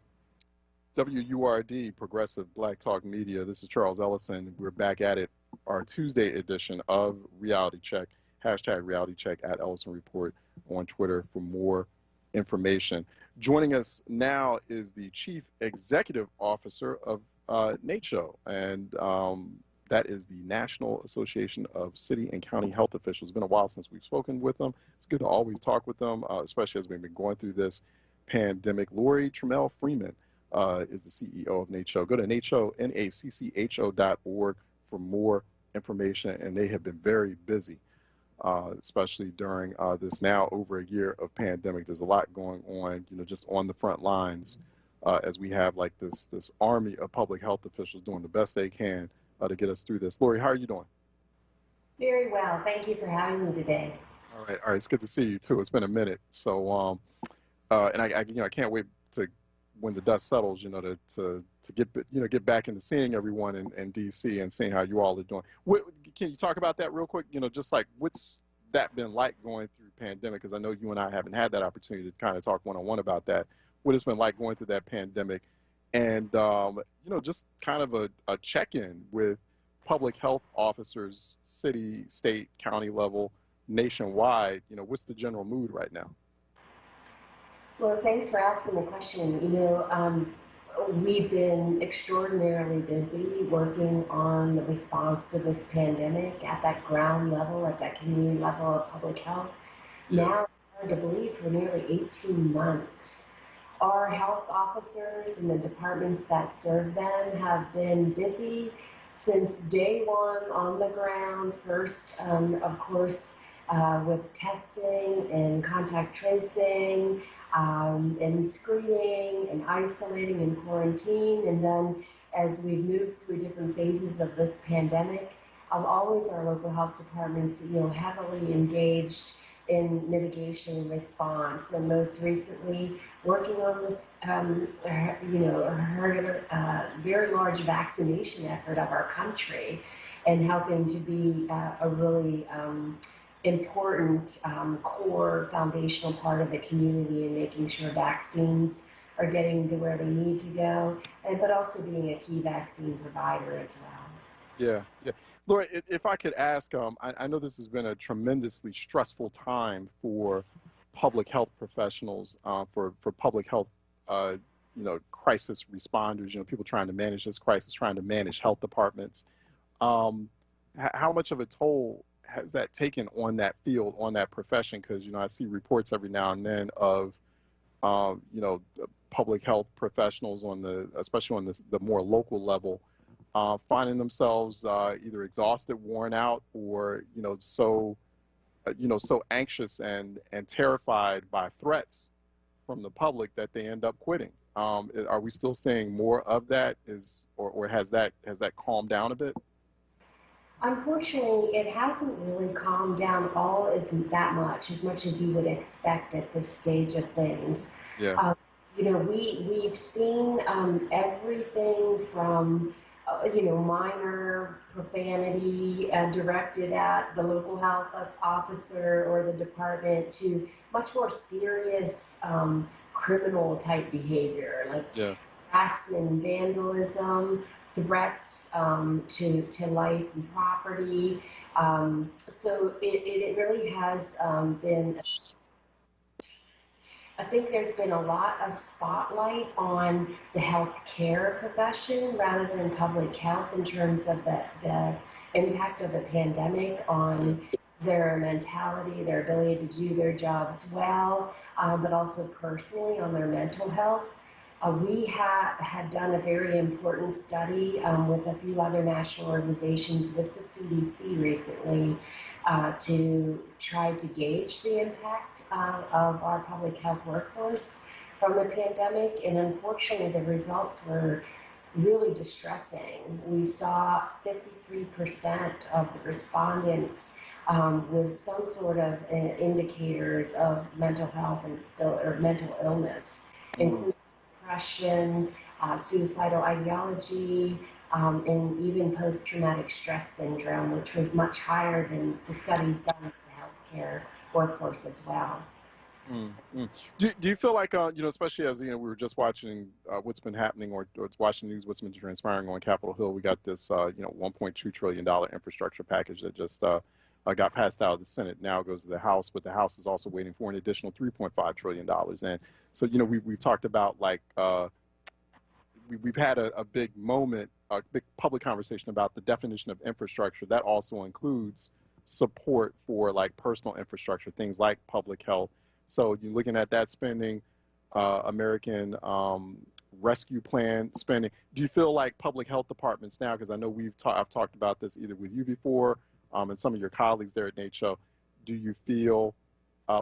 S1: WURD, Progressive Black Talk Media. This is Charles Ellison. We're back at it, our Tuesday edition of Reality Check. Hashtag Reality Check at Ellison Report on Twitter for more information. Joining us now is the Chief Executive Officer of NACCHO, and that is the National Association of City and County Health Officials. It's been a while since we've spoken with them. It's good to always talk with them, especially as we've been going through this pandemic. Lori Trammell Freeman is the CEO of NACCHO. Go to NACCHO.org for more information, and they have been very busy, especially during this now over a year of pandemic. There's a lot going on, just on the front lines as we have like this army of public health officials doing the best they can to get us through this. Lori, how are you doing?
S2: Very well. Thank you for having me today.
S1: All right. It's good to see you too. It's been a minute. So, and I can't wait to when the dust settles, to get back into seeing everyone in DC and seeing how you all are doing. Can you talk about that real quick? Just like what's that been like going through pandemic? Because I know you and I haven't had that opportunity to kind of talk one-on-one about that. What it's been like going through that pandemic. And, just kind of a check-in with public health officers, city, state, county level, nationwide. What's the general mood right now?
S2: Well, thanks for asking the question. We've been extraordinarily busy working on the response to this pandemic at that ground level, at that community level of public health. Now, it's hard to believe, for nearly 18 months. Our health officers and the departments that serve them have been busy since day one on the ground. First, of course, with testing and contact tracing and screening and isolating and quarantine. And then as we've moved through different phases of this pandemic, always our local health departments, heavily engaged in mitigation and response, and most recently working on this, very large vaccination effort of our country, and helping to be a really important core foundational part of the community, and making sure vaccines are getting to where they need to go, but also being a key vaccine provider as well.
S1: Yeah, yeah. Laura, if I could ask, I know this has been a tremendously stressful time for public health professionals, for public health, crisis responders, people trying to manage this crisis, trying to manage health departments. How much of a toll has that taken on that field, on that profession? Because, I see reports every now and then of, public health professionals especially on the more local level, finding themselves either exhausted, worn out, or so anxious and terrified by threats from the public that they end up quitting. Are we still seeing more of that? Or has that calmed down a bit?
S2: Unfortunately, it hasn't really calmed down as much as you would expect at this stage of things.
S1: Yeah.
S2: We've seen everything from minor profanity directed at the local health officer or the department to much more serious criminal type behavior, like harassment and vandalism, threats to life and property. So it really has been. I think there's been a lot of spotlight on the healthcare profession rather than public health in terms of the impact of the pandemic on their mentality, their ability to do their jobs well, but also personally on their mental health. We had done a very important study with a few other national organizations with the CDC recently to try to gauge the impact of our public health workforce from the pandemic. And unfortunately, the results were really distressing. We saw 53% of the respondents with some sort of indicators of mental health or mental illness, including depression, suicidal ideology, and even post-traumatic stress syndrome, which was much higher than the studies done in the healthcare workforce as well.
S1: Do you feel like, especially as, we were just watching what's been happening or watching news, what's been transpiring on Capitol Hill, we got this, $1.2 trillion infrastructure package that just got passed out of the Senate, now goes to the House, but the House is also waiting for an additional $3.5 trillion. And so, we've talked about, we've had a big moment, a big public conversation about the definition of infrastructure. That also includes support for personal infrastructure, things like public health. So you're looking at that spending, American Rescue Plan spending. Do you feel like public health departments now, because I know I've talked about this either with you before and some of your colleagues there at NACCHO, do you feel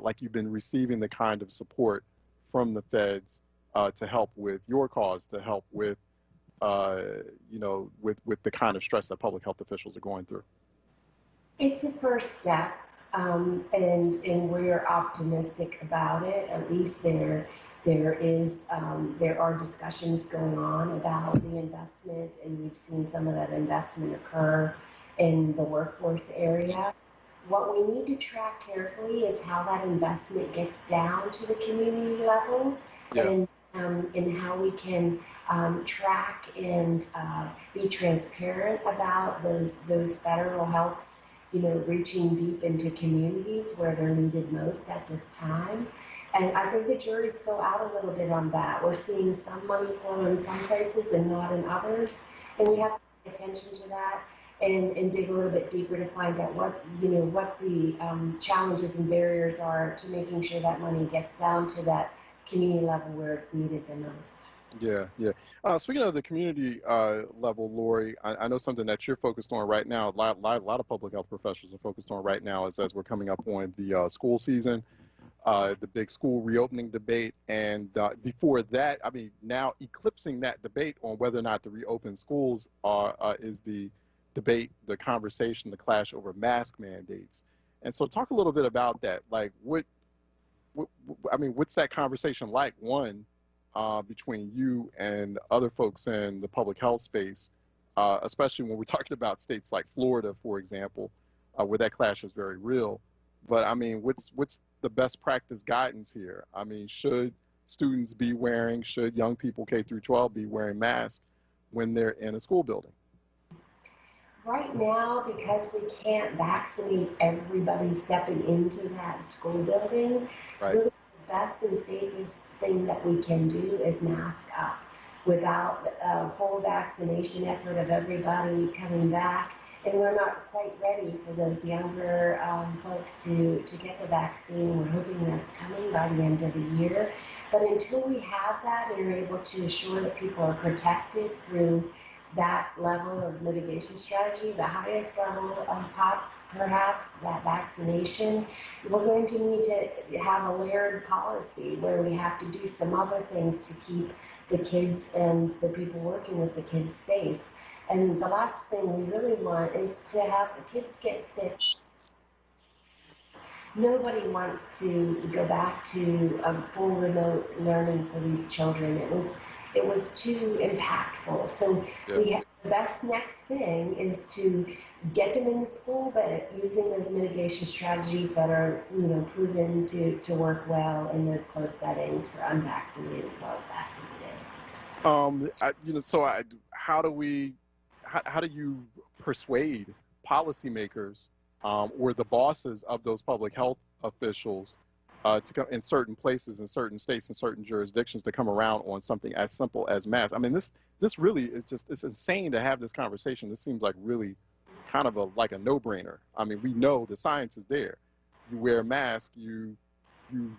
S1: like you've been receiving the kind of support from the feds to help with your cause, to help with, with the kind of stress that public health officials are going through?
S2: It's a first step, and we're optimistic about it. At least there are discussions going on about the investment, and we've seen some of that investment occur in the workforce area. What we need to track carefully is how that investment gets down to the community level, and how we can track and be transparent about those federal helps, reaching deep into communities where they're needed most at this time. And I think the jury's still out a little bit on that. We're seeing some money flow in some places and not in others, and we have to pay attention to that and dig a little bit deeper to find out what the challenges and barriers are to making sure that money gets down to that community level where it's needed the most.
S1: Yeah. Speaking of the community level, Lori, I know something that you're focused on right now, a lot of public health professionals are focused on right now as we're coming up on the school season, the big school reopening debate. And before that, now eclipsing that debate on whether or not to reopen schools is the debate, the conversation, the clash over mask mandates. And so talk a little bit about that. Like what's that conversation like, one, between you and other folks in the public health space, especially when we're talking about states like Florida, for example, where that clash is very real. But I mean, what's the best practice guidance here? I mean, should students be wearing, should young people K through 12 be wearing masks when they're in a school building?
S2: Right now, because we can't vaccinate everybody stepping into that school building,
S1: right,
S2: really the best and safest thing that we can do is mask up. Without a full vaccination effort of everybody coming back, and we're not quite ready for those younger folks to get the vaccine. We're hoping that's coming by the end of the year. But until we have that and are able to assure that people are protected through that level of mitigation strategy, the highest level of perhaps that vaccination, we're going to need to have a layered policy where we have to do some other things to keep the kids and the people working with the kids safe. And the last thing we really want is to have the kids get sick. Nobody wants to go back to a full remote learning for these children. It was too impactful. So we have, the best next thing is to get them in the school, but using those mitigation strategies that are, proven to work well in those closed settings for unvaccinated as well as vaccinated.
S1: How do you persuade policymakers or the bosses of those public health officials to come in certain places, in certain states, in certain jurisdictions to come around on something as simple as masks? I mean, this really is it's insane to have this conversation. This seems like really kind of like a no-brainer. I mean, we know the science is there. You wear a mask, you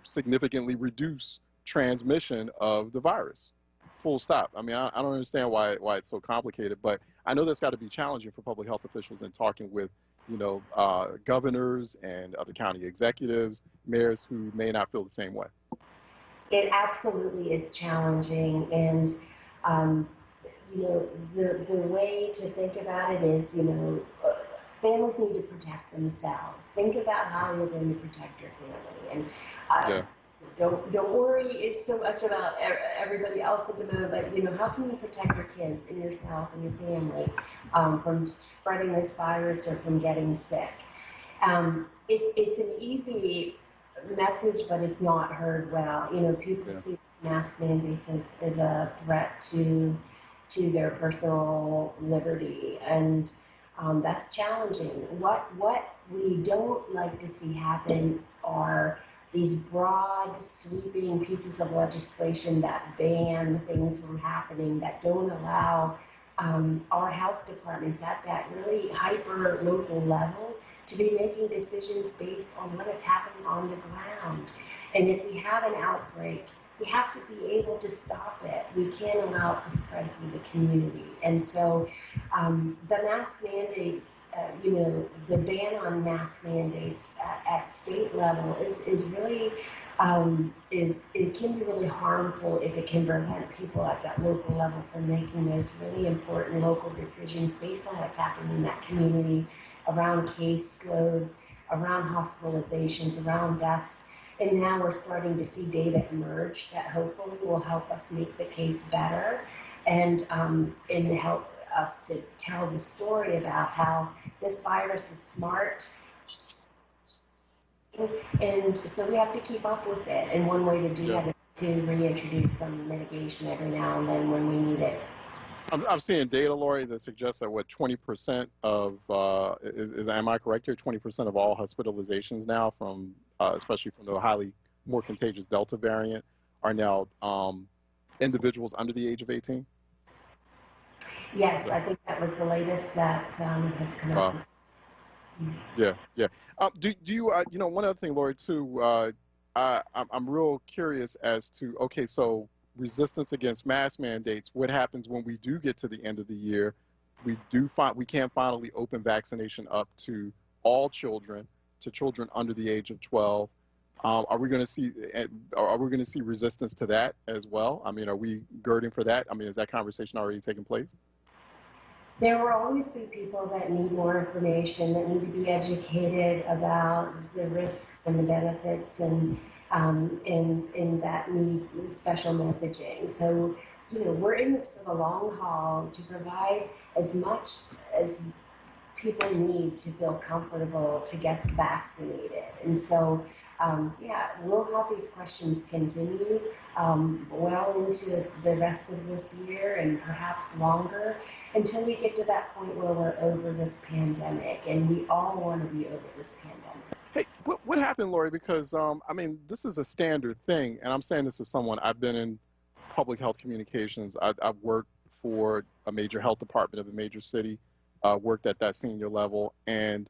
S1: significantly reduce transmission of the virus. Full stop. I mean, I don't understand why it's so complicated, but I know that's got to be challenging for public health officials in talking with, governors and other county executives, mayors who may not feel the same way.
S2: It absolutely is challenging, and the way to think about it is, families need to protect themselves. Think about how you're going to protect your family, and don't worry it's so much about everybody else at the moment, but how can you protect your kids and yourself and your family from spreading this virus or from getting sick? It's an easy message, but it's not heard well. People see mask mandates as a threat to their personal liberty, and that's challenging. What we don't like to see happen are these broad, sweeping pieces of legislation that ban things from happening, that don't allow our health departments at that really hyper local level to be making decisions based on what is happening on the ground. And if we have an outbreak, we have to be able to stop it. We can't allow it to spread through the community. And so the mask mandates, the ban on mask mandates at state level is really, it can be really harmful if it can prevent people at that local level from making those really important local decisions based on what's happening in that community, around caseload, around hospitalizations, around deaths. And now we're starting to see data emerge that hopefully will help us make the case better and help us to tell the story about how this virus is smart. And so we have to keep up with it. And one way to do that is to reintroduce some mitigation every now and then when we need it.
S1: I'm seeing data, Lori, that suggests that 20% of, am I correct here, 20% of all hospitalizations now from, especially from the more contagious Delta variant, are now individuals under the age of 18?
S2: Yes, I think that was the latest that has come out.
S1: Yeah. Do you, one other thing, Lori, too, I'm real curious as to, okay, so resistance against mask mandates, what happens when we do get to the end of the year? We can't finally open vaccination up to all children, to children under the age of 12. Are we going to see resistance to that as well? I mean, are we girding for that? I mean, is that conversation already taking place?
S2: There will always be people that need more information, that need to be educated about the risks and the benefits, and that need special messaging. So, we're in this for the long haul to provide as much as people need to feel comfortable to get vaccinated. And so, we'll have these questions continue well into the rest of this year and perhaps longer, until we get to that point where we're over this pandemic, and we all want to be over this pandemic.
S1: Hey, what happened, Lori? Because, I mean, this is a standard thing, and I'm saying this as someone, I've been in public health communications. I've worked for a major health department of a major city, worked at that senior level, and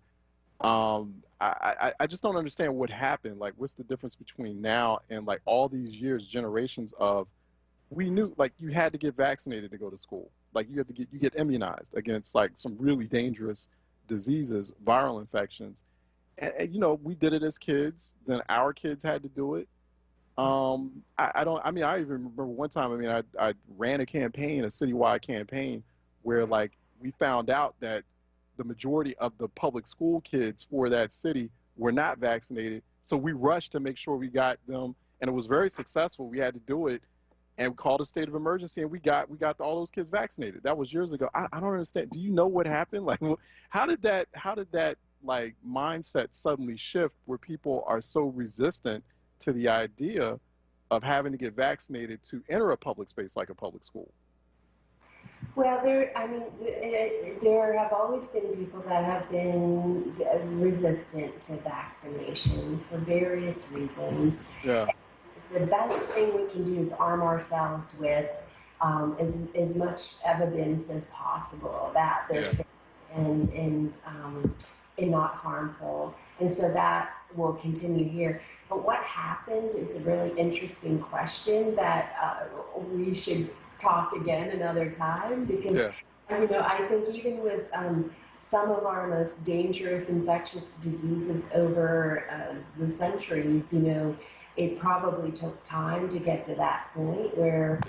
S1: I just don't understand what happened. Like, what's the difference between now and, like, all these years, generations of, we knew, like, you had to get vaccinated to go to school. Like, you get immunized against, like, some really dangerous diseases, viral infections. And, we did it as kids. Then our kids had to do it. I even remember one time, I ran a campaign, a citywide campaign, where, like, we found out that the majority of the public school kids for that city were not vaccinated. So we rushed to make sure we got them, and it was very successful. We had to do it, and we called a state of emergency, and we got all those kids vaccinated. That was years ago. I don't understand. Do you know what happened? Like, how did that like mindset suddenly shift where people are so resistant to the idea of having to get vaccinated to enter a public space like a public school?
S2: Well, there have always been people that have been resistant to vaccinations for various reasons.
S1: Yeah.
S2: The best thing we can do is arm ourselves with as much evidence as possible that they're safe and not harmful. And so that will continue here. But what happened is a really interesting question that we should talk again another time, because I think even with some of our most dangerous infectious diseases over the centuries, it probably took time to get to that point where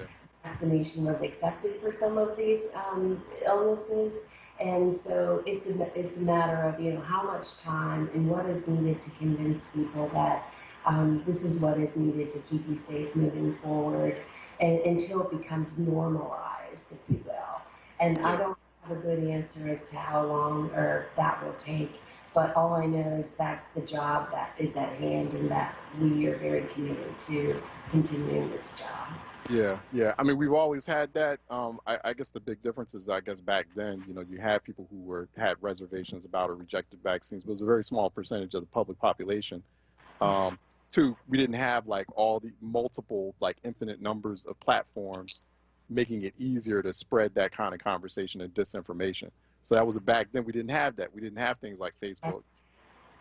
S2: vaccination was accepted for some of these illnesses. And so it's a matter of how much time and what is needed to convince people that this is what is needed to keep you safe moving forward, and until it becomes normalized, if you will. And I don't have a good answer as to how long that will take, but all I know is that's the job that is at hand, and that we are very committed to continuing this job.
S1: Yeah. I mean, we've always had that. I guess the big difference is, back then, you had people who had reservations about or rejected vaccines, but it was a very small percentage of the public population. Two, we didn't have like all the multiple, like infinite numbers of platforms making it easier to spread that kind of conversation and disinformation. So that was back then. We didn't have that. We didn't have things like Facebook,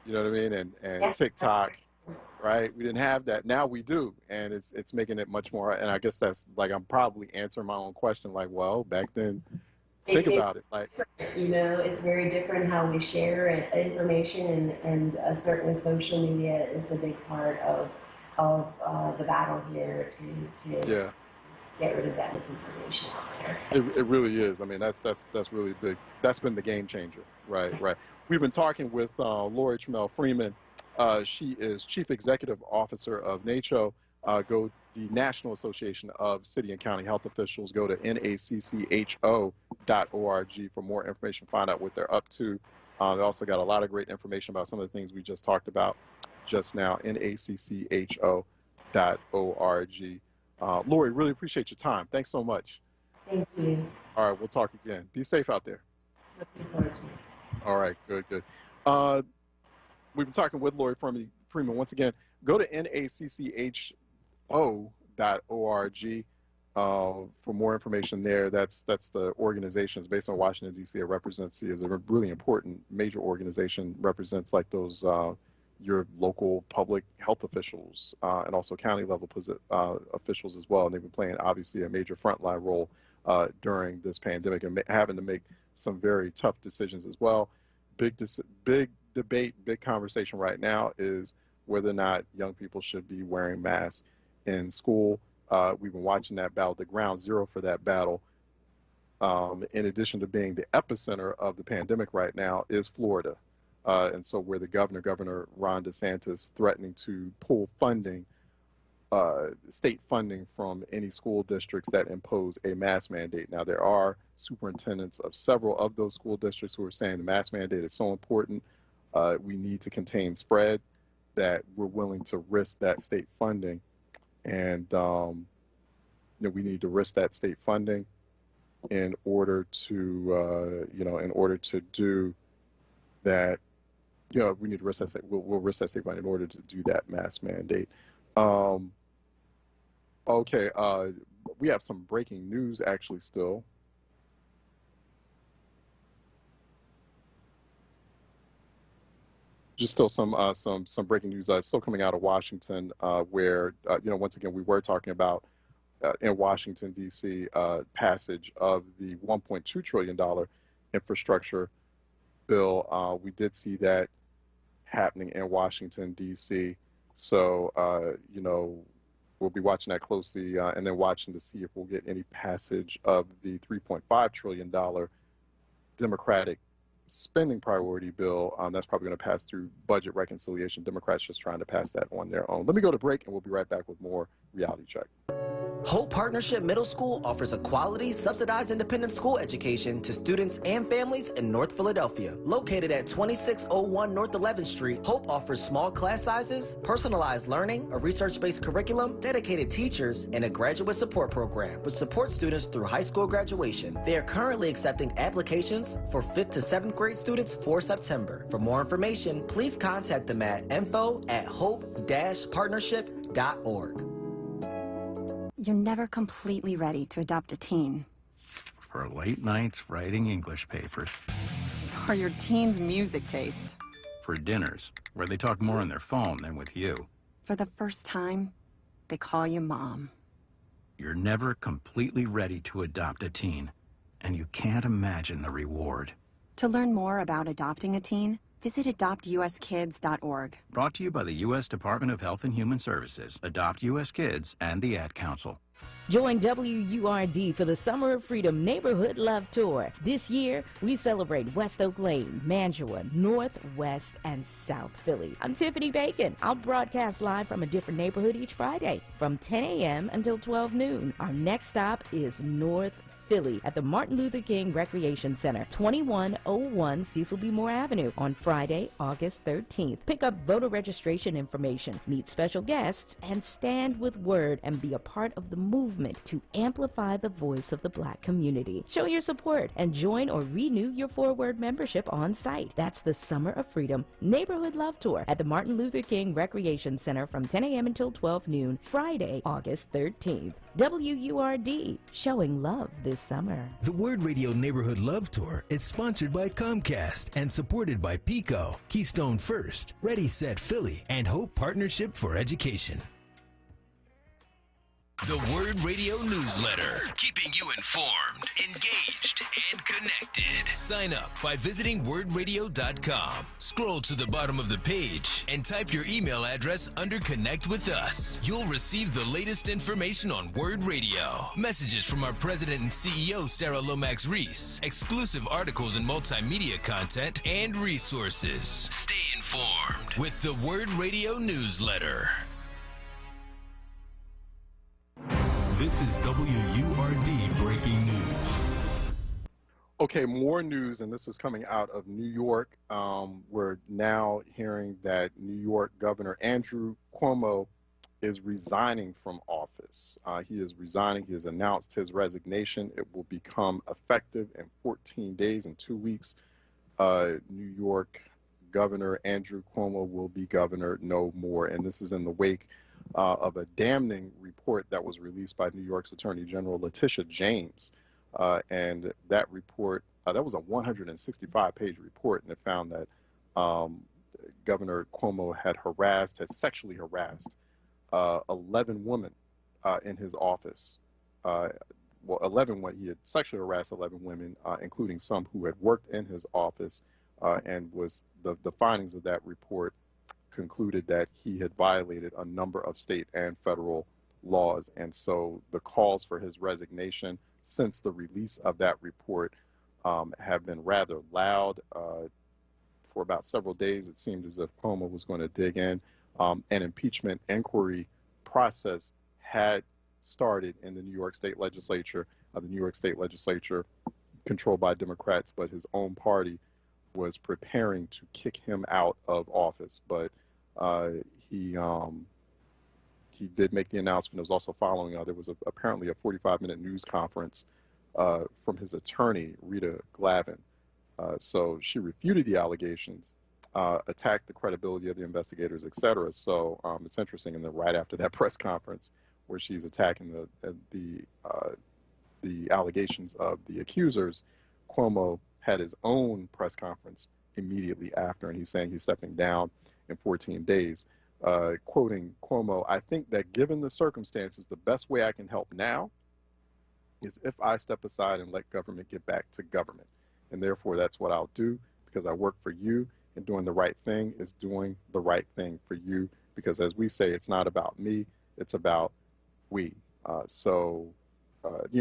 S1: you know what I mean, and TikTok, right? We didn't have that. Now we do, and it's making it much more. And I guess that's like, I'm probably answering my own question. Like, well, back then, think about it. Like,
S2: it's very different how we share information, and certainly social media is a big part of the battle here to get rid of that misinformation out there.
S1: It really is. I mean, that's really big. That's been the game changer, right? We've been talking with Lori Trammell Freeman. She is Chief Executive Officer of NACCHO, the National Association of City and County Health Officials. Go to naccho.org for more information, find out what they're up to. They also got a lot of great information about some of the things we just talked about just now, naccho.org. Lori, really appreciate your time. Thanks so much.
S2: Thank you.
S1: All right, we'll talk again. Be safe out there.
S2: Looking forward to it.
S1: All right, good. We've been talking with Lori Freeman. Once again, go to naccho.org for more information there. That's the organization. It's based on Washington, D.C. It represents, is a really important major organization, represents like those your local public health officials and also county level officials as well. And they've been playing, obviously, a major frontline role during this pandemic and having to make some very tough decisions as well. Big debate, big conversation right now is whether or not young people should be wearing masks in school. We've been watching that battle. The ground zero for that battle in addition to being the epicenter of the pandemic right now, is Florida. And so where the Governor Ron DeSantis, threatening to pull funding, state funding from any school districts that impose a mask mandate. Now, there are superintendents of several of those school districts who are saying the mask mandate is so important, we need to contain spread, that we're willing to risk that state funding. And we need to risk that state funding in order to, in order to do that. We need to risk that state. We'll risk that state funding in order to do that mask mandate. Okay, we have some breaking news actually still. Just still some breaking news still coming out of Washington, where once again we were talking about in Washington D.C. Passage of the $1.2 trillion infrastructure bill. We did see that happening in Washington D.C. So we'll be watching that closely, and then watching to see if we'll get any passage of the $3.5 trillion Democratic spending priority bill. That's probably going to pass through budget reconciliation. Democrats just trying to pass that on their own. Let me go to break, and we'll be right back with more Reality Check.
S3: Hope Partnership Middle School offers a quality, subsidized independent school education to students and families in North Philadelphia. Located at 2601 North 11th Street, Hope offers small class sizes, personalized learning, a research-based curriculum, dedicated teachers, and a graduate support program, which supports students through high school graduation. They are currently accepting applications for 5th to 7th grade students for September. For more information, please contact them at info@hope-partnership.org.
S7: You're never completely ready to adopt a teen.
S22: For late nights writing English papers.
S7: For your teen's music taste.
S22: For dinners, where they talk more on their phone than with you.
S7: For the first time, they call you mom.
S22: You're never completely ready to adopt a teen, and you can't imagine the reward.
S7: To learn more about adopting a teen, visit adoptuskids.org.
S22: Brought to you by the U.S. Department of Health and Human Services, Adopt U.S. Kids, and the Ad Council.
S10: Join WURD for the Summer of Freedom Neighborhood Love Tour. This year, we celebrate West Oak Lane, Mantua, North, West, and South Philly. I'm Tiffany Bacon. I'll broadcast live from a different neighborhood each Friday from 10 a.m. until 12 noon. Our next stop is North Philly at the Martin Luther King Recreation Center, 2101 Cecil B. Moore Avenue on Friday, August 13th. Pick up voter registration information, meet special guests, and stand with WURD and be a part of the movement to amplify the voice of the Black community. Show your support and join or renew your WURD membership on site. That's the Summer of Freedom Neighborhood Love Tour at the Martin Luther King Recreation Center from 10 a.m. until 12 noon, Friday, August 13th. WURD, showing love this summer.
S5: The WURD Radio Neighborhood Love Tour is sponsored by Comcast and supported by Pico, Keystone First, Ready Set Philly, and Hope Partnership for Education. The WURD Radio Newsletter, keeping you informed, engaged, and connected. Sign up by visiting wordradio.com. Scroll to the bottom of the page and type your email address under Connect with Us. You'll receive the latest information on WURD Radio, messages from our president and CEO, Sarah Lomax Reese, exclusive articles and multimedia content, and resources. Stay informed with the WURD Radio Newsletter. This is WURD Breaking News.
S1: Okay, more news, and this is coming out of New York. We're now hearing that New York Governor Andrew Cuomo is resigning from office. He is resigning. He has announced his resignation. It will become effective in 14 days, in 2 weeks. New York Governor Andrew Cuomo will be governor no more, and this is in the wake of a damning report that was released by New York's Attorney General Letitia James. And that report, that was a 165-page report, and it found that Governor Cuomo had sexually harassed 11 women in his office. He had sexually harassed 11 women, including some who had worked in his office, and was the findings of that report concluded that he had violated a number of state and federal laws. And so the calls for his resignation since the release of that report have been rather loud. For about several days, it seemed as if Cuomo was going to dig in. An impeachment inquiry process had started in the New York State Legislature. The New York State Legislature, controlled by Democrats, but his own party was preparing to kick him out of office. But he did make the announcement. It was also following, there was apparently a 45-minute news conference from his attorney, Rita Glavin. So she refuted the allegations, attacked the credibility of the investigators, et cetera. So it's interesting. And then right after that press conference, where she's attacking the allegations of the accusers, Cuomo had his own press conference immediately after, and he's saying he's stepping down in 14 days. Quoting Cuomo, "I think that given the circumstances, the best way I can help now is if I step aside and let government get back to government. And therefore, that's what I'll do, because I work for you, and doing the right thing is doing the right thing for you. Because as we say, it's not about me, it's about we."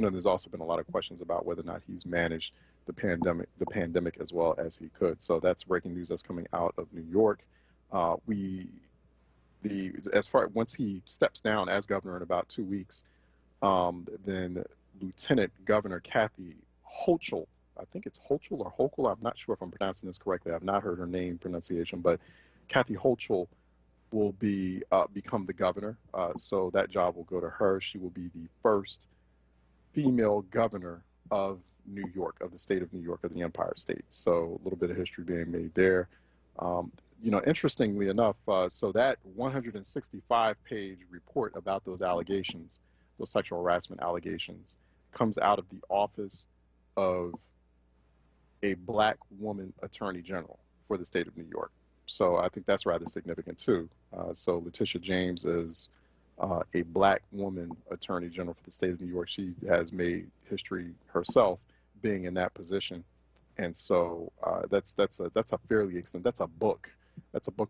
S1: There's also been a lot of questions about whether or not he's managed the pandemic as well as he could. So that's breaking news that's coming out of New York. Once he steps down as governor in about 2 weeks, then Lieutenant Governor Kathy Hochul, I think it's Hochul or Hochul, I'm not sure if I'm pronouncing this correctly. I've not heard her name pronunciation, but Kathy Hochul will become the governor. So that job will go to her. She will be the first female governor of New York, of the state of New York, of the Empire State. So a little bit of history being made there. Interestingly enough, so that 165-page report about those allegations, those sexual harassment allegations, comes out of the office of a black woman attorney general for the state of New York. So I think that's rather significant too. So Letitia James is a black woman attorney general for the state of New York. She has made history herself being in that position. And so that's a fairly extent, that's a book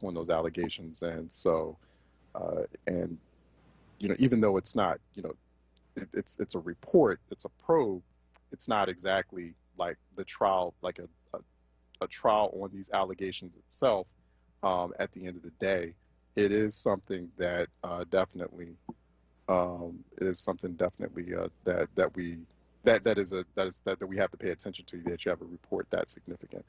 S1: on those allegations. And so, even though it's not, it's a report, it's a probe, it's not exactly like the trial, like a trial on these allegations itself. At the end of the day, it is something that definitely that we have to pay attention to, that you have a report that significant.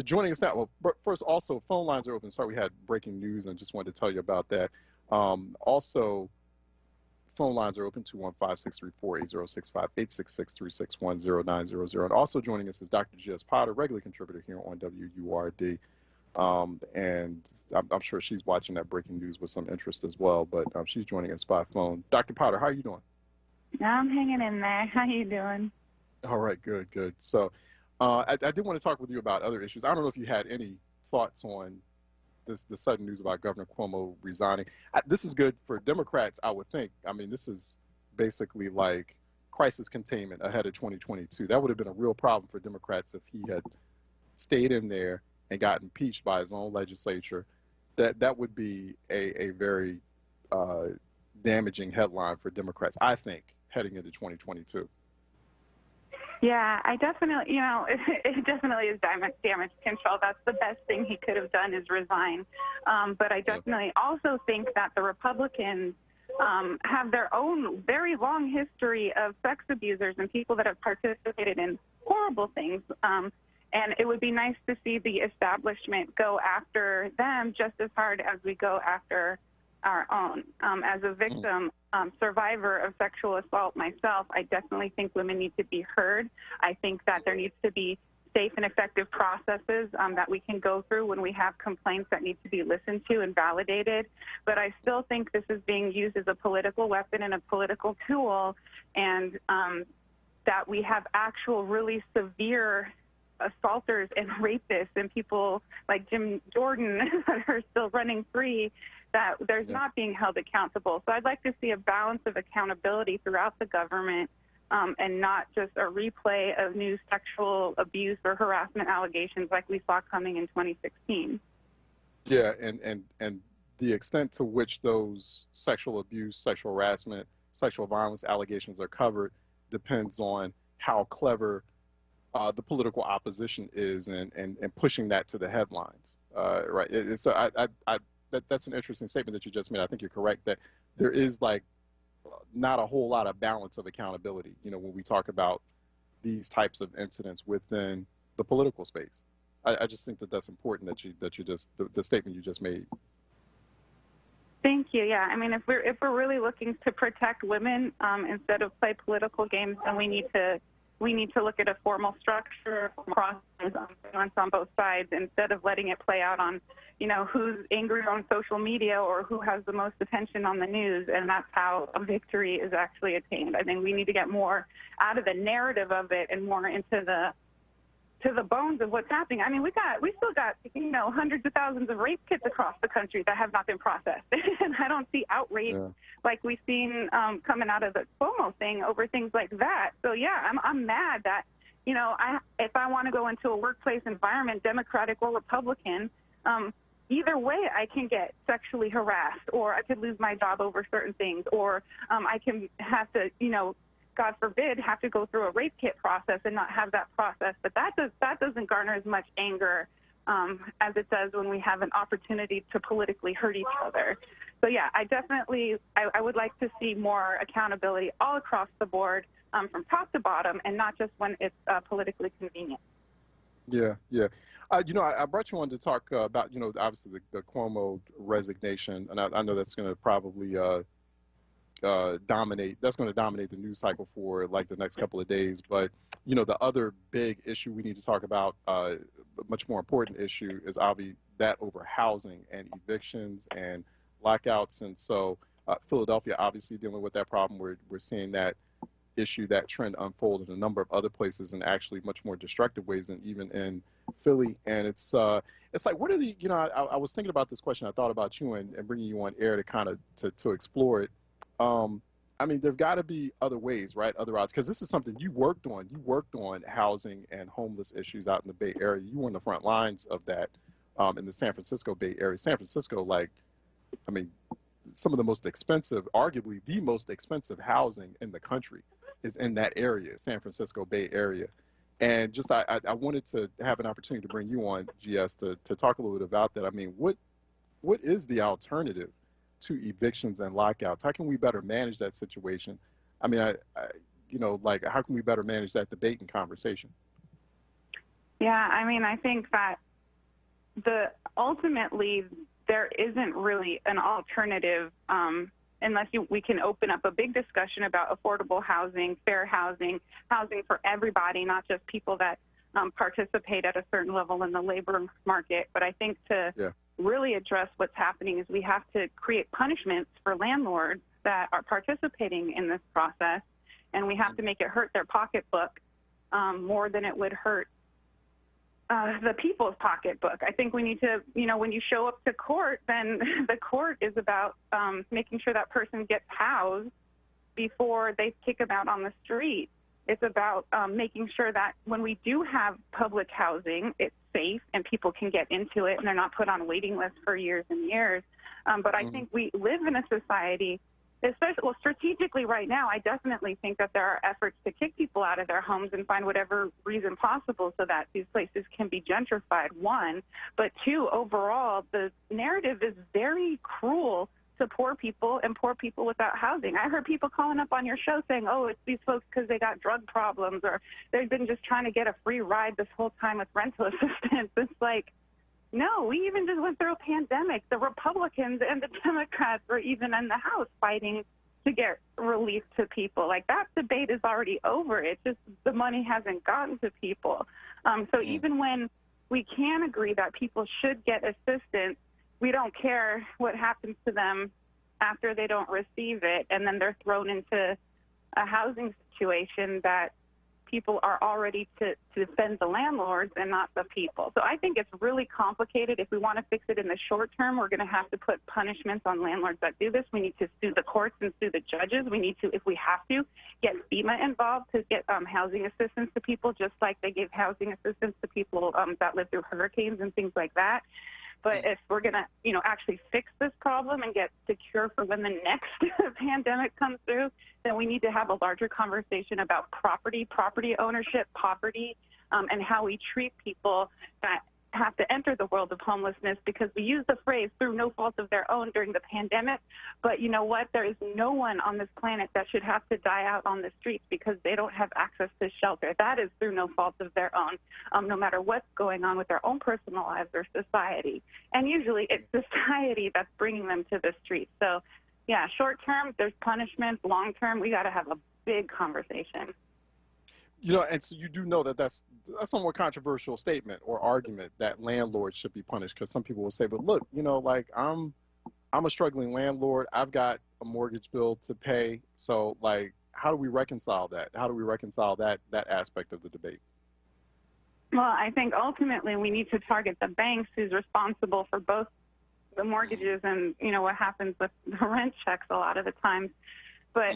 S1: Joining us now, well, first, also, phone lines are open. Sorry, we had breaking news and just wanted to tell you about that. Also, phone lines are open, 215-634-8065, 866-361-0900. And also joining us is Dr. G.S. Potter, regular contributor here on WURD. And I'm sure she's watching that breaking news with some interest as well, but she's joining us by phone. Dr. Potter, how are you doing?
S8: I'm hanging in there. How you doing?
S1: All right, good. So I did want to talk with you about other issues. I don't know if you had any thoughts on the sudden news about Governor Cuomo resigning. This is good for Democrats, I would think. I mean, this is basically like crisis containment ahead of 2022. That would have been a real problem for Democrats if he had stayed in there and got impeached by his own legislature. That would be a very damaging headline for Democrats, I think, heading into 2022.
S8: Yeah, I definitely, it definitely is damage control. That's the best thing he could have done, is resign. But I definitely also think that the Republicans have their own very long history of sex abusers and people that have participated in horrible things. And it would be nice to see the establishment go after them just as hard as we go after our own. As a victim, survivor of sexual assault myself, I definitely think women need to be heard. I think that there needs to be safe and effective processes that we can go through when we have complaints that need to be listened to and validated. But I still think this is being used as a political weapon and a political tool, and that we have actual really severe assaulters and rapists and people like Jim Jordan that are still running free, that there's not being held accountable. So I'd like to see a balance of accountability throughout the government, and not just a replay of new sexual abuse or harassment allegations like we saw coming in 2016.
S1: Yeah, and the extent to which those sexual abuse, sexual harassment, sexual violence allegations are covered depends on how clever the political opposition is and pushing that to the headlines. Right. So that's an interesting statement that you just made. I think you're correct that there is like not a whole lot of balance of accountability, when we talk about these types of incidents within the political space. I just think that that's important that you just the statement you just made.
S8: Thank you. Yeah, I mean, if we're really looking to protect women instead of play political games, then we need to look at a formal structure, process on both sides, instead of letting it play out on, who's angry on social media or who has the most attention on the news, and that's how a victory is actually attained. I think we need to get more out of the narrative of it and more into the bones of what's happening. I mean, we still got hundreds of thousands of rape kits across the country that have not been processed, and I don't see outrage like we've seen coming out of the Cuomo thing over things like that. So yeah, I'm mad that if I want to go into a workplace environment, Democratic or Republican, either way I can get sexually harassed, or I could lose my job over certain things, or I can have to God forbid, have to go through a rape kit process and not have that process. But that doesn't garner as much anger as it does when we have an opportunity to politically hurt each other. So yeah, I would like to see more accountability all across the board, from top to bottom, and not just when it's politically convenient.
S1: Yeah. I brought you on to talk about, obviously the Cuomo resignation, and I know that's going to probably dominate the news cycle for like the next couple of days. But the other big issue we need to talk about, a much more important issue, is obviously that over housing and evictions and lockouts. And so Philadelphia obviously dealing with that problem. We're seeing that trend unfold in a number of other places, and actually much more destructive ways than even in Philly. And it's like, what are the I was thinking about this question. I thought about you and bringing you on air to kind of to explore it. I mean, there've got to be other ways, right? Other odds, because this is something you worked on. You worked on housing and homeless issues out in the Bay Area. You were on the front lines of that in the San Francisco Bay Area. San Francisco, some of the most expensive, arguably the most expensive housing in the country is in that area, San Francisco Bay Area. And just I wanted to have an opportunity to bring you on, GS, to talk a little bit about that. I mean, what is the alternative to evictions and lockouts? How can we better manage that situation? I mean, how can we better manage that debate and conversation?
S8: Yeah, I mean, I think that ultimately there isn't really an alternative unless we can open up a big discussion about affordable housing, fair housing, housing for everybody, not just people that participate at a certain level in the labor market. But I think to really address what's happening is we have to create punishments for landlords that are participating in this process, and we have to make it hurt their pocketbook more than it would hurt the people's pocketbook. I think we need to, when you show up to court, then the court is about making sure that person gets housed before they kick them out on the street. It's about making sure that when we do have public housing, it's safe and people can get into it and they're not put on waiting lists for years and years. But I think we live in a society, strategically right now, I definitely think that there are efforts to kick people out of their homes and find whatever reason possible so that these places can be gentrified, one. But two, overall, the narrative is very cruel to poor people and poor people without housing. I heard people calling up on your show saying, oh, it's these folks because they got drug problems, or they've been just trying to get a free ride this whole time with rental assistance. It's like, no, we even just went through a pandemic. The Republicans and the Democrats were even in the House fighting to get relief to people. Like, that debate is already over. It's just the money hasn't gotten to people. So even when we can agree that people should get assistance, we don't care what happens to them after they don't receive it, and then they're thrown into a housing situation that people are already to defend the landlords and not the people. So I think it's really complicated. If we want to fix it in the short term, we're going to have to put punishments on landlords that do this. We need to sue the courts and sue the judges. We need to, if we have to, get FEMA involved to get housing assistance to people, just like they give housing assistance to people that live through hurricanes and things like that. But if we're going to, actually fix this problem and get secure for when the next pandemic comes through, then we need to have a larger conversation about property ownership, poverty, and how we treat people that have to enter the world of homelessness, because we use the phrase through no fault of their own during the pandemic. But you know what? There is no one on this planet that should have to die out on the streets because they don't have access to shelter. That is through no fault of their own, no matter what's going on with their own personal lives or society. And usually it's society that's bringing them to the streets. So, yeah, short term, there's punishment. Long term, we got to have a big conversation.
S1: And so you do know that that's a somewhat controversial statement or argument that landlords should be punished, because some people will say, but look, like I'm a struggling landlord. I've got a mortgage bill to pay. So like, how do we reconcile that? How do we reconcile that aspect of the debate?
S8: Well, I think ultimately we need to target the banks who's responsible for both the mortgages and, what happens with the rent checks a lot of the times. But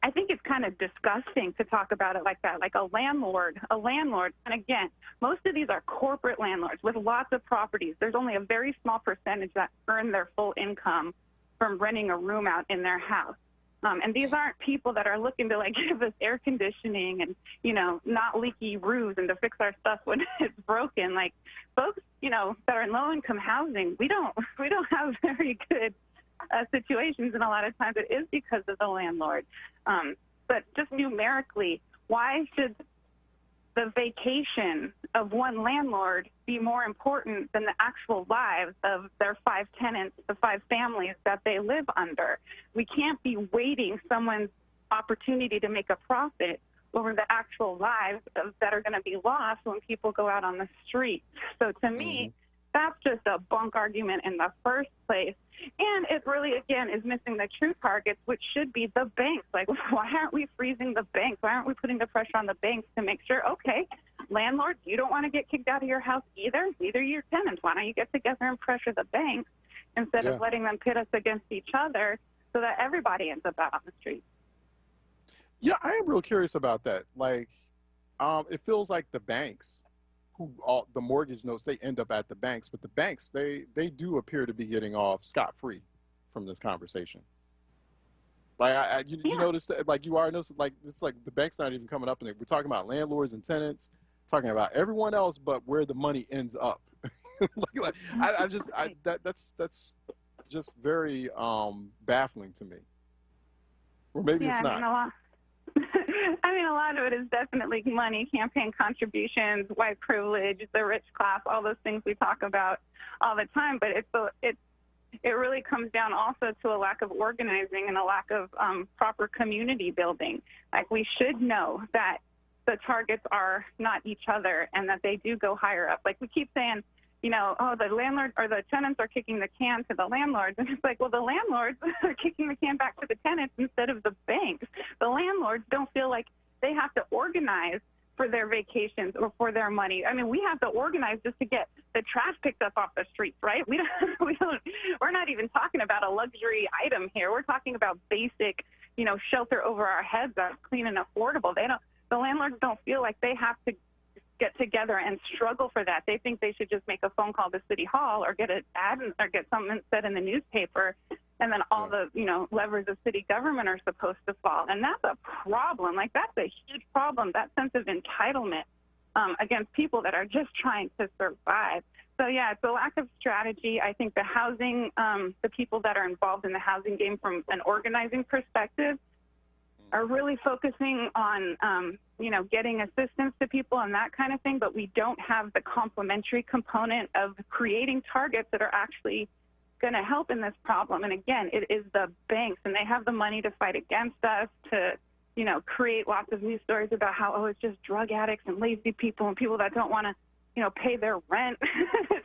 S8: I think it's kind of disgusting to talk about it like that, like a landlord. And again, most of these are corporate landlords with lots of properties. There's only a very small percentage that earn their full income from renting a room out in their house. And these aren't people that are looking to like give us air conditioning and, not leaky roofs and to fix our stuff when it's broken. Like folks, that are in low income housing, we don't have very good situations, and a lot of times it is because of the landlord. But just numerically, why should the vacation of one landlord be more important than the actual lives of their 5 tenants, the 5 families that they live under? We can't be weighting someone's opportunity to make a profit over the actual lives that are going to be lost when people go out on the street. So to me, that's just a bunk argument in the first place. And it really, again, is missing the true targets, which should be the banks. Like, why aren't we freezing the banks? Why aren't we putting the pressure on the banks to make sure, okay, landlords, you don't want to get kicked out of your house either, neither your tenants. Why don't you get together and pressure the banks instead of letting them pit us against each other so that everybody ends up out on the street?
S1: Yeah, I am real curious about that. Like, it feels like the banks, the mortgage notes, they end up at the banks, but the banks, they do appear to be getting off scot-free from this conversation. Like, you notice that, like, you are noticing, like, it's like the bank's not even coming up in it. We're talking about landlords and tenants, talking about everyone else, but where the money ends up. That's just very baffling to me. Or maybe it's not.
S8: A lot of it is definitely money, campaign contributions, white privilege, the rich class, all those things we talk about all the time. But it really comes down also to a lack of organizing and a lack of proper community building. Like, we should know that the targets are not each other and that they do go higher up. Like, we keep saying, the landlord or the tenants are kicking the can to the landlords. And it's like, well, the landlords are kicking the can back to the tenants instead of the banks. The landlords don't feel like they have to organize for their vacations or for their money. We have to organize just to get the trash picked up off the streets, right? We're not even talking about a luxury item here. We're talking about basic, shelter over our heads that's clean and affordable. The landlords don't feel like they have to get together and struggle for that. They think they should just make a phone call to City Hall or get an ad or get something said in the newspaper, and then all the levers of city government are supposed to fall. And that's a problem. Like, that's a huge problem, that sense of entitlement against people that are just trying to survive. So yeah, it's a lack of strategy. I think the housing, the people that are involved in the housing game from an organizing perspective are really focusing on, getting assistance to people and that kind of thing, but we don't have the complementary component of creating targets that are actually going to help in this problem. And again, it is the banks, and they have the money to fight against us, to, create lots of news stories about how, it's just drug addicts and lazy people and people that don't want to, pay their rent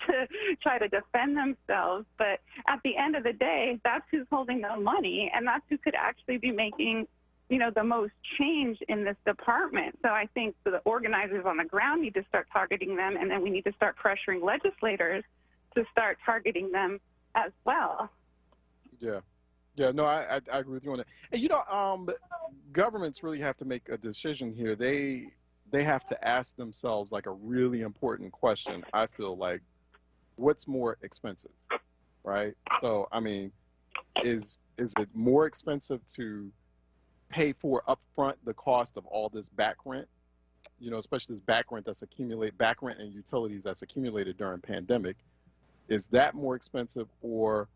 S8: to try to defend themselves. But at the end of the day, that's who's holding the money, and that's who could actually be making the most change in this department. So I think the organizers on the ground need to start targeting them, and then we need to start pressuring legislators to start targeting them as well.
S1: Yeah. Yeah, no, I agree with you on that. And, governments really have to make a decision here. They have to ask themselves, like, a really important question, I feel like, what's more expensive, right? So, I mean, is it more expensive to pay for upfront the cost of all this back rent, especially this back rent and utilities that's accumulated during pandemic? Is that more expensive, or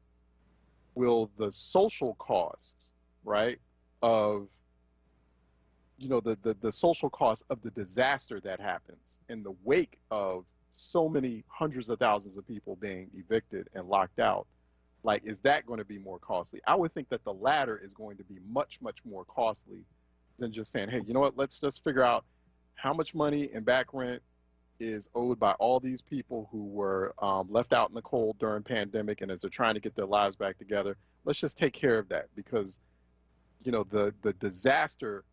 S1: will the social costs, right, of the social cost of the disaster that happens in the wake of so many hundreds of thousands of people being evicted and locked out, like, is that going to be more costly? I would think that the latter is going to be much, much more costly than just saying, hey, you know what, let's just figure out how much money in back rent is owed by all these people who were left out in the cold during pandemic, and as they're trying to get their lives back together, let's just take care of that, because the disaster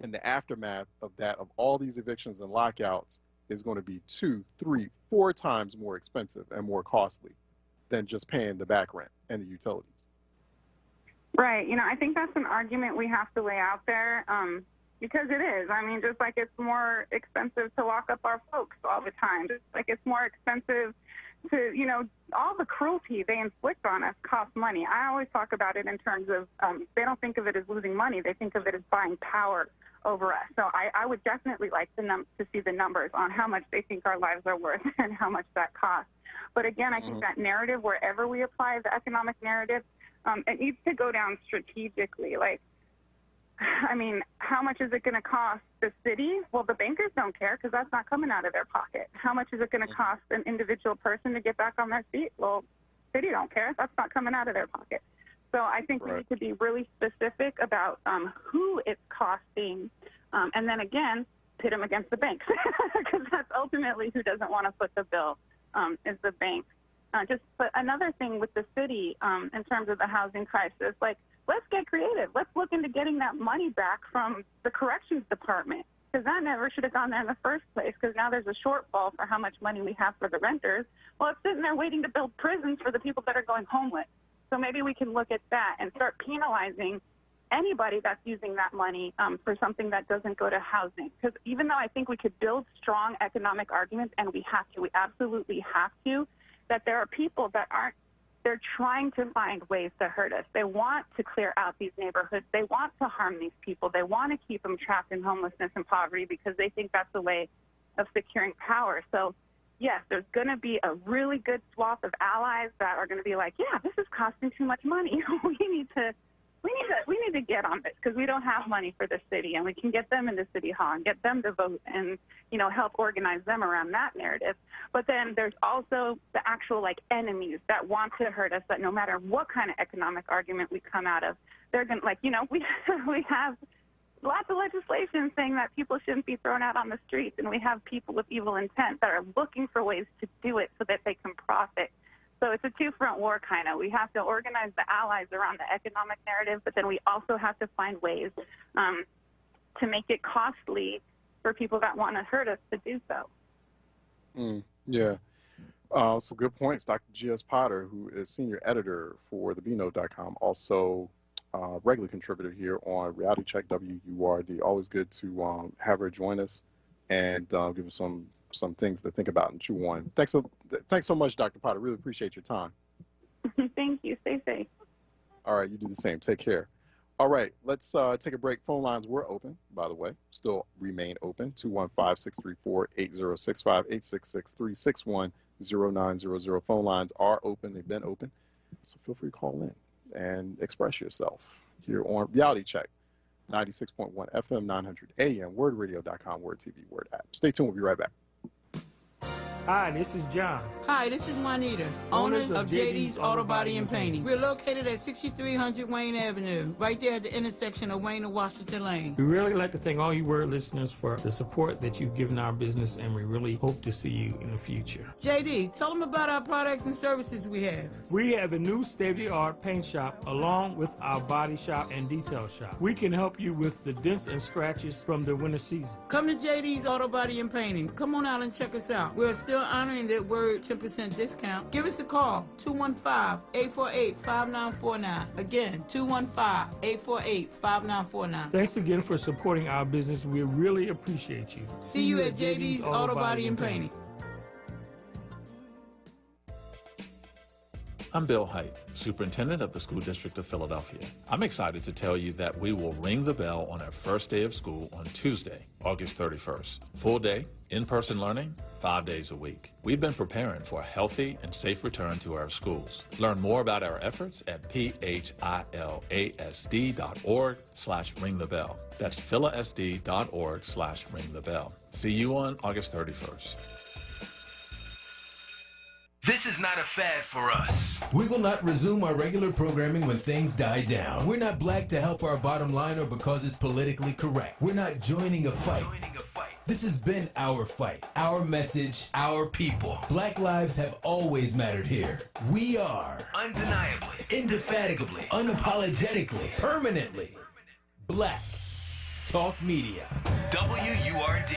S1: in the aftermath of that, of all these evictions and lockouts, is going to be 2, 3, 4 times more expensive and more costly than just paying the back rent and the utilities.
S8: Right. I think that's an argument we have to lay out there, because it is. I mean, just like it's more expensive to lock up our folks all the time, just like it's more expensive to, all the cruelty they inflict on us costs money. I always talk about it in terms of, they don't think of it as losing money. They think of it as buying power over us. So I would definitely like to see the numbers on how much they think our lives are worth and how much that costs. But again, I think that narrative, wherever we apply the economic narrative, it needs to go down strategically. Like, I mean, how much is it going to cost the city? Well, the bankers don't care because that's not coming out of their pocket. How much is it going to cost an individual person to get back on their feet? Well, city don't care. That's not coming out of their pocket. So I think we need to be really specific about who it's costing, and then again, pit them against the banks, because that's ultimately who doesn't want to foot the bill, is the bank. But another thing with the city, in terms of the housing crisis, like, let's get creative. Let's look into getting that money back from the corrections department, because that never should have gone there in the first place, because now there's a shortfall for how much money we have for the renters. Well, it's sitting there waiting to build prisons for the people that are going homeless. So maybe we can look at that and start penalizing anybody that's using that money for something that doesn't go to housing. Because even though I think we could build strong economic arguments, and we absolutely have to, that there are people that they're trying to find ways to hurt us. They want to clear out these neighborhoods. They want to harm these people. They want to keep them trapped in homelessness and poverty because they think that's a way of securing power. So yes, there's going to be a really good swath of allies that are going to be like, yeah, this is costing too much money. we need to get on this, because we don't have money for the city, and we can get them into City Hall and get them to vote and, help organize them around that narrative. But then there's also the actual enemies that want to hurt us, that no matter what kind of economic argument we come out of, they're going to, we have lots of legislation saying that people shouldn't be thrown out on the streets, and we have people with evil intent that are looking for ways to do it so that they can profit. So it's a two-front war, kind of. We have to organize the allies around the economic narrative, but then we also have to find ways to make it costly for people that want to hurt us to do so.
S1: Yeah. So good points. Dr. G.S. Potter, who is senior editor for thebnote.com, also regular contributor here on Reality Check WURD. Always good to have her join us and give us some things to think about and chew on. Thanks so much, Dr. Potter. Really appreciate your time.
S8: Thank you. Stay safe.
S1: All right, you do the same. Take care. All right, let's take a break. Phone lines were open, by the way, still remain open. 215-634-8065, 866-361-0900. Phone lines are open. They've been open. So feel free to call in and express yourself here on Reality Check, 96.1 FM, 900 AM, WURDradio.com, WURD TV, WURD app. Stay tuned. We'll be right back.
S9: Hi, this is John.
S11: Hi, this is Juanita, owners of JD's Auto Body and Painting. We're located at 6300 Wayne Avenue, right there at the intersection of Wayne and Washington Lane.
S9: We really like to thank all you WURD listeners for the support that you've given our business, and we really hope to see you in the future.
S11: JD, tell them about our products and services we have.
S9: We have a new state-of-the-art paint shop along with our body shop and detail shop. We can help you with the dents and scratches from the winter season.
S11: Come to JD's Auto Body and Painting. Come on out and check us out. We're still honoring that WURD 10% discount. Give us a call, 215-848-5949. Again, 215-848-5949.
S9: Thanks again for supporting our business. We really appreciate you.
S11: See you at JD's Auto Body and Painting.
S12: I'm Bill Height, Superintendent of the School District of Philadelphia. I'm excited to tell you that we will ring the bell on our first day of school on Tuesday, August 31st. Full day, in-person learning, 5 days a week. We've been preparing for a healthy and safe return to our schools. Learn more about our efforts at philasd.org/ringthebell. That's philasd.org/ringthebell. See you on August 31st.
S5: This is not a fad for us.
S4: We will not resume our regular programming when things die down. We're not black to help our bottom line or because it's politically correct. We're not joining a fight. This has been our fight, our message, our people. Black lives have always mattered here. We are
S5: Undeniably,
S4: indefatigably, unapologetically, permanently Black Talk Media.
S5: WURD.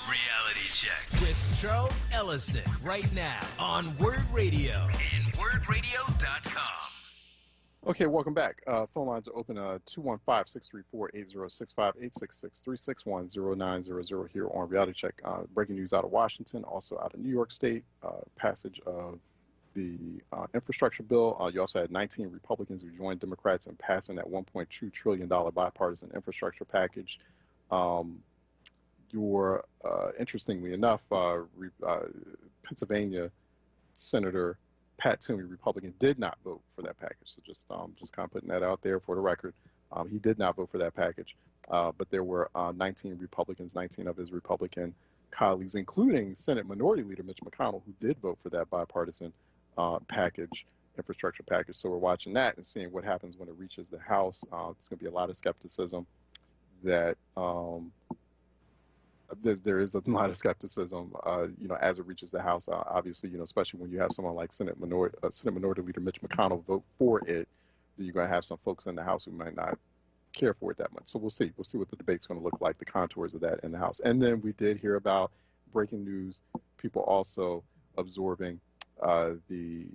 S5: Reality check with Charles Ellison right now on Word Radio and WordRadio.com.
S1: Okay, welcome back. Phone lines are open 215-634-8065, 866-361-0900 here on Reality Check. Breaking news out of Washington, also out of New York State, passage of the infrastructure bill. You also had 19 Republicans who joined Democrats in passing that $1.2 trillion bipartisan infrastructure package. Interestingly enough, Pennsylvania Senator Pat Toomey, Republican, did not vote for that package. So just kind of putting that out there for the record. He did not vote for that package. But there were 19 Republicans, 19 of his Republican colleagues, including Senate Minority Leader Mitch McConnell, who did vote for that bipartisan package, infrastructure package. So we're watching that and seeing what happens when it reaches the House. There's going to be a lot of skepticism that there is a lot of skepticism, as it reaches the House. Obviously, especially when you have someone like Senate Minority Leader Mitch McConnell vote for it, then you're going to have some folks in the House who might not care for it that much. So we'll see. We'll see what the debate's going to look like, the contours of that in the House. And then we did hear about breaking news, people also absorbing the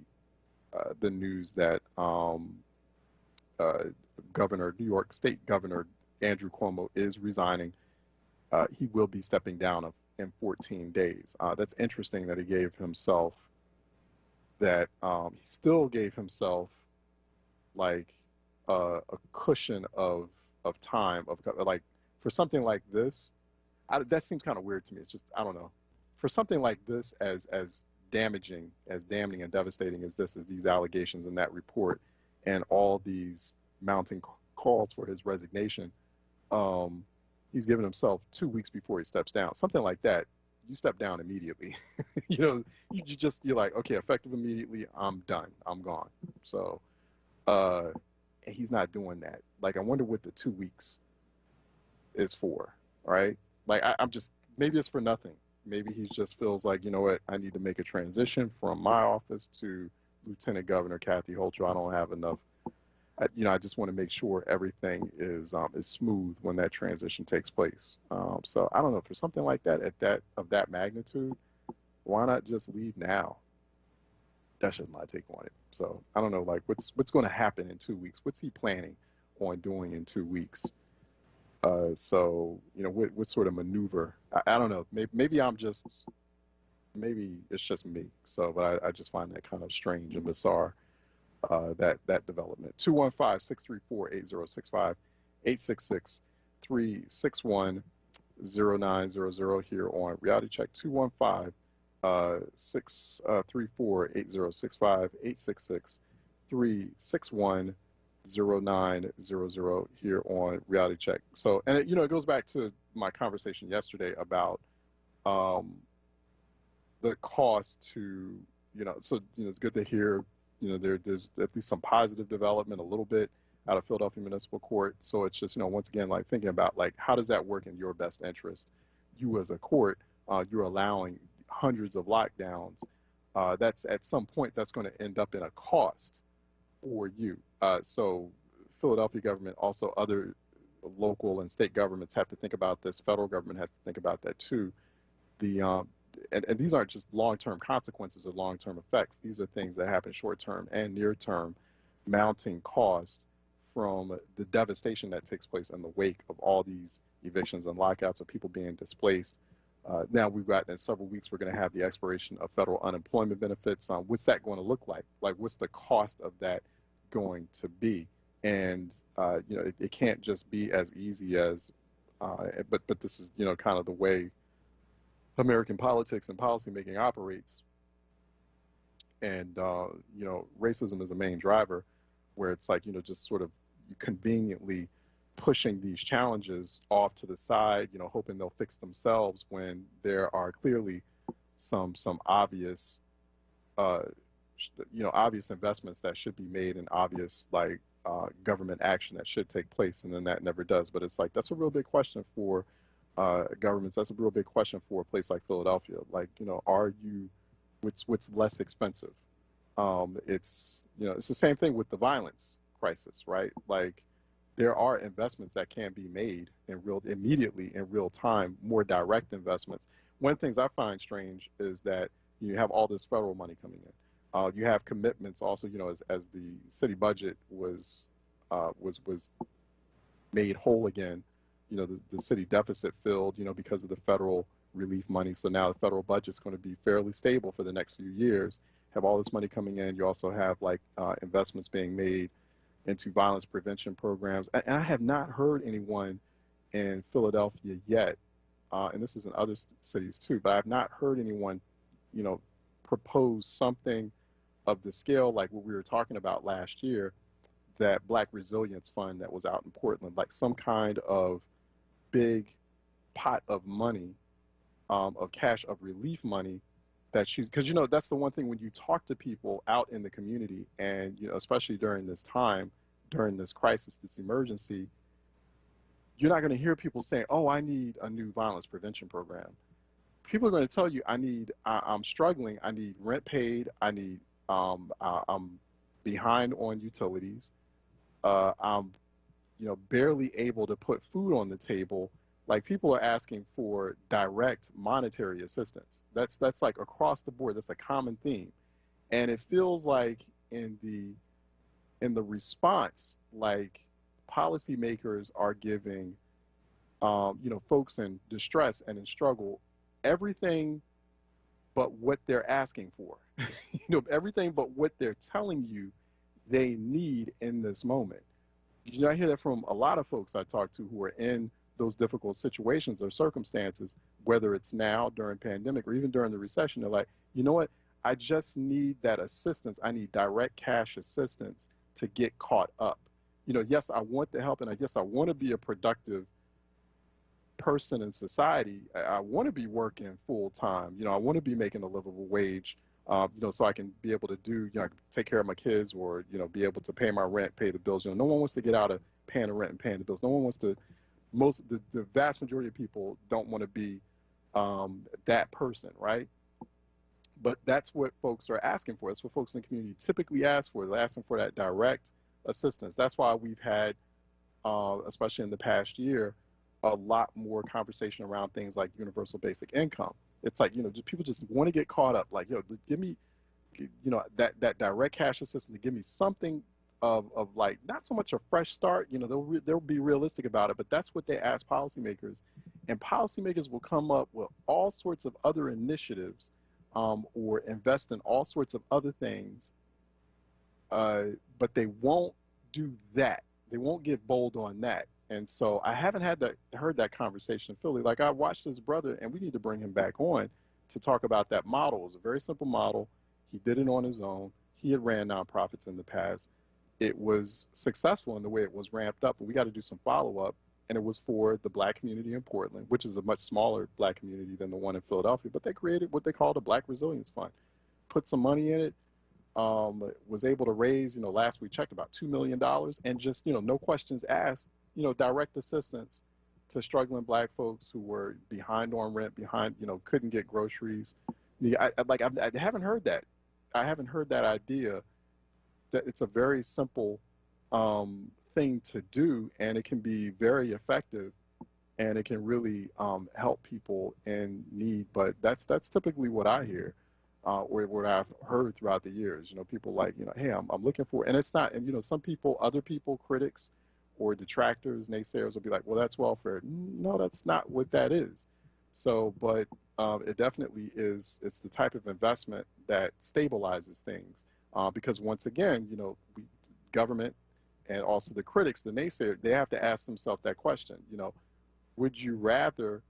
S1: news that New York State Governor Andrew Cuomo is resigning. He will be stepping down in 14 days. That's interesting that he gave himself that. He still gave himself like a cushion of time like for something like this. That seems kind of weird to me. It's just, I don't know. For something like this, as damning and devastating as these allegations in that report and all these mounting calls for his resignation, he's given himself 2 weeks before he steps down. Something like that, you step down immediately. You're like, okay, effective immediately, I'm done, I'm gone. So he's not doing that. Like, I wonder what the 2 weeks is for, right? Like, I'm just, maybe it's for nothing. Maybe he just feels like, you know what, I need to make a transition from my office to Lieutenant Governor Kathy Hochul. I don't have enough. I just want to make sure everything is smooth when that transition takes place. So I don't know, for something like that of that magnitude, why not just leave now? That's just my take on it. So I don't know, like what's going to happen in 2 weeks? What's he planning on doing in 2 weeks? So what sort of maneuver? I don't know. Maybe it's just me. So, but I just find that kind of strange and bizarre. That development. 215-634-8065, 866-361-0900 here on Reality Check. 215-634-8065, 866-361-0900 here on Reality Check. So, and it goes back to my conversation yesterday about the cost to, it's good to hear there's at least some positive development a little bit out of Philadelphia Municipal Court. So it's just, once again, like thinking about like, how does that work in your best interest? You as a court, you're allowing hundreds of lockdowns. That's at some point that's going to end up in a cost for you. So Philadelphia government, also other local and state governments have to think about this. Federal government has to think about that too. And these aren't just long-term consequences or long-term effects. These are things that happen short-term and near-term, mounting cost from the devastation that takes place in the wake of all these evictions and lockouts of people being displaced Now we've got in several weeks, we're going to have the expiration of federal unemployment benefits. What's that going to look like? Like, what's the cost of that going to be? And, it can't just be as easy as, but this is, kind of the way American politics and policymaking operates. And, racism is a main driver where it's like, just sort of conveniently pushing these challenges off to the side, hoping they'll fix themselves when there are clearly some obvious, obvious investments that should be made and obvious government action that should take place, and then that never does. But it's like that's a real big question for governments. That's a real big question for a place like Philadelphia. Like, are you what's less expensive? It's it's the same thing with the violence crisis, right? Like, there are investments that can be made immediately in real time, more direct investments. One of the things I find strange is that you have all this federal money coming in. You have commitments also, as the city budget was made whole again, the city deficit filled, because of the federal relief money. So now the federal budget's going to be fairly stable for the next few years. Have all this money coming in. You also have investments being made into violence prevention programs. And I have not heard anyone in Philadelphia yet, and this is in other cities too, but I've not heard anyone, propose something of the scale like what we were talking about last year, that Black Resilience Fund that was out in Portland, like some kind of big pot of money, of cash, of relief money, because that's the one thing when you talk to people out in the community, and especially during this time, during this crisis, this emergency, you're not going to hear people saying, "Oh, I need a new violence prevention program." People are going to tell you, I'm struggling, I need rent paid, I need I'm behind on utilities, I'm barely able to put food on the table. Like, people are asking for direct monetary assistance. That's like across the board. That's a common theme. And it feels like in the response, like, policymakers are giving, folks in distress and in struggle everything but what they're asking for. Everything but what they're telling you they need in this moment. I hear that from a lot of folks I talk to who are in those difficult situations or circumstances, whether it's now during pandemic or even during the recession. They're like, you know what? I just need that assistance. I need direct cash assistance to get caught up. Yes, I want the help, and yes, I want to be a productive person in society. I want to be working full time. I want to be making a livable wage, so I can be able to do, take care of my kids, or, be able to pay my rent, pay the bills. No one wants to get out of paying the rent and paying the bills. No one wants to. The vast majority of people don't want to be that person, right? But that's what folks are asking for. That's what folks in the community typically ask for. They're asking for that direct assistance. That's why we've had, especially in the past year, a lot more conversation around things like universal basic income. It's like, people just want to get caught up. Like, give me, that direct cash assistance, to give me something of like, not so much a fresh start. They'll be realistic about it, but that's what they ask policymakers, and policymakers will come up with all sorts of other initiatives, or invest in all sorts of other things, but they won't do that. They won't get bold on that. And so I haven't heard that conversation in Philly. Like, I watched his brother, and we need to bring him back on to talk about that model. It was a very simple model. He did it on his own. He had ran nonprofits in the past. It was successful in the way it was ramped up, but we got to do some follow-up. And it was for the Black community in Portland, which is a much smaller Black community than the one in Philadelphia. But they created what they called a Black Resilience Fund, put some money in it, was able to raise, last we checked, about $2 million, and just, no questions asked, direct assistance to struggling Black folks who were behind on rent, couldn't get groceries. I haven't heard that. I haven't heard that idea. That it's a very simple thing to do, and it can be very effective, and it can really help people in need. But that's typically what I hear, or what I've heard throughout the years. People like, hey, I'm looking for, and it's not, and some people, other people, critics or detractors, naysayers will be like, well, that's welfare. No, that's not what that is. So, but it definitely is, it's the type of investment that stabilizes things. Because once again, government and also the critics, the naysayers, they have to ask themselves that question, would you rather,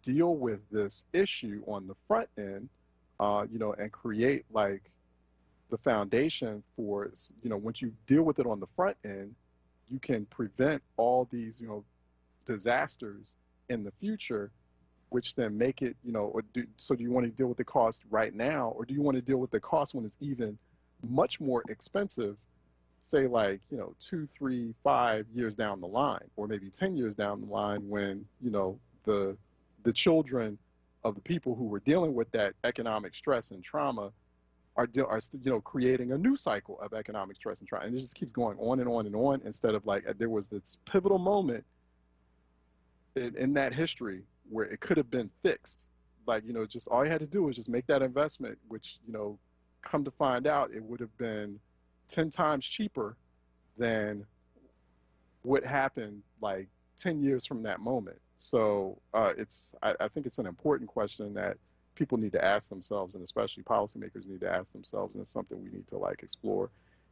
S1: deal with this issue on the front end, and create like the foundation for, once you deal with it on the front end, you can prevent all these, disasters in the future, which then make it, so do you want to deal with the cost right now, or do you want to deal with the cost when it's even much more expensive, say like, 2, 3, 5 years down the line, or maybe 10 years down the line when, the children of the people who were dealing with that economic stress and trauma are creating a new cycle of economic stress and trauma. And it just keeps going on and on and on, instead of like, there was this pivotal moment in that history where it could have been fixed. Like, just all you had to do was just make that investment, which, come to find out, it would have been 10 times cheaper than what happened like 10 years from that moment. So I think it's an important question that people need to ask themselves, and especially policymakers need to ask themselves, and it's something we need to like explore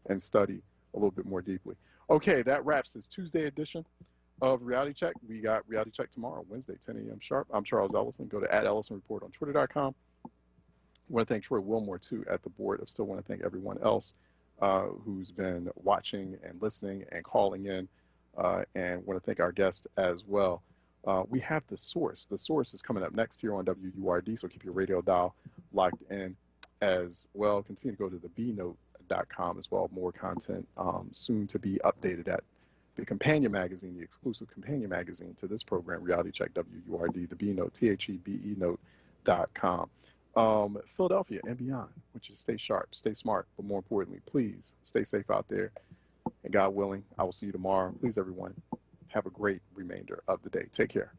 S1: and study a little bit more deeply. Okay, that wraps this Tuesday edition of Reality Check. We got Reality Check tomorrow, Wednesday, 10 a.m. sharp. I'm Charles Ellison. Go to @EllisonReport on Twitter.com. I want to thank Troy Wilmore, too, at the board. I still want to thank everyone else who's been watching and listening and calling in, and want to thank our guest as well. We have The Source. The Source is coming up next here on WURD, so keep your radio dial locked in as well. Continue to go to the bnote.com as well. More content soon to be updated at the companion magazine, the exclusive companion magazine to this program, Reality Check WURD, the bnote, THEBENOTE.com. Philadelphia and beyond, which is stay sharp, stay smart, but more importantly, please stay safe out there. And God willing, I will see you tomorrow. Please, everyone, have a great remainder of the day. Take care.